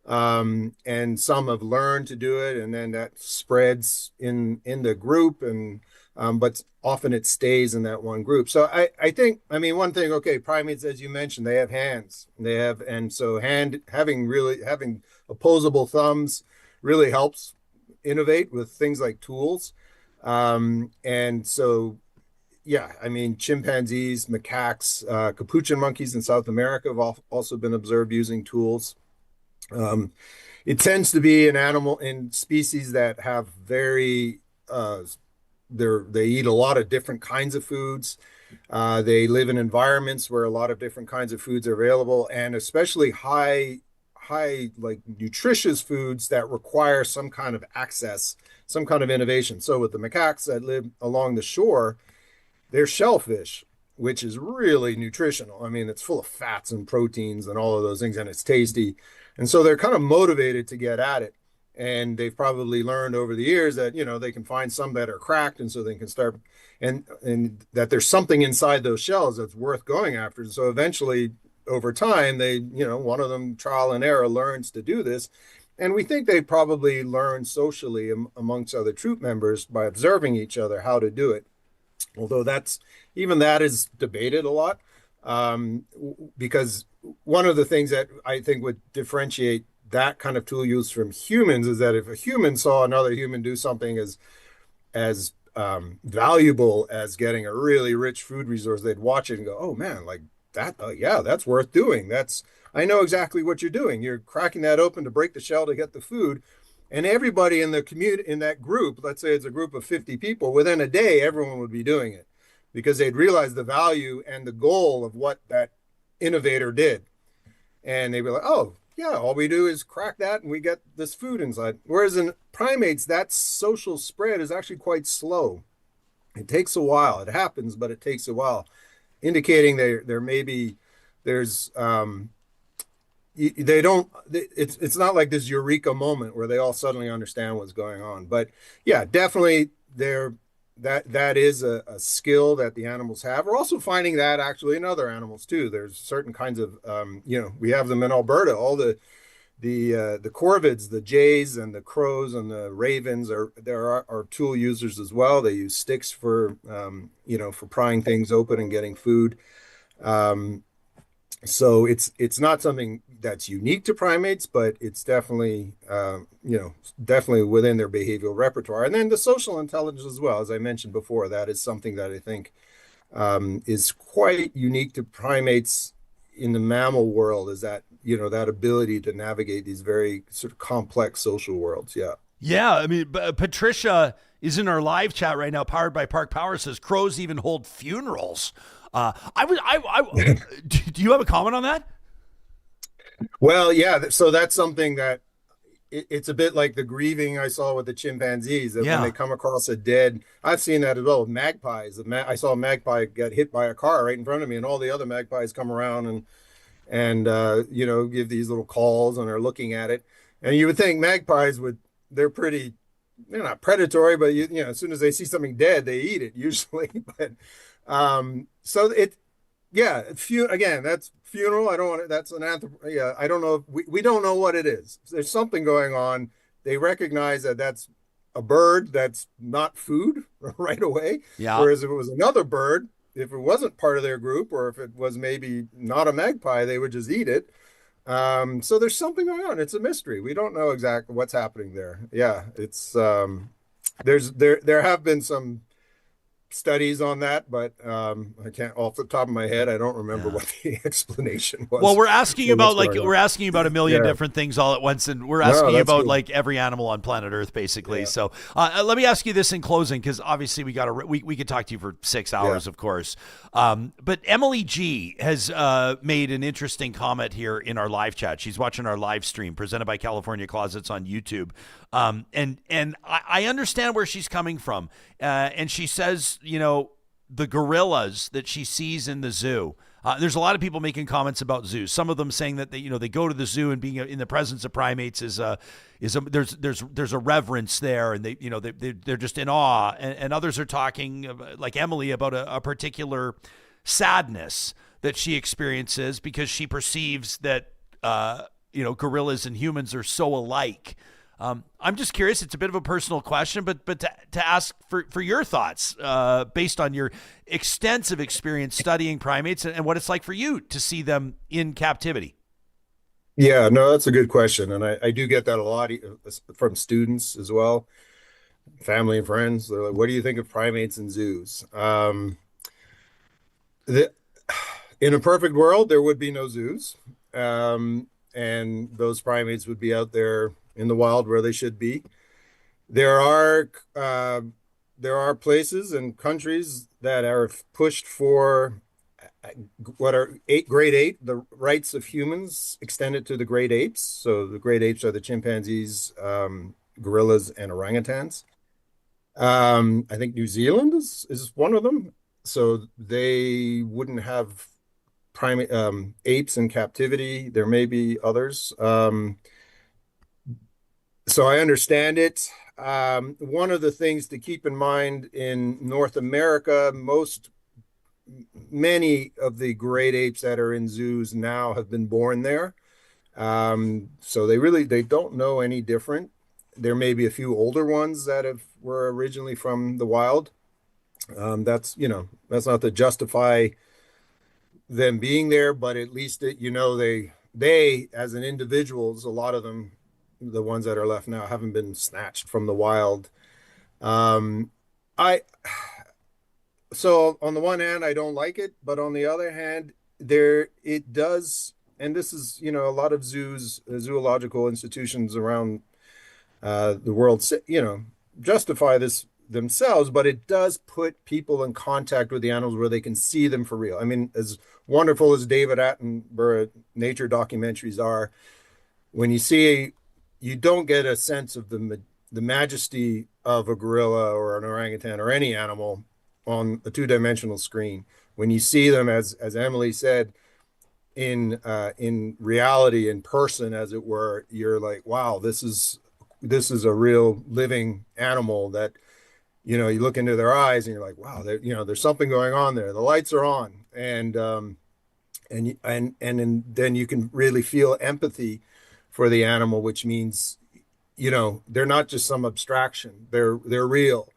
Speaker 8: And some have learned to do it, and then that spreads in the group, but often it stays in that one group. So I think, one thing, okay, primates, as you mentioned, they have hands. Having opposable thumbs really helps innovate with things like tools. Chimpanzees, macaques, capuchin monkeys in South America have also been observed using tools. It tends to be an animal in species that have they eat a lot of different kinds of foods. They live in environments where a lot of different kinds of foods are available, and especially high like nutritious foods that require some kind of access, some kind of innovation. So with the macaques that live along the shore, they're shellfish, which is really nutritional. It's full of fats and proteins and all of those things, and it's tasty. And so they're kind of motivated to get at it. And they've probably learned over the years that, they can find some that are cracked, and so they can start, and that there's something inside those shells that's worth going after. And so eventually, over time, they, one of them, trial and error, learns to do this. And we think they probably learned socially amongst other troop members by observing each other how to do it. Although that is debated a lot, because one of the things that I think would differentiate that kind of tool use from humans is that if a human saw another human do something as valuable as getting a really rich food resource, they'd watch it and go, "Oh man, like that, yeah, that's worth doing. I know exactly what you're doing. You're cracking that open to break the shell to get the food." And everybody in the community, in that group, let's say it's a group of 50 people, within a day, everyone would be doing it, because they'd realize the value and the goal of what that innovator did. And they'd be like, "Oh yeah, all we do is crack that and we get this food inside." Whereas in primates, that social spread is actually quite slow. It takes a while. It happens, but it takes a while, indicating it's not like this eureka moment where they all suddenly understand what's going on. But yeah, definitely that is a skill that the animals have. We're also finding that actually in other animals too. There's certain kinds of we have them in Alberta. All the corvids, the jays and the crows and the ravens are tool users as well. They use sticks for prying things open and getting food. So it's not something that's unique to primates, but it's definitely within their behavioral repertoire. And then the social intelligence as well, as I mentioned before, that is something that I think is quite unique to primates in the mammal world, is that, that ability to navigate these very sort of complex social worlds. Yeah.
Speaker 3: Yeah. Patricia is in our live chat right now, powered by Park Power, says crows even hold funerals. Do you have a comment on that?
Speaker 8: Well, yeah. So that's something that it's a bit like the grieving I saw with the chimpanzees, that when they come across a dead, I've seen that as well with magpies. I saw a magpie get hit by a car right in front of me, and all the other magpies come around and give these little calls and are looking at it. And you would think magpies they're not predatory, but as soon as they see something dead, they eat it usually. But so Yeah, again, that's funeral. I don't want it. That's an yeah, I don't know. We don't know what it is. There's something going on. They recognize that that's a bird that's not food right away.
Speaker 3: Yeah.
Speaker 8: Whereas if it was another bird, if it wasn't part of their group, or if it was maybe not a magpie, they would just eat it. So there's something going on. It's a mystery. We don't know exactly what's happening there. Yeah, it's there have been some studies on that, but I can't off the top of my head. I don't remember what the explanation was.
Speaker 3: Well, we're asking about a million
Speaker 8: Yeah.
Speaker 3: different things all at once, and we're
Speaker 8: No,
Speaker 3: asking
Speaker 8: that's
Speaker 3: about
Speaker 8: good.
Speaker 3: like every animal on planet Earth, basically.
Speaker 8: Yeah.
Speaker 3: So let me ask you this in closing, because obviously we could talk to you for 6 hours,
Speaker 8: Yeah.
Speaker 3: of course. But Emily G has made an interesting comment here in our live chat. She's watching our live stream presented by California Closets on YouTube. And I understand where she's coming from. And she says, the gorillas that she sees in the zoo. There's a lot of people making comments about zoos. Some of them saying that they go to the zoo and being in the presence of primates there's a reverence there, and they're just in awe. And others are talking, like Emily, about a particular sadness that she experiences because she perceives that gorillas and humans are so alike. I'm just curious. It's a bit of a personal question, but to ask for your thoughts based on your extensive experience studying primates and what it's like for you to see them in captivity.
Speaker 8: Yeah, no, that's a good question. And I do get that a lot from students as well, family and friends. They're like, what do you think of primates in zoos? In a perfect world, there would be no zoos. And those primates would be out there in the wild where they should be. There are places and countries that are pushed for what are great ape, the rights of humans extended to the great apes. So the great apes are the chimpanzees, gorillas, and orangutans. I think New Zealand is one of them. So they wouldn't have primate apes in captivity. There may be others. So I understand it. One of the things to keep in mind in North America, many of the great apes that are in zoos now have been born there. So they don't know any different. There may be a few older ones that were originally from the wild. That's not to justify them being there, but at least they as an individuals, a lot of them, the ones that are left now, haven't been snatched from the wild. So on the one hand, I don't like it, but on the other hand, it does, and this is, a lot of zoological institutions around the world, justify this themselves, but it does put people in contact with the animals where they can see them for real. I mean, as wonderful as David Attenborough nature documentaries are, when you don't get a sense of the majesty of a gorilla or an orangutan or any animal on a two-dimensional screen. When you see them, as Emily said, in reality, in person, as it were, you're like, wow, this is a real living animal that, you look into their eyes and you're like, wow, there's something going on there. The lights are on, and then you can really feel empathy for the animal, which means, they're not just some abstraction. They're real.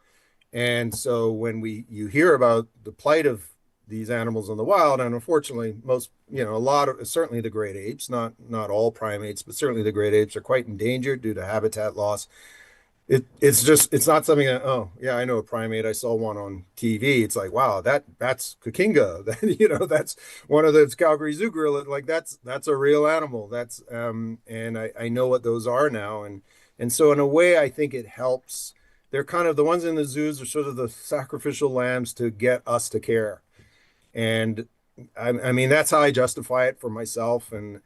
Speaker 8: And so when you hear about the plight of these animals in the wild, and unfortunately most, a lot of, certainly the great apes, not all primates, but certainly the great apes are quite endangered due to habitat loss. It's not something that, oh yeah, I know a primate. I saw one on TV. It's like, wow, that's Kakinga. That's one of those Calgary Zoo gorillas. Like that's a real animal. That's and I know what those are now. And so in a way, I think it helps. They're kind of the ones in the zoos are sort of the sacrificial lambs to get us to care. And I mean, that's how I justify it for myself. But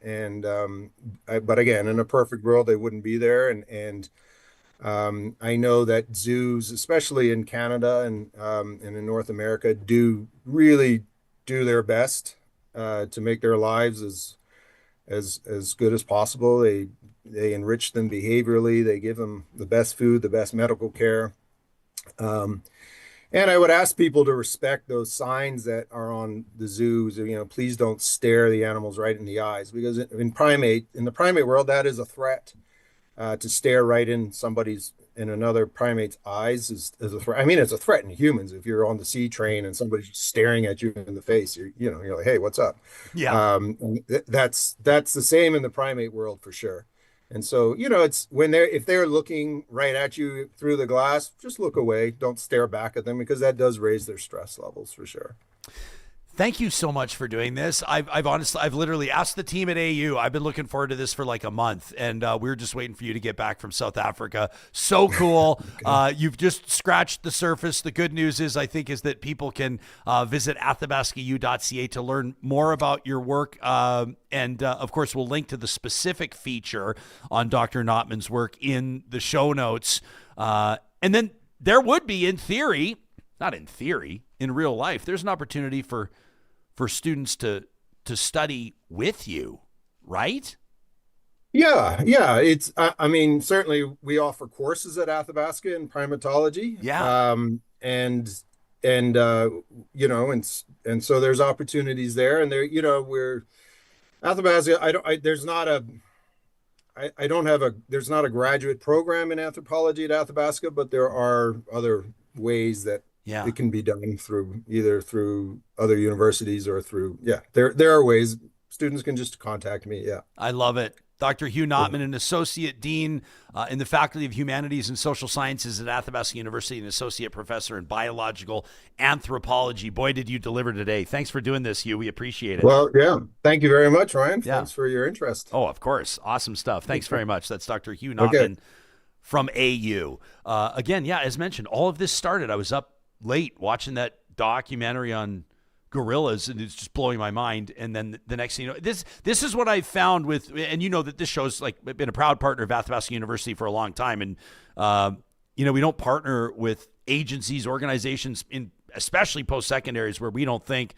Speaker 8: again, in a perfect world, they wouldn't be there. And I know that zoos, especially in Canada and in North America, do really do their best to make their lives as good as possible. They enrich them behaviorally. They give them the best food, the best medical care. And And I would ask people to respect those signs that are on the zoos. Please don't stare the animals right in the eyes, because in the primate world, that is a threat. To stare right in another primate's eyes is a threat. I mean, it's a threat in humans. If you're on the C train and somebody's just staring at you in the face, you're like, hey, what's up?
Speaker 3: Yeah.
Speaker 8: That's the same in the primate world for sure. And so, it's if they're looking right at you through the glass, just look away. Don't stare back at them, because that does raise their stress levels for sure.
Speaker 3: Thank you so much for doing this. I've literally asked the team at AU. I've been looking forward to this for like a month, and we're just waiting for you to get back from South Africa. So cool. Okay. You've just scratched the surface. The good news is that people can visit athabascau.ca to learn more about your work. And of course, we'll link to the specific feature on Dr. Notman's work in the show notes. And then there would be, in theory, not in theory, in real life, there's an opportunity for students to study with you, right?
Speaker 8: Yeah. It's, I mean, certainly we offer courses at Athabasca in primatology.
Speaker 3: Yeah.
Speaker 8: And so there's opportunities there, and we're Athabasca. There's not a graduate program in anthropology at Athabasca, but there are other ways that it can be done either through other universities or through, there are ways. Students can just contact me. Yeah.
Speaker 3: I love it. Dr. Hugh Notman, an associate dean in the Faculty of Humanities and Social Sciences at Athabasca University, and associate professor in biological anthropology. Boy, did you deliver today. Thanks for doing this, Hugh. We appreciate it.
Speaker 8: Well, yeah. Thank you very much, Ryan. Yeah. Thanks for your interest.
Speaker 3: Oh, of course. Awesome stuff. Thanks very much. That's Dr. Hugh Notman from AU. Again, as mentioned, all of this started. I was up late watching that documentary on gorillas, and it's just blowing my mind. And then the next thing this is what I found with, and that this show's like been a proud partner of Athabasca University for a long time. And, we don't partner with agencies, organizations, especially post-secondaries, where we don't think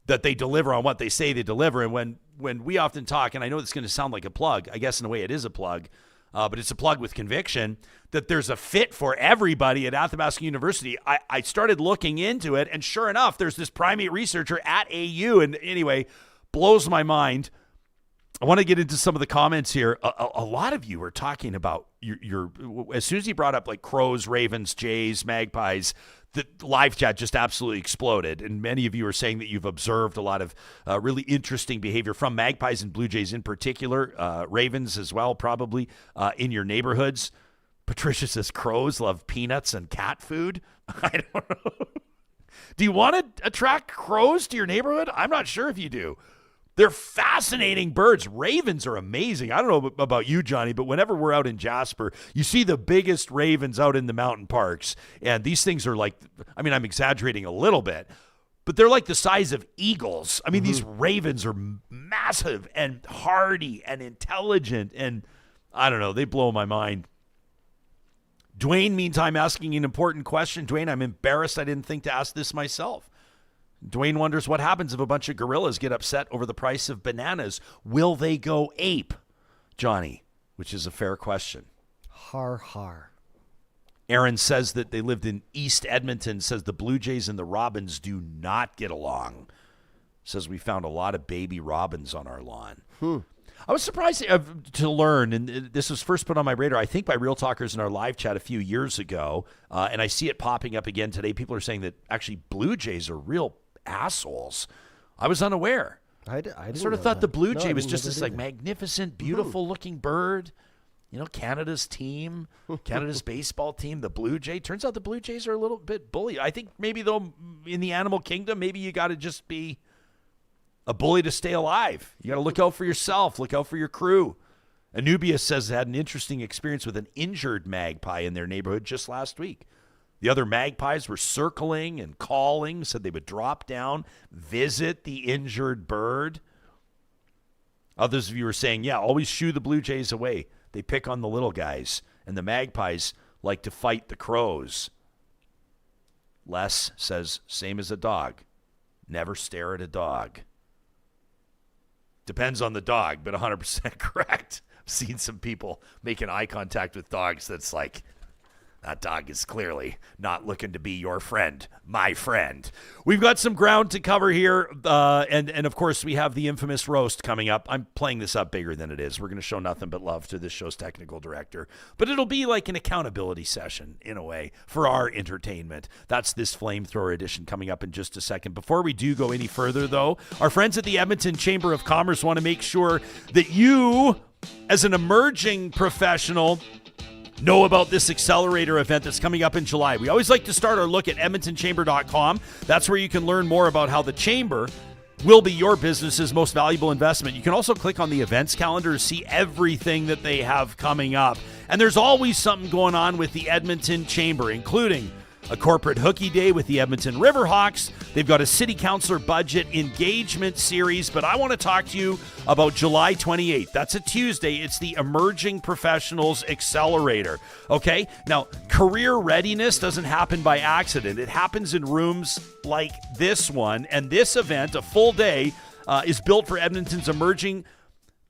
Speaker 3: that they deliver on what they say they deliver. And when we often talk, and I know it's going to sound like a plug, I guess in a way it is a plug, but it's a plug with conviction, that there's a fit for everybody at Athabasca University. I started looking into it, and sure enough, there's this primate researcher at AU, and anyway, blows my mind. I want to get into some of the comments here. A lot of you are talking about your as soon as he brought up like crows, ravens, jays, magpies, the live chat just absolutely exploded. And many of you are saying that you've observed a lot of really interesting behavior from magpies and blue jays in particular, ravens as well, probably in your neighborhoods. Patricia says crows love peanuts and cat food. I don't know. Do you want to attract crows to your neighborhood? I'm not sure if you do. They're fascinating birds. Ravens are amazing. I don't know about you, Johnny, but whenever we're out in Jasper, you see the biggest ravens out in the mountain parks. And these things are like, I mean, I'm exaggerating a little bit, but they're like the size of eagles. I mean, these ravens are massive and hardy and intelligent. And I don't know, they blow my mind. Dwayne, meantime, asking an important question. Dwayne, I'm embarrassed I didn't think to ask this myself. Dwayne wonders what happens if a bunch of gorillas get upset over the price of bananas. Will they go ape, Johnny? Which is a fair question.
Speaker 4: Har, har.
Speaker 3: Aaron says that they lived in East Edmonton, says the blue jays and the robins do not get along. Says we found a lot of baby robins on our lawn. I was surprised to learn, and this was first put on my radar, I think, by Real Talkers in our live chat a few years ago, and I see it popping up again today. People are saying that actually blue jays are real assholes. I was unaware.
Speaker 4: I didn't
Speaker 3: sort of
Speaker 4: know
Speaker 3: thought
Speaker 4: that.
Speaker 3: the blue
Speaker 4: No,
Speaker 3: jay
Speaker 4: I
Speaker 3: was
Speaker 4: didn't
Speaker 3: just
Speaker 4: know
Speaker 3: this
Speaker 4: that
Speaker 3: like
Speaker 4: either.
Speaker 3: magnificent, beautiful-looking bird. You know, Canada's team, Canada's baseball team, the blue jay. Turns out the blue jays are a little bit bully. I think maybe, though, in the animal kingdom, maybe you got to just be a bully to stay alive. You got to look out for yourself, look out for your crew. Anubius says they had an interesting experience with an injured magpie in their neighborhood just last week. The other magpies were circling and calling, said they would drop down, visit the injured bird. Others of you are saying, yeah, always shoo the blue jays away. They pick on the little guys, and the magpies like to fight the crows. Les says, same as a dog. Never stare at a dog. Depends on the dog, but 100% correct. I've seen some people making eye contact with dogs that's like, That dog is clearly not looking to be your friend, my friend. We've got some ground to cover here, and of course, we have the infamous roast coming up. I'm playing this up bigger than it is. We're going to show nothing but love to this show's technical director, but it'll be like an accountability session, in a way, for our entertainment. That's this Flamethrower edition coming up in just a second. Before we do go any further, though, our friends at the Edmonton Chamber of Commerce want to make sure that you, as an emerging professional, know about this accelerator event that's coming up in July. We always like to start our look at edmontonchamber.com. That's where you can learn more about how the Chamber will be your business's most valuable investment. You can also click on the events calendar to see everything that they have coming up. And there's always something going on with the Edmonton Chamber, including a corporate hooky day with the Edmonton Riverhawks. They've got a city councilor budget engagement series, but I want to talk to you about July 28th. That's a Tuesday. It's the Emerging Professionals Accelerator. Okay? Now, career readiness doesn't happen by accident. It happens in rooms like this one, and this event, a full day, is built for Edmonton's emerging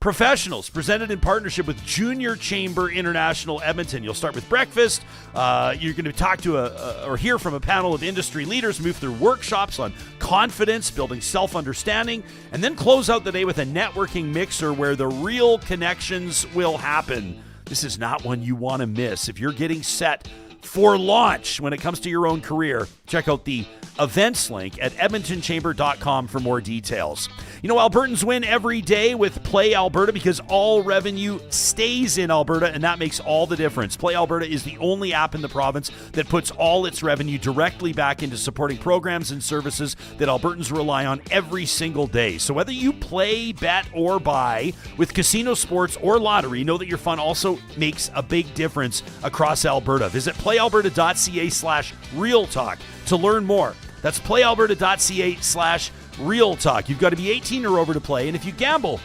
Speaker 3: professionals, presented in partnership with Junior Chamber International Edmonton. You'll start with breakfast. You're going to talk to or hear from a panel of industry leaders, move through workshops on confidence, building self-understanding, and then close out the day with a networking mixer where the real connections will happen. This is not one you want to miss. If you're getting set for launch when it comes to your own career, check out the events link at edmontonchamber.com for more details. You know, Albertans win every day with Play Alberta because all revenue stays in Alberta, and that makes all the difference. Play Alberta is the only app in the province that puts all its revenue directly back into supporting programs and services that Albertans rely on every single day. So whether you play, bet, or buy with casino, sports, or lottery, know that your fun also makes a big difference across Alberta. Visit playalberta.ca/realtalk to learn more. That's playalberta.ca/real talk. You've got to be 18 or over to play, and if you gamble,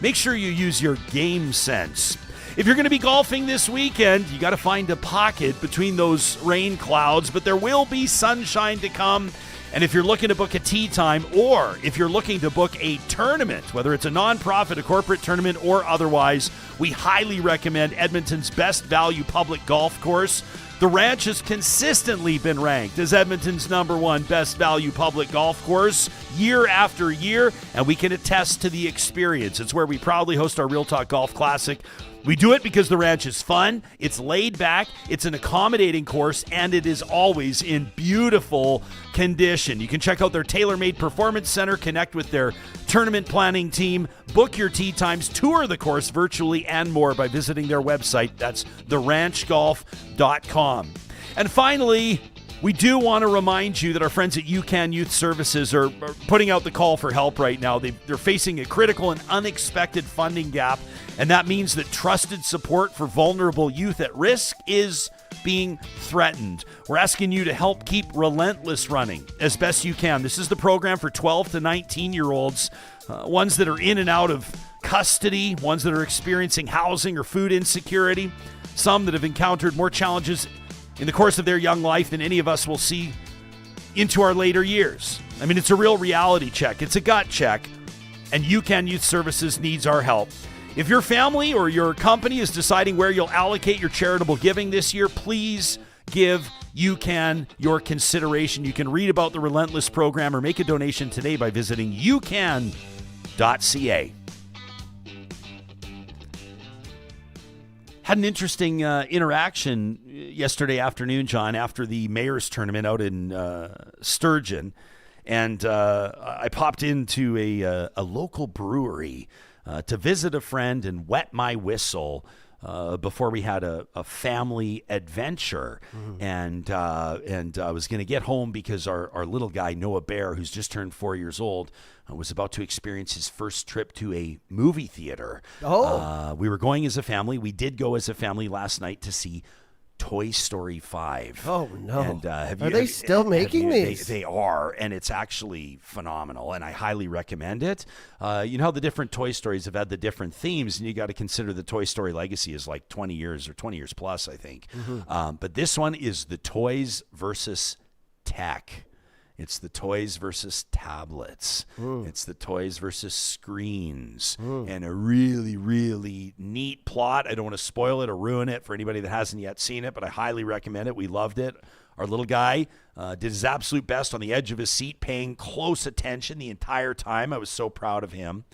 Speaker 3: make sure you use your game sense. If you're going to be golfing this weekend, you got to find a pocket between those rain clouds, but there will be sunshine to come. And if you're looking to book a tee time, or if you're looking to book a tournament, whether it's a nonprofit, a corporate tournament, or otherwise, we highly recommend Edmonton's best value public golf course. The Ranch has consistently been ranked as Edmonton's #1 best value public golf course year after year, and we can attest to the experience. It's where we proudly host our Real Talk Golf Classic. We do it because the Ranch is fun, it's laid back, it's an accommodating course, and it is always in beautiful condition. You can check out their tailor-made performance center, connect with their tournament planning team, book your tee times, tour the course virtually, and more by visiting their website. That's theranchgolf.com. And finally, we do want to remind you that our friends at UCAN Youth Services are putting out the call for help right now. They're facing a critical and unexpected funding gap, and that means that trusted support for vulnerable youth at risk is being threatened. We're asking you to help keep Relentless running as best you can. This is the program for 12 to 19-year-olds, ones that are in and out of custody, ones that are experiencing housing or food insecurity, some that have encountered more challenges in the course of their young life than any of us will see into our later years. I mean, it's a real reality check. It's a gut check, and UCAN Youth Services needs our help. If your family or your company is deciding where you'll allocate your charitable giving this year, please give UCAN your consideration. You can read about the Relentless program or make a donation today by visiting ucan.ca. Had an interesting interaction yesterday afternoon, John, after the mayor's tournament out in Sturgeon. And I popped into a local brewery to visit a friend and wet my whistle before we had a family adventure. And I was going to get home because our little guy, Noah Bear, who's just turned 4 years old, was about to experience his first trip to a movie theater. We were going as a family. We did go as a family last night to see Toy Story 5.
Speaker 4: Oh, no.
Speaker 3: And,
Speaker 4: are they still making these?
Speaker 3: They are, and it's actually phenomenal, and I highly recommend it. You know how the different Toy Stories have had the different themes, and you got to consider the Toy Story legacy is like 20 years or 20 years plus, I think. But this one is the toys versus tech. It's the toys versus tablets. It's the toys versus screens. And a really, really neat plot. I don't want to spoil it or ruin it for anybody that hasn't yet seen it, but I highly recommend it. We loved it. Our little guy did his absolute best on the edge of his seat, paying close attention the entire time. I was so proud of him.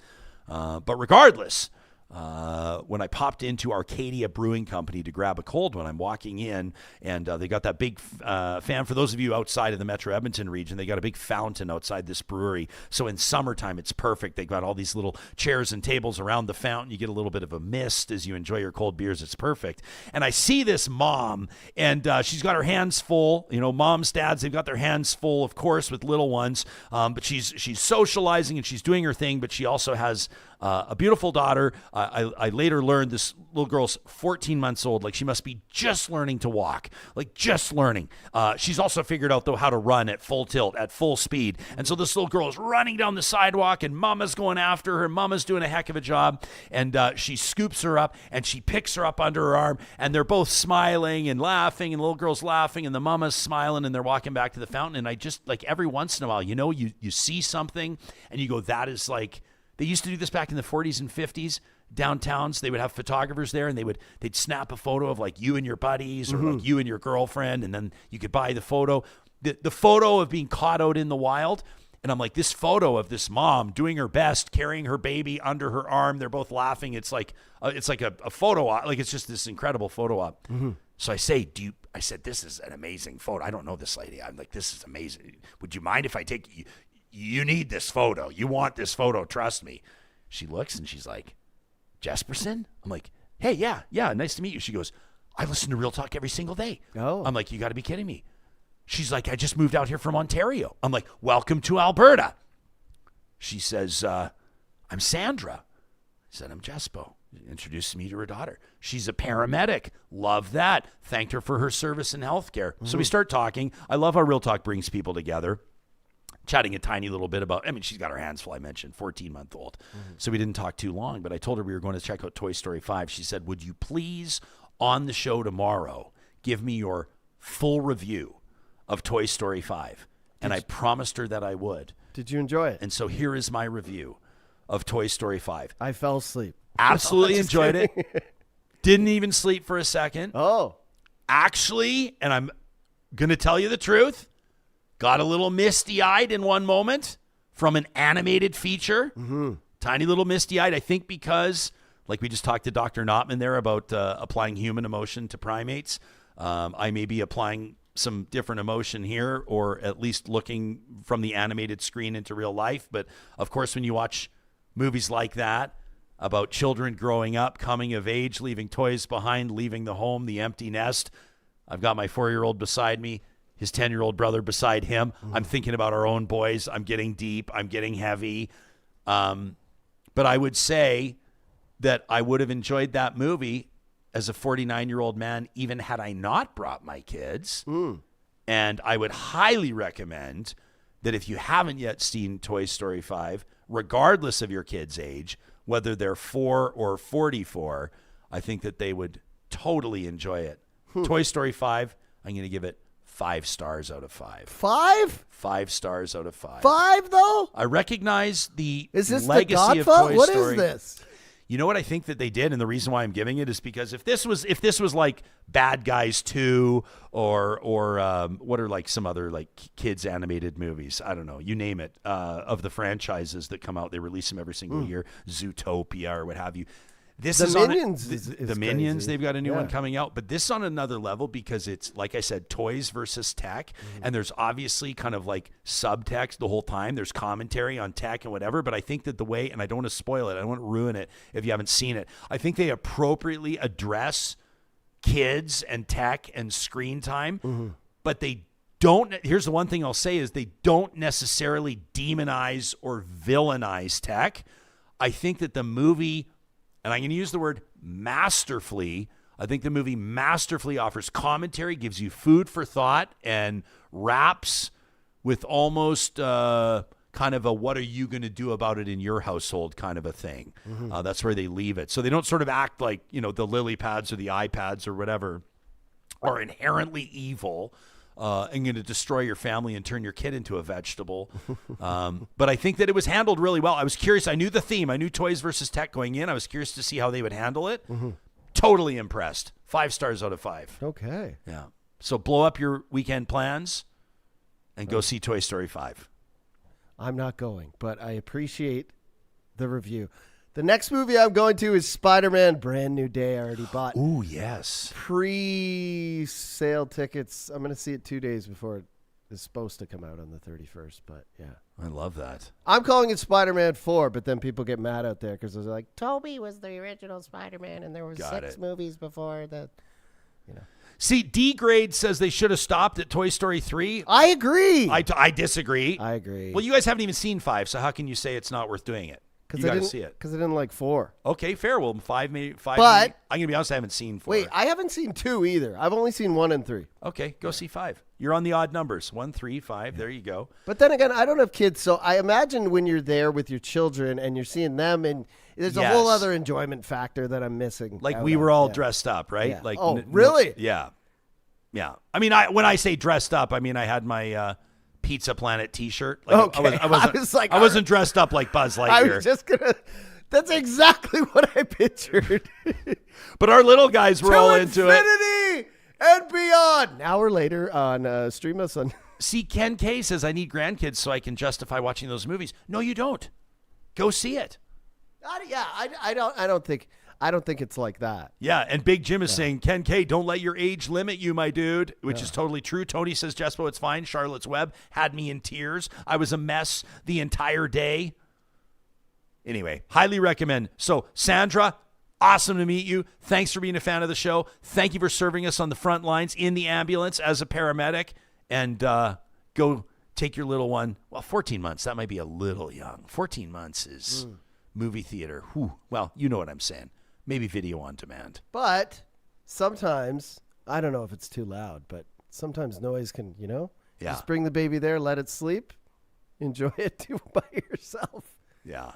Speaker 3: But regardless, when I popped into Arcadia Brewing Company to grab a cold one, I'm walking in, and they got that big fan. For those of you outside of the Metro Edmonton region, they got a big fountain outside this brewery. So in summertime, it's perfect. They got all these little chairs and tables around the fountain. You get a little bit of a mist as you enjoy your cold beers. It's perfect. And I see this mom, and she's got her hands full. You know, moms, dads, they've got their hands full, of course, with little ones. But she's socializing and she's doing her thing, but she also has a beautiful daughter. I later learned this little girl's 14 months old. Like, she must be just learning to walk, like just learning. She's also figured out, though, how to run at full tilt, at full speed. And so this little girl is running down the sidewalk, and mama's going after her. Mama's doing a heck of a job. And she scoops her up, and she picks her up under her arm, and they're both smiling and laughing, and the little girl's laughing, and the mama's smiling, and they're walking back to the fountain. And I just, like, every once in a while, you know, you see something, and you go, that is like... They used to do this back in the 40s and 50s. Downtowns, they would have photographers there, and they'd snap a photo of like you and your buddies, or like you and your girlfriend, and then you could buy the photo. The photo of being caught out in the wild. And I'm like, this photo of this mom doing her best, carrying her baby under her arm. They're both laughing. It's like a photo op. Like, it's just this incredible photo op. So I say, I said, this is an amazing photo. I don't know this lady. I'm like, this is amazing. Would you mind if I take you? You need this photo. You want this photo. Trust me. She looks and she's like, Jesperson? I'm like, hey, yeah, nice to meet you. She goes, I listen to Real Talk every single day. Oh. I'm like, you got to be kidding me. She's like, I just moved out here from Ontario. I'm like, welcome to Alberta. She says, I'm Sandra. I said, I'm Jespo. Introduced me to her daughter. She's a paramedic. Love that. Thanked her for her service in healthcare. So we start talking. I love how Real Talk brings people together. Chatting a tiny little bit about, I mean, she's got her hands full, I mentioned, 14-month-old. So we didn't talk too long, but I told her we were going to check out Toy Story 5. She said, would you please, on the show tomorrow, give me your full review of Toy Story 5? And I promised her that I would.
Speaker 4: Did you enjoy it?
Speaker 3: And so here is my review of Toy Story 5.
Speaker 4: I fell asleep.
Speaker 3: Absolutely enjoyed it. Didn't even sleep for a second.
Speaker 4: Oh.
Speaker 3: Actually, and I'm going to tell you the truth, got a little misty-eyed in one moment from an animated feature. Tiny little misty-eyed, I think because, like we just talked to Dr. Notman there about applying human emotion to primates. I may be applying some different emotion here, or at least looking from the animated screen into real life. But, of course, when you watch movies like that about children growing up, coming of age, leaving toys behind, leaving the home, the empty nest, I've got my 4-year-old beside me, his 10-year-old brother beside him. I'm thinking about our own boys. I'm getting deep. I'm getting heavy. But I would say that I would have enjoyed that movie as a 49-year-old man, even had I not brought my kids. And I would highly recommend that if you haven't yet seen Toy Story 5, regardless of your kid's age, whether they're 4 or 44, I think that they would totally enjoy it. Toy Story 5, I'm going to give it 5 stars out of 5.
Speaker 4: 5?
Speaker 3: 5 stars out of 5.
Speaker 4: 5 though?
Speaker 3: I recognize the
Speaker 4: Is this
Speaker 3: legacy
Speaker 4: the
Speaker 3: of
Speaker 4: Godfather?
Speaker 3: Toy
Speaker 4: What
Speaker 3: Story.
Speaker 4: is this?
Speaker 3: You know what I think that they did, and the reason why I'm giving it is because if this was like Bad Guys 2 or what are like some other like kids animated movies, I don't know, you name it, of the franchises that come out, they release them every single year, Zootopia or what have you. This is
Speaker 4: Minions
Speaker 3: the Minions. They've got a new one coming out, but this is on another level because it's, like I said, toys versus tech, and there's obviously kind of like subtext the whole time. There's commentary on tech and whatever, but I think that the way, and I don't want to spoil it, I don't want to ruin it if you haven't seen it, I think they appropriately address kids and tech and screen time, but they don't. Here's the one thing I'll say is they don't necessarily demonize or villainize tech. I think that the movie, and I'm going to use the word masterfully, I think the movie masterfully offers commentary, gives you food for thought, and wraps with almost kind of a what are you going to do about it in your household kind of a thing. That's where they leave it. So they don't sort of act like, you know, the lily pads or the iPads or whatever are inherently evil. and going to destroy your family and turn your kid into a vegetable. But I think that it was handled really well. I was curious. I knew the theme. I knew toys versus tech going in. I was curious to see how they would handle it. Totally impressed. 5 stars out of 5.
Speaker 4: Okay.
Speaker 3: Yeah. So blow up your weekend plans and go see Toy Story 5.
Speaker 4: I'm not going, but I appreciate the review. The next movie I'm going to is Spider-Man Brand New Day. I already bought
Speaker 3: Ooh, yes.
Speaker 4: pre-sale tickets. I'm going to see it 2 days before it is supposed to come out on the 31st, but yeah.
Speaker 3: I love that.
Speaker 4: I'm calling it Spider-Man 4, but then people get mad out there because they're like, Toby was the original Spider-Man and there was
Speaker 3: Got
Speaker 4: 6
Speaker 3: it.
Speaker 4: movies before that.
Speaker 3: See, D-Grade says they should have stopped at Toy Story 3.
Speaker 4: I agree.
Speaker 3: I disagree.
Speaker 4: I agree.
Speaker 3: Well, you guys haven't even seen 5, so how can you say it's not worth doing it? You got to see it.
Speaker 4: Because I didn't like 4.
Speaker 3: Okay, fair. Well, 5 maybe. 5.
Speaker 4: But
Speaker 3: I'm gonna be honest. I haven't seen 4.
Speaker 4: wait, I haven't seen 2 either. I've only seen 1 and 3.
Speaker 3: Okay, go see 5. You're on the odd numbers. 1, 3, 5. There you go.
Speaker 4: But then again, I don't have kids, so I imagine when you're there with your children and you're seeing them, and there's a whole other enjoyment factor that I'm missing.
Speaker 3: Like we were all dressed up, right?
Speaker 4: Yeah.
Speaker 3: Like,
Speaker 4: really?
Speaker 3: Yeah, yeah. I mean, when I say dressed up, I mean I had my Pizza Planet T-shirt. Like,
Speaker 4: Okay.
Speaker 3: I wasn't dressed up like Buzz Lightyear.
Speaker 4: I was just gonna. That's exactly what I pictured.
Speaker 3: But our little guys were all into it.
Speaker 4: Infinity and beyond. An hour later on Stream Us on.
Speaker 3: See, Ken K says I need grandkids so I can justify watching those movies. No, you don't. Go see it.
Speaker 4: I don't think it's like that.
Speaker 3: Yeah, and Big Jim is saying, Ken K, don't let your age limit you, my dude, which is totally true. Tony says, Jespo, it's fine. Charlotte's Web had me in tears. I was a mess the entire day. Anyway, highly recommend. So, Sandra, awesome to meet you. Thanks for being a fan of the show. Thank you for serving us on the front lines in the ambulance as a paramedic. And go take your little one. Well, 14 months, that might be a little young. 14 months is movie theater. Whew. Well, you know what I'm saying. Maybe video on demand.
Speaker 4: But sometimes, I don't know if it's too loud, but sometimes noise can, just bring the baby there, let it sleep, enjoy it too by yourself.
Speaker 3: Yeah.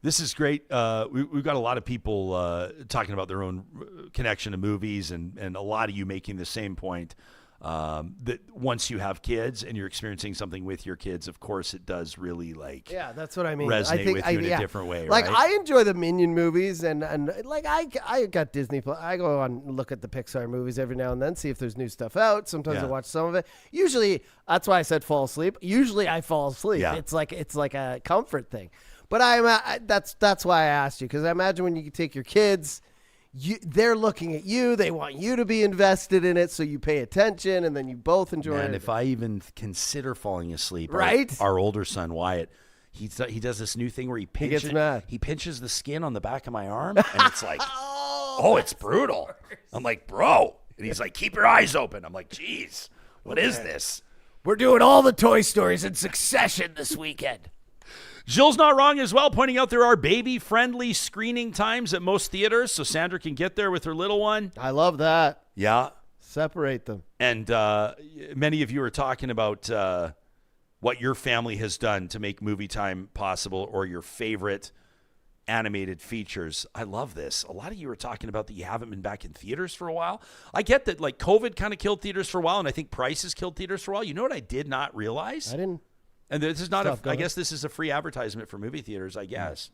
Speaker 3: This is great. We've got a lot of people talking about their own connection to movies, and a lot of you making the same point that once you have kids and you're experiencing something with your kids, of course, it does really
Speaker 4: that's what I mean.
Speaker 3: Resonate with you in a different way.
Speaker 4: Like
Speaker 3: right?
Speaker 4: I enjoy the Minion movies, and like I got Disney Plus. I go on and look at the Pixar movies every now and then, see if there's new stuff out. Sometimes I watch some of it. Usually, that's why I said fall asleep. Usually, I fall asleep.
Speaker 3: Yeah.
Speaker 4: It's like a comfort thing. But that's why I asked you, because I imagine when you take your kids, they're looking at you. They want you to be invested in it, so you pay attention, and then you both enjoy it.
Speaker 3: And if I even consider falling asleep,
Speaker 4: right?
Speaker 3: Our older son Wyatt, he does this new thing where he pinches,
Speaker 4: gets mad.
Speaker 3: He pinches the skin on the back of my arm, and it's like, it's brutal. I'm like, bro, and he's like, keep your eyes open. I'm like, geez, what is this?
Speaker 4: We're doing all the Toy Stories in succession this weekend.
Speaker 3: Jill's not wrong as well, pointing out there are baby-friendly screening times at most theaters, so Sandra can get there with her little one.
Speaker 4: I love that.
Speaker 3: Yeah.
Speaker 4: Separate them.
Speaker 3: And many of you are talking about what your family has done to make movie time possible, or your favorite animated features. I love this. A lot of you are talking about that you haven't been back in theaters for a while. I get that, like, COVID kind of killed theaters for a while, and I think prices killed theaters for a while. You know what I did not realize?
Speaker 4: I didn't.
Speaker 3: And this is not I guess this is a free advertisement for movie theaters, I guess.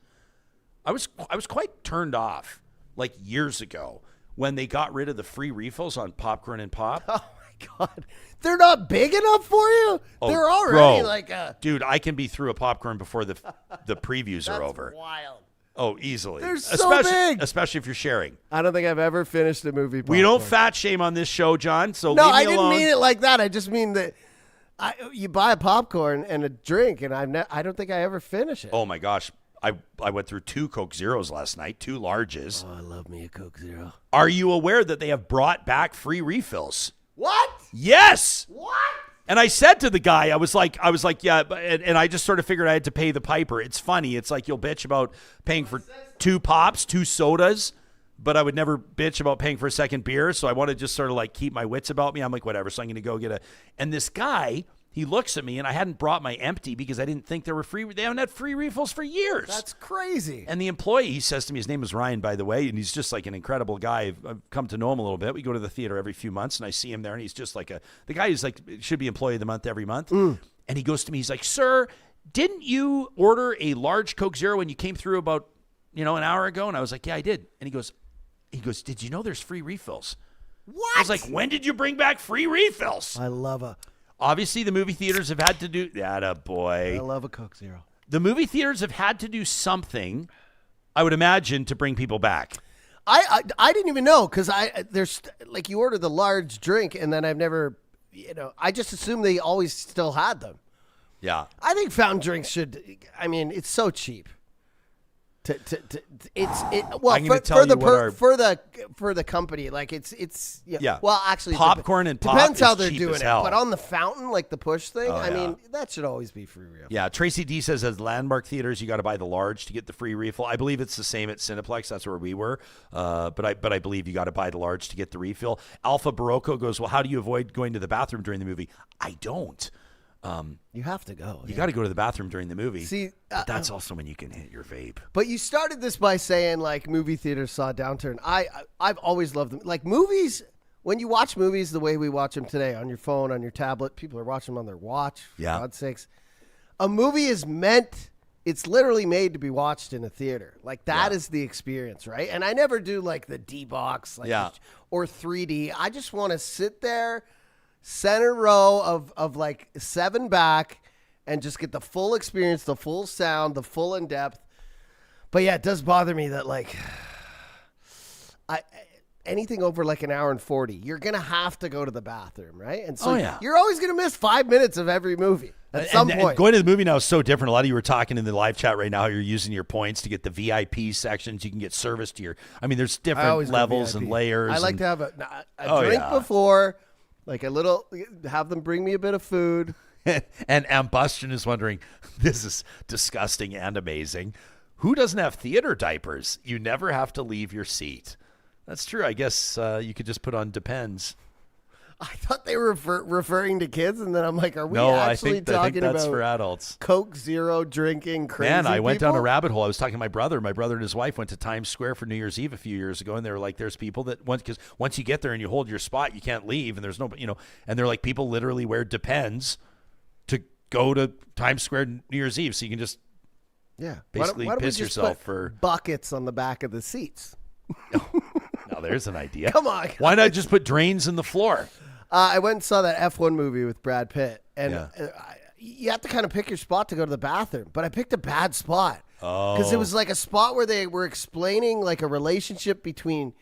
Speaker 3: I was quite turned off like years ago when they got rid of the free refills on popcorn and pop.
Speaker 4: Oh my God. They're not big enough for you? They're already
Speaker 3: Dude, I can be through a popcorn before the previews are over.
Speaker 4: That's wild.
Speaker 3: Oh, easily.
Speaker 4: They're so big.
Speaker 3: Especially if you're sharing.
Speaker 4: I don't think I've ever finished a movie popcorn.
Speaker 3: We don't fat shame on this show, John, so
Speaker 4: no,
Speaker 3: leave me
Speaker 4: I
Speaker 3: alone.
Speaker 4: didn't mean it like that. I just mean that you buy a popcorn and a drink, and I don't think I ever finish it.
Speaker 3: Oh, my gosh. I went through 2 Coke Zeros last night, 2 larges.
Speaker 4: Oh, I love me a Coke Zero.
Speaker 3: Are you aware that they have brought back free refills?
Speaker 4: What?
Speaker 3: Yes.
Speaker 4: What?
Speaker 3: And I said to the guy, I was like, yeah, and I just sort of figured I had to pay the piper. It's funny. It's like you'll bitch about paying for 2 pops, 2 sodas, but I would never bitch about paying for a second beer. So I want to just sort of like keep my wits about me. I'm like, whatever. So I'm going to go get and this guy He looks at me, and I hadn't brought my empty because I didn't think there were free. They haven't had free refills for years.
Speaker 4: That's crazy.
Speaker 3: And the employee, he says to me, his name is Ryan, by the way, and he's just like an incredible guy. I've come to know him a little bit. We go to the theater every few months, and I see him there, and he's just like the guy who's like, should be employee of the month every month. And he goes to me, he's like, sir, didn't you order a large Coke Zero when you came through about, an hour ago? And I was like, yeah, I did. And he goes, did you know there's free refills?
Speaker 4: What?
Speaker 3: I was like, when did you bring back free refills?
Speaker 4: I love a
Speaker 3: Obviously, the movie theaters have had to do that. I
Speaker 4: love a Coke Zero.
Speaker 3: The movie theaters have had to do something, I would imagine, to bring people back.
Speaker 4: I didn't even know because there's like you order the large drink and then I've never, I just assumed they always still had them.
Speaker 3: Yeah.
Speaker 4: I think fountain drinks should. I mean, it's so cheap. For the company, like it's
Speaker 3: Yeah.
Speaker 4: Well, actually,
Speaker 3: popcorn and pop
Speaker 4: depends how
Speaker 3: is
Speaker 4: they're
Speaker 3: cheap
Speaker 4: doing
Speaker 3: as
Speaker 4: it.
Speaker 3: hell.
Speaker 4: But on the fountain, like the push thing, I
Speaker 3: yeah.
Speaker 4: mean, that should always be free refill.
Speaker 3: Yeah, Tracy D says as landmark theaters, you got to buy the large to get the free refill. I believe it's the same at Cineplex. That's where we were. But I believe you got to buy the large to get the refill. Alpha Barocco goes, well, how do you avoid going to the bathroom during the movie? I don't.
Speaker 4: You have to go.
Speaker 3: You got to go to the bathroom during the movie.
Speaker 4: See,
Speaker 3: but that's also when you can hit your vape.
Speaker 4: But you started this by saying like movie theaters saw a downturn. I've always loved them. Like movies, when you watch movies the way we watch them today on your phone, on your tablet, people are watching them on their watch. For God's sakes, a movie is meant. It's literally made to be watched in a theater. Like that is the experience, right? And I never do like the D box, or 3D. I just want to sit there. Center row of like 7 back and just get the full experience, the full sound, the full in depth. But yeah, it does bother me that like anything over like an hour and 40, you're going to have to go to the bathroom, right? And so you're always going to miss 5 minutes of every movie at some point.
Speaker 3: And going to the movie now is so different. A lot of you were talking in the live chat right now how you're using your points to get the VIP sections. You can get service to there's different levels and layers.
Speaker 4: I like to have a drink before. Like a little, have them bring me a bit of food.
Speaker 3: And Ambustion is wondering, this is disgusting and amazing. Who doesn't have theater diapers? You never have to leave your seat. That's true. I guess you could just put on Depends.
Speaker 4: I thought they were referring to kids, and then I'm like, are we
Speaker 3: I
Speaker 4: actually
Speaker 3: think
Speaker 4: talking
Speaker 3: that's
Speaker 4: about
Speaker 3: for adults?
Speaker 4: Coke Zero drinking crazy
Speaker 3: Man, I went
Speaker 4: people?
Speaker 3: down a rabbit hole. I was talking to my brother. My brother and his wife went to Times Square for New Year's Eve a few years ago, and they were like, there's people that because once you get there and you hold your spot, you can't leave, and there's no, and they're like, people literally wear Depends to go to Times Square New Year's Eve, so you can just basically
Speaker 4: why don't
Speaker 3: piss
Speaker 4: we just
Speaker 3: yourself
Speaker 4: put
Speaker 3: for
Speaker 4: buckets on the back of the seats.
Speaker 3: Now there's an idea.
Speaker 4: Come on.
Speaker 3: Why not just put drains in the floor?
Speaker 4: I went and saw that F1 movie with Brad Pitt, and you have to kind of pick your spot to go to the bathroom. But I picked a bad spot because it was like a spot where they were explaining like a relationship between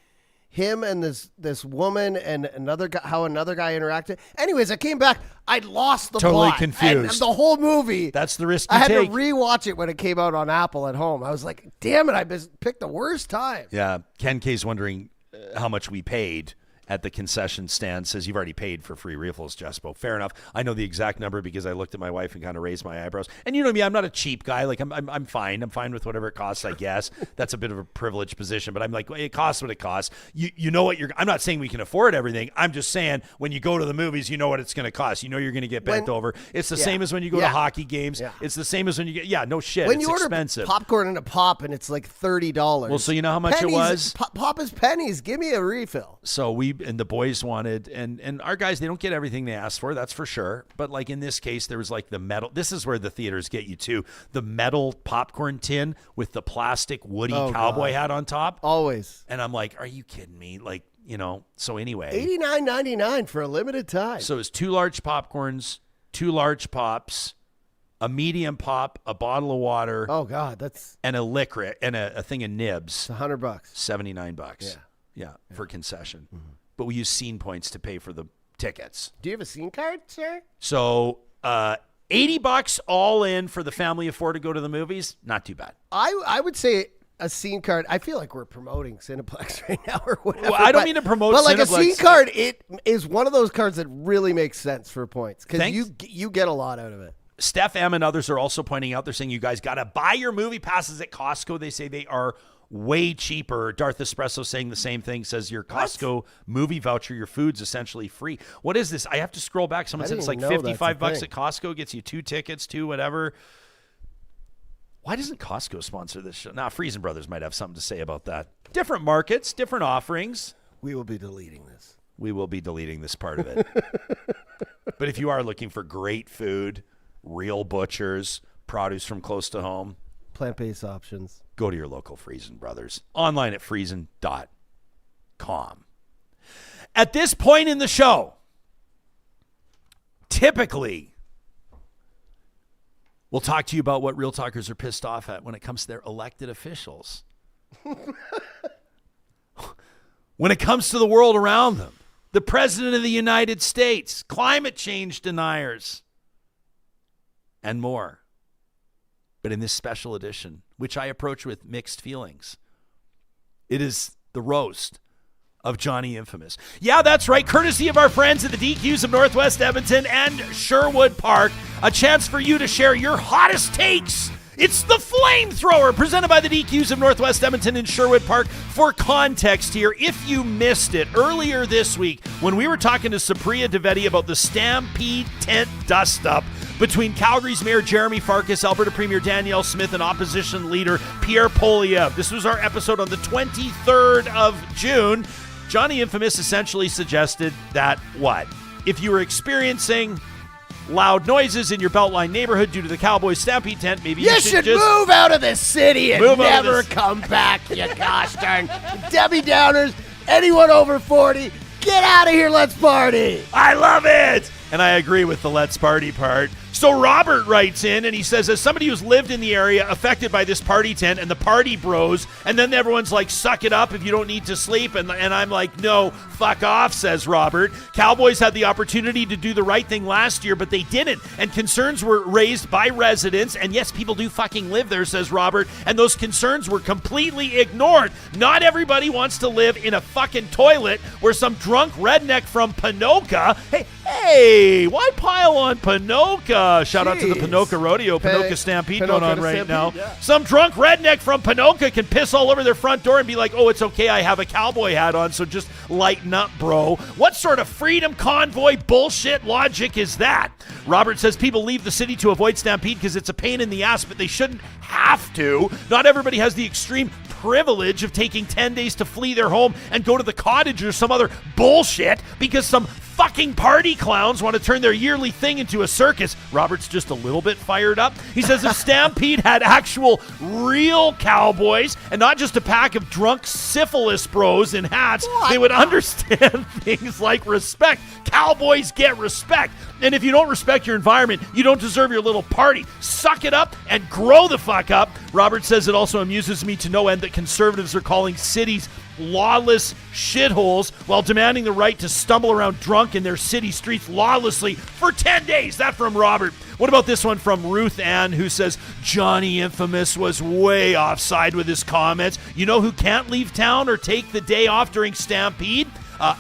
Speaker 4: him and this woman and another guy, how another guy interacted. Anyways, I came back, I'd lost the
Speaker 3: totally
Speaker 4: plot.
Speaker 3: confused.
Speaker 4: And the whole movie.
Speaker 3: That's the risk you
Speaker 4: I had
Speaker 3: take.
Speaker 4: to rewatch it when it came out on Apple at home. I was like, damn it, I picked the worst time.
Speaker 3: Yeah, Ken K's wondering how much we paid at the concession stand. Says you've already paid for free refills, Jespo. Fair enough. I know the exact number because I looked at my wife and kind of raised my eyebrows. And you know me, I'm not a cheap guy. Like I'm fine. I'm fine with whatever it costs, I guess. That's a bit of a privileged position, but I'm like, it costs what it costs. You know what I'm not saying we can afford everything. I'm just saying when you go to the movies, you know what it's going to cost. You know you're going to get bent over. It's the same as when you go to hockey games. Yeah. It's the same as when you get, no shit.
Speaker 4: When
Speaker 3: it's
Speaker 4: you order
Speaker 3: expensive.
Speaker 4: popcorn and a pop and it's like $30.
Speaker 3: Well, so you know how much it was?
Speaker 4: Pop is pennies. Give me a refill.
Speaker 3: So and the boys wanted, and our guys, they don't get everything they ask for, that's for sure. But like in this case, there was like the metal. This is where the theaters get you too. The metal popcorn tin with the plastic Woody cowboy hat on top.
Speaker 4: Always.
Speaker 3: And I'm like, are you kidding me? Like, so anyway.
Speaker 4: $89.99 for a limited time.
Speaker 3: So it's 2 large popcorns, 2 large pops, a medium pop, a bottle of water.
Speaker 4: Oh God,
Speaker 3: and a liquor and a thing of nibs.
Speaker 4: It's $100.
Speaker 3: $79. Yeah, for concession. Mm-hmm. But we use scene points to pay for the tickets.
Speaker 4: Do you have a scene card, sir?
Speaker 3: So $80 all in for the family of 4 to go to the movies. Not too bad.
Speaker 4: I would say a scene card. I feel like we're promoting Cineplex right now or whatever.
Speaker 3: Well, I don't mean to promote
Speaker 4: But like
Speaker 3: Cineplex.
Speaker 4: a scene card, it is one of those cards that really makes sense for points because you get a lot out of it.
Speaker 3: Steph M and others are also pointing out, they're saying you guys got to buy your movie passes at Costco. They say they are way cheaper. Darth Espresso saying the same thing, says your Costco movie voucher, your food's essentially free. What is this? I have to scroll back. Someone said it's like $55 at Costco, gets you 2 tickets, 2 whatever. Why doesn't Costco sponsor this show? Now, Friesen Brothers might have something to say about that. Different markets, different offerings.
Speaker 4: We will be deleting this.
Speaker 3: We will be deleting this part of it. But if you are looking for great food, real butchers, produce from close to home,
Speaker 4: plant-based options,
Speaker 3: go to your local Friesen Brothers. Online at friesen.com. At this point in the show, typically, we'll talk to you about what Real Talkers are pissed off at when it comes to their elected officials. When it comes to the world around them, the President of the United States, climate change deniers, and more. But in this special edition, which I approach with mixed feelings, it is the roast of Johnny Infamous. Yeah, that's right. Courtesy of our friends at the DQs of Northwest Edmonton and Sherwood Park, a chance for you to share your hottest takes. It's the Flamethrower, presented by the DQs of Northwest Edmonton and Sherwood Park. For context here, if you missed it, earlier this week, when we were talking to Supriya Dwivedi about the Stampede tent dust-up between Calgary's Mayor Jeremy Farkas, Alberta Premier Danielle Smith, and Opposition Leader Pierre Poilievre. This was our episode on the 23rd of June. Johnny Infamous essentially suggested that, what? If you were experiencing loud noises in your Beltline neighborhood due to the Cowboys Stampede tent, maybe you should just
Speaker 4: move out of this city and never come back, you gosh darn Debbie Downers. Anyone over 40, get out of here, let's party.
Speaker 3: I love it. And I agree with the let's party part. So Robert writes in and he says, as somebody who's lived in the area affected by this party tent and the party bros, and then everyone's like, suck it up if you don't need to sleep. And I'm like, no, fuck off, says Robert. Cowboys had the opportunity to do the right thing last year, but they didn't. And concerns were raised by residents. And yes, people do fucking live there, says Robert. And those concerns were completely ignored. Not everybody wants to live in a fucking toilet where some drunk redneck from Ponoka, hey, why pile on Ponoka? Shout out to the Ponoka Rodeo, Ponoka Stampede going on right now. Yeah. Some drunk redneck from Ponoka can piss all over their front door and be like, oh, it's okay, I have a cowboy hat on, so just lighten up, bro. What sort of freedom convoy bullshit logic is that? Robert says people leave the city to avoid Stampede because it's a pain in the ass, but they shouldn't have to. Not everybody has the extreme privilege of taking 10 days to flee their home and go to the cottage or some other bullshit because some fucking party clowns want to turn their yearly thing into a circus. Robert's just a little bit fired up. He says if Stampede had actual real cowboys and not just a pack of drunk syphilis bros in hats, they would understand things like respect. Cowboys get respect. And if you don't respect your environment, you don't deserve your little party. Suck it up and grow the fuck up. Robert says it also amuses me to no end that conservatives are calling cities lawless shitholes while demanding the right to stumble around drunk in their city streets lawlessly for 10 days. That from Robert. What about this one from Ruthann, who says Johnny Infamous was way offside with his comments. You know who can't leave town or take the day off during Stampede?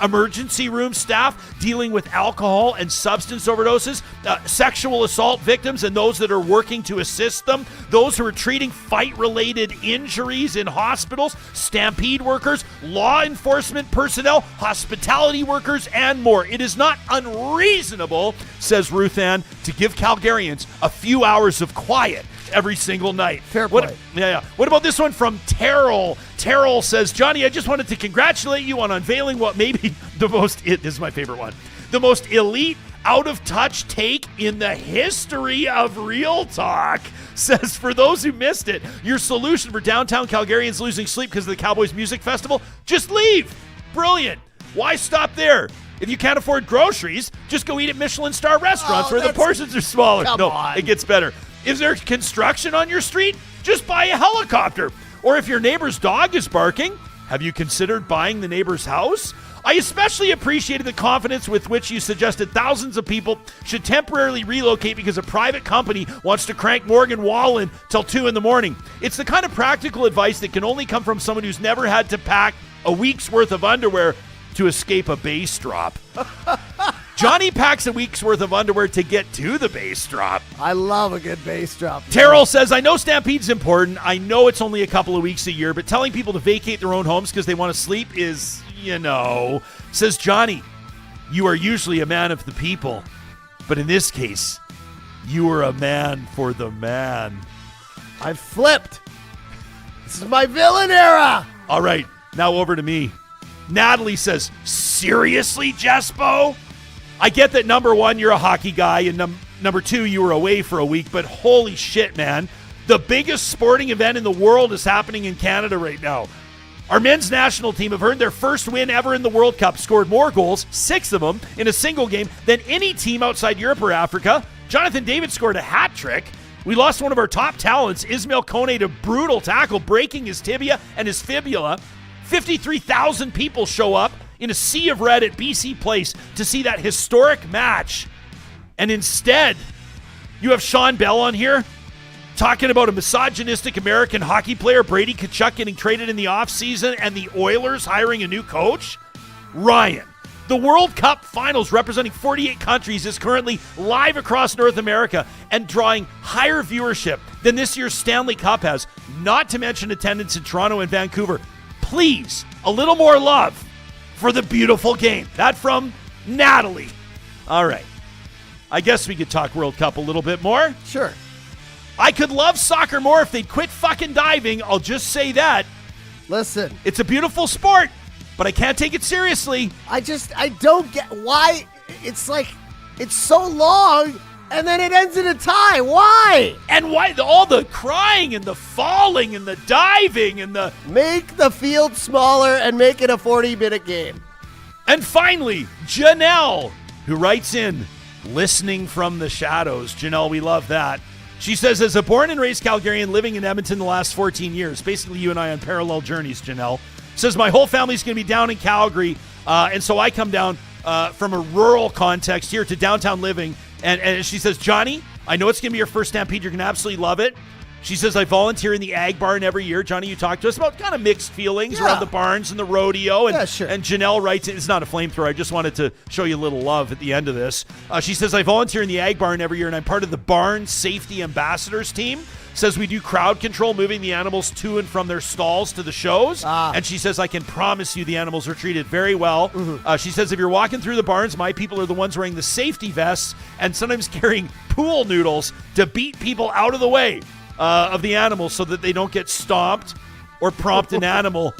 Speaker 3: Emergency room staff dealing with alcohol and substance overdoses, sexual assault victims and those that are working to assist them, those who are treating fight-related injuries in hospitals, Stampede workers, law enforcement personnel, hospitality workers, and more. It is not unreasonable, says Ruthann, to give Calgarians a few hours of quiet every single night.
Speaker 4: Fair point.
Speaker 3: What about this one from Teryl? Teryl says, Johnny, I just wanted to congratulate you on unveiling what may be the most, this is my favorite one, the most elite, out-of-touch take in the history of Real Talk. Says, for those who missed it, your solution for downtown Calgarians losing sleep because of the Cowboys Music Festival? Just leave. Brilliant. Why stop there? If you can't afford groceries, just go eat at Michelin star restaurants where the portions are smaller. It gets better. Is there construction on your street? Just buy a helicopter. Or if your neighbor's dog is barking, have you considered buying the neighbor's house? I especially appreciated the confidence with which you suggested thousands of people should temporarily relocate because a private company wants to crank Morgan Wallen till 2 a.m. It's the kind of practical advice that can only come from someone who's never had to pack a week's worth of underwear to escape a bass drop. Johnny packs a week's worth of underwear to get to the bass drop.
Speaker 4: I love a good bass drop.
Speaker 3: Teryl says, I know Stampede's important. I know it's only a couple of weeks a year, but telling people to vacate their own homes because they want to sleep is, says Johnny, you are usually a man of the people, but in this case, you are a man for the man.
Speaker 4: I flipped. This is my villain era.
Speaker 3: All right, now over to me. Natalie says, seriously, Jespo? I get that number one, you're a hockey guy, and number two, you were away for a week, but holy shit, man. The biggest sporting event in the world is happening in Canada right now. Our men's national team have earned their first win ever in the World Cup, scored more goals, 6 of them, in a single game than any team outside Europe or Africa. Jonathan David scored a hat trick. We lost one of our top talents, Ismail Kone, to brutal tackle, breaking his tibia and his fibula. 53,000 people show up in a sea of red at BC Place to see that historic match. And instead, you have Sean Bell on here talking about a misogynistic American hockey player, Brady Tkachuk, getting traded in the offseason and the Oilers hiring a new coach. Ryan, the World Cup Finals representing 48 countries is currently live across North America and drawing higher viewership than this year's Stanley Cup has, not to mention attendance in Toronto and Vancouver. Please, a little more love for the beautiful game. That from Natalie. All right. I guess we could talk World Cup a little bit more.
Speaker 4: Sure.
Speaker 3: I could love soccer more if they'd quit fucking diving. I'll just say that.
Speaker 4: Listen.
Speaker 3: It's a beautiful sport, but I can't take it seriously.
Speaker 4: I don't get why it's like, it's so long and then it ends in a tie. Why?
Speaker 3: And why all the crying and the falling and the diving and the...
Speaker 4: Make the field smaller and make it a 40-minute game.
Speaker 3: And finally, Janelle, who writes in, listening from the shadows. Janelle, we love that. She says, as a born and raised Calgarian living in Edmonton the last 14 years, basically you and I on parallel journeys, Janelle, says my whole family's going to be down in Calgary, and so I come down from a rural context here to downtown living. And she says, Johnny, I know it's going to be your first Stampede. You're going to absolutely love it. She says, I volunteer in the Ag Barn every year. Johnny, you talked to us about kind of mixed feelings around the barns and the rodeo. And,
Speaker 4: sure.
Speaker 3: And Janelle writes, it's not a flamethrower. I just wanted to show you a little love at the end of this. She says, I volunteer in the Ag Barn every year, and I'm part of the Barn Safety Ambassadors team. Says we do crowd control, moving the animals to and from their stalls to the shows. And she says, I can promise you the animals are treated very well. Mm-hmm. She says, if you're walking through the barns, my people are the ones wearing the safety vests and sometimes carrying pool noodles to beat people out of the way of the animals so that they don't get stomped or prompt an animal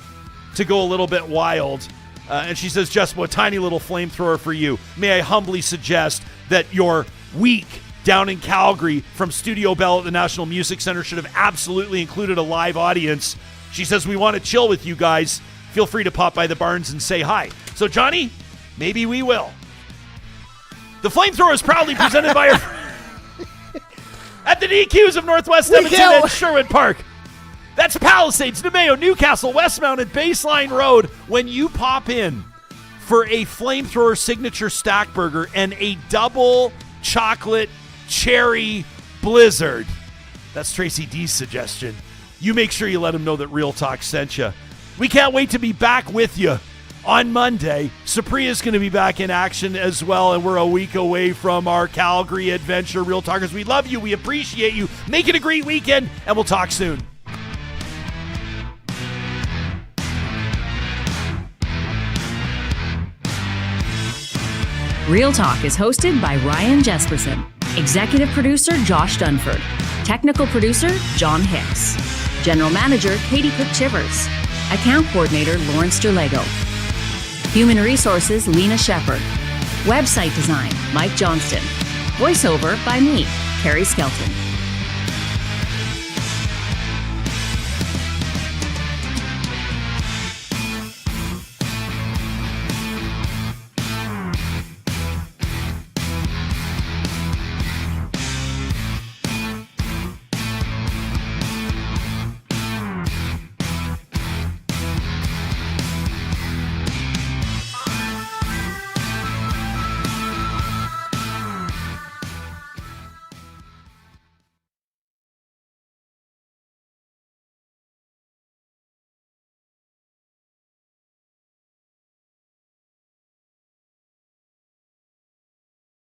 Speaker 3: to go a little bit wild. And she says, Jespo, a tiny little flamethrower for you. May I humbly suggest that your week down in Calgary from Studio Bell at the National Music Center should have absolutely included a live audience. She says, we want to chill with you guys. Feel free to pop by the barns and say hi. So, Johnny, maybe we will. The Flamethrower is proudly presented by our at the DQs of Northwest Edmonton and Sherwood Park. That's Palisades, Nemeo, Newcastle, Westmount, and Baseline Road. When you pop in for a Flamethrower signature stack burger and a double chocolate cherry blizzard, that's Tracy D's suggestion, you make sure you let him know that Real Talk sent you. We can't wait to be back with you on Monday. Supriya's going to be back in action as well, and we're a week away from our Calgary adventure. Real Talkers, we love you, we appreciate you. Make it a great weekend, and we'll talk soon.
Speaker 2: Real Talk is hosted by Ryan Jesperson. Executive producer Josh Dunford. Technical producer John Hicks. General manager Katie Cook-Chivers. Account coordinator Lawrence Derlego. Human resources Lena Shepard. Website design Mike Johnston. Voiceover by me, Carrie Skelton.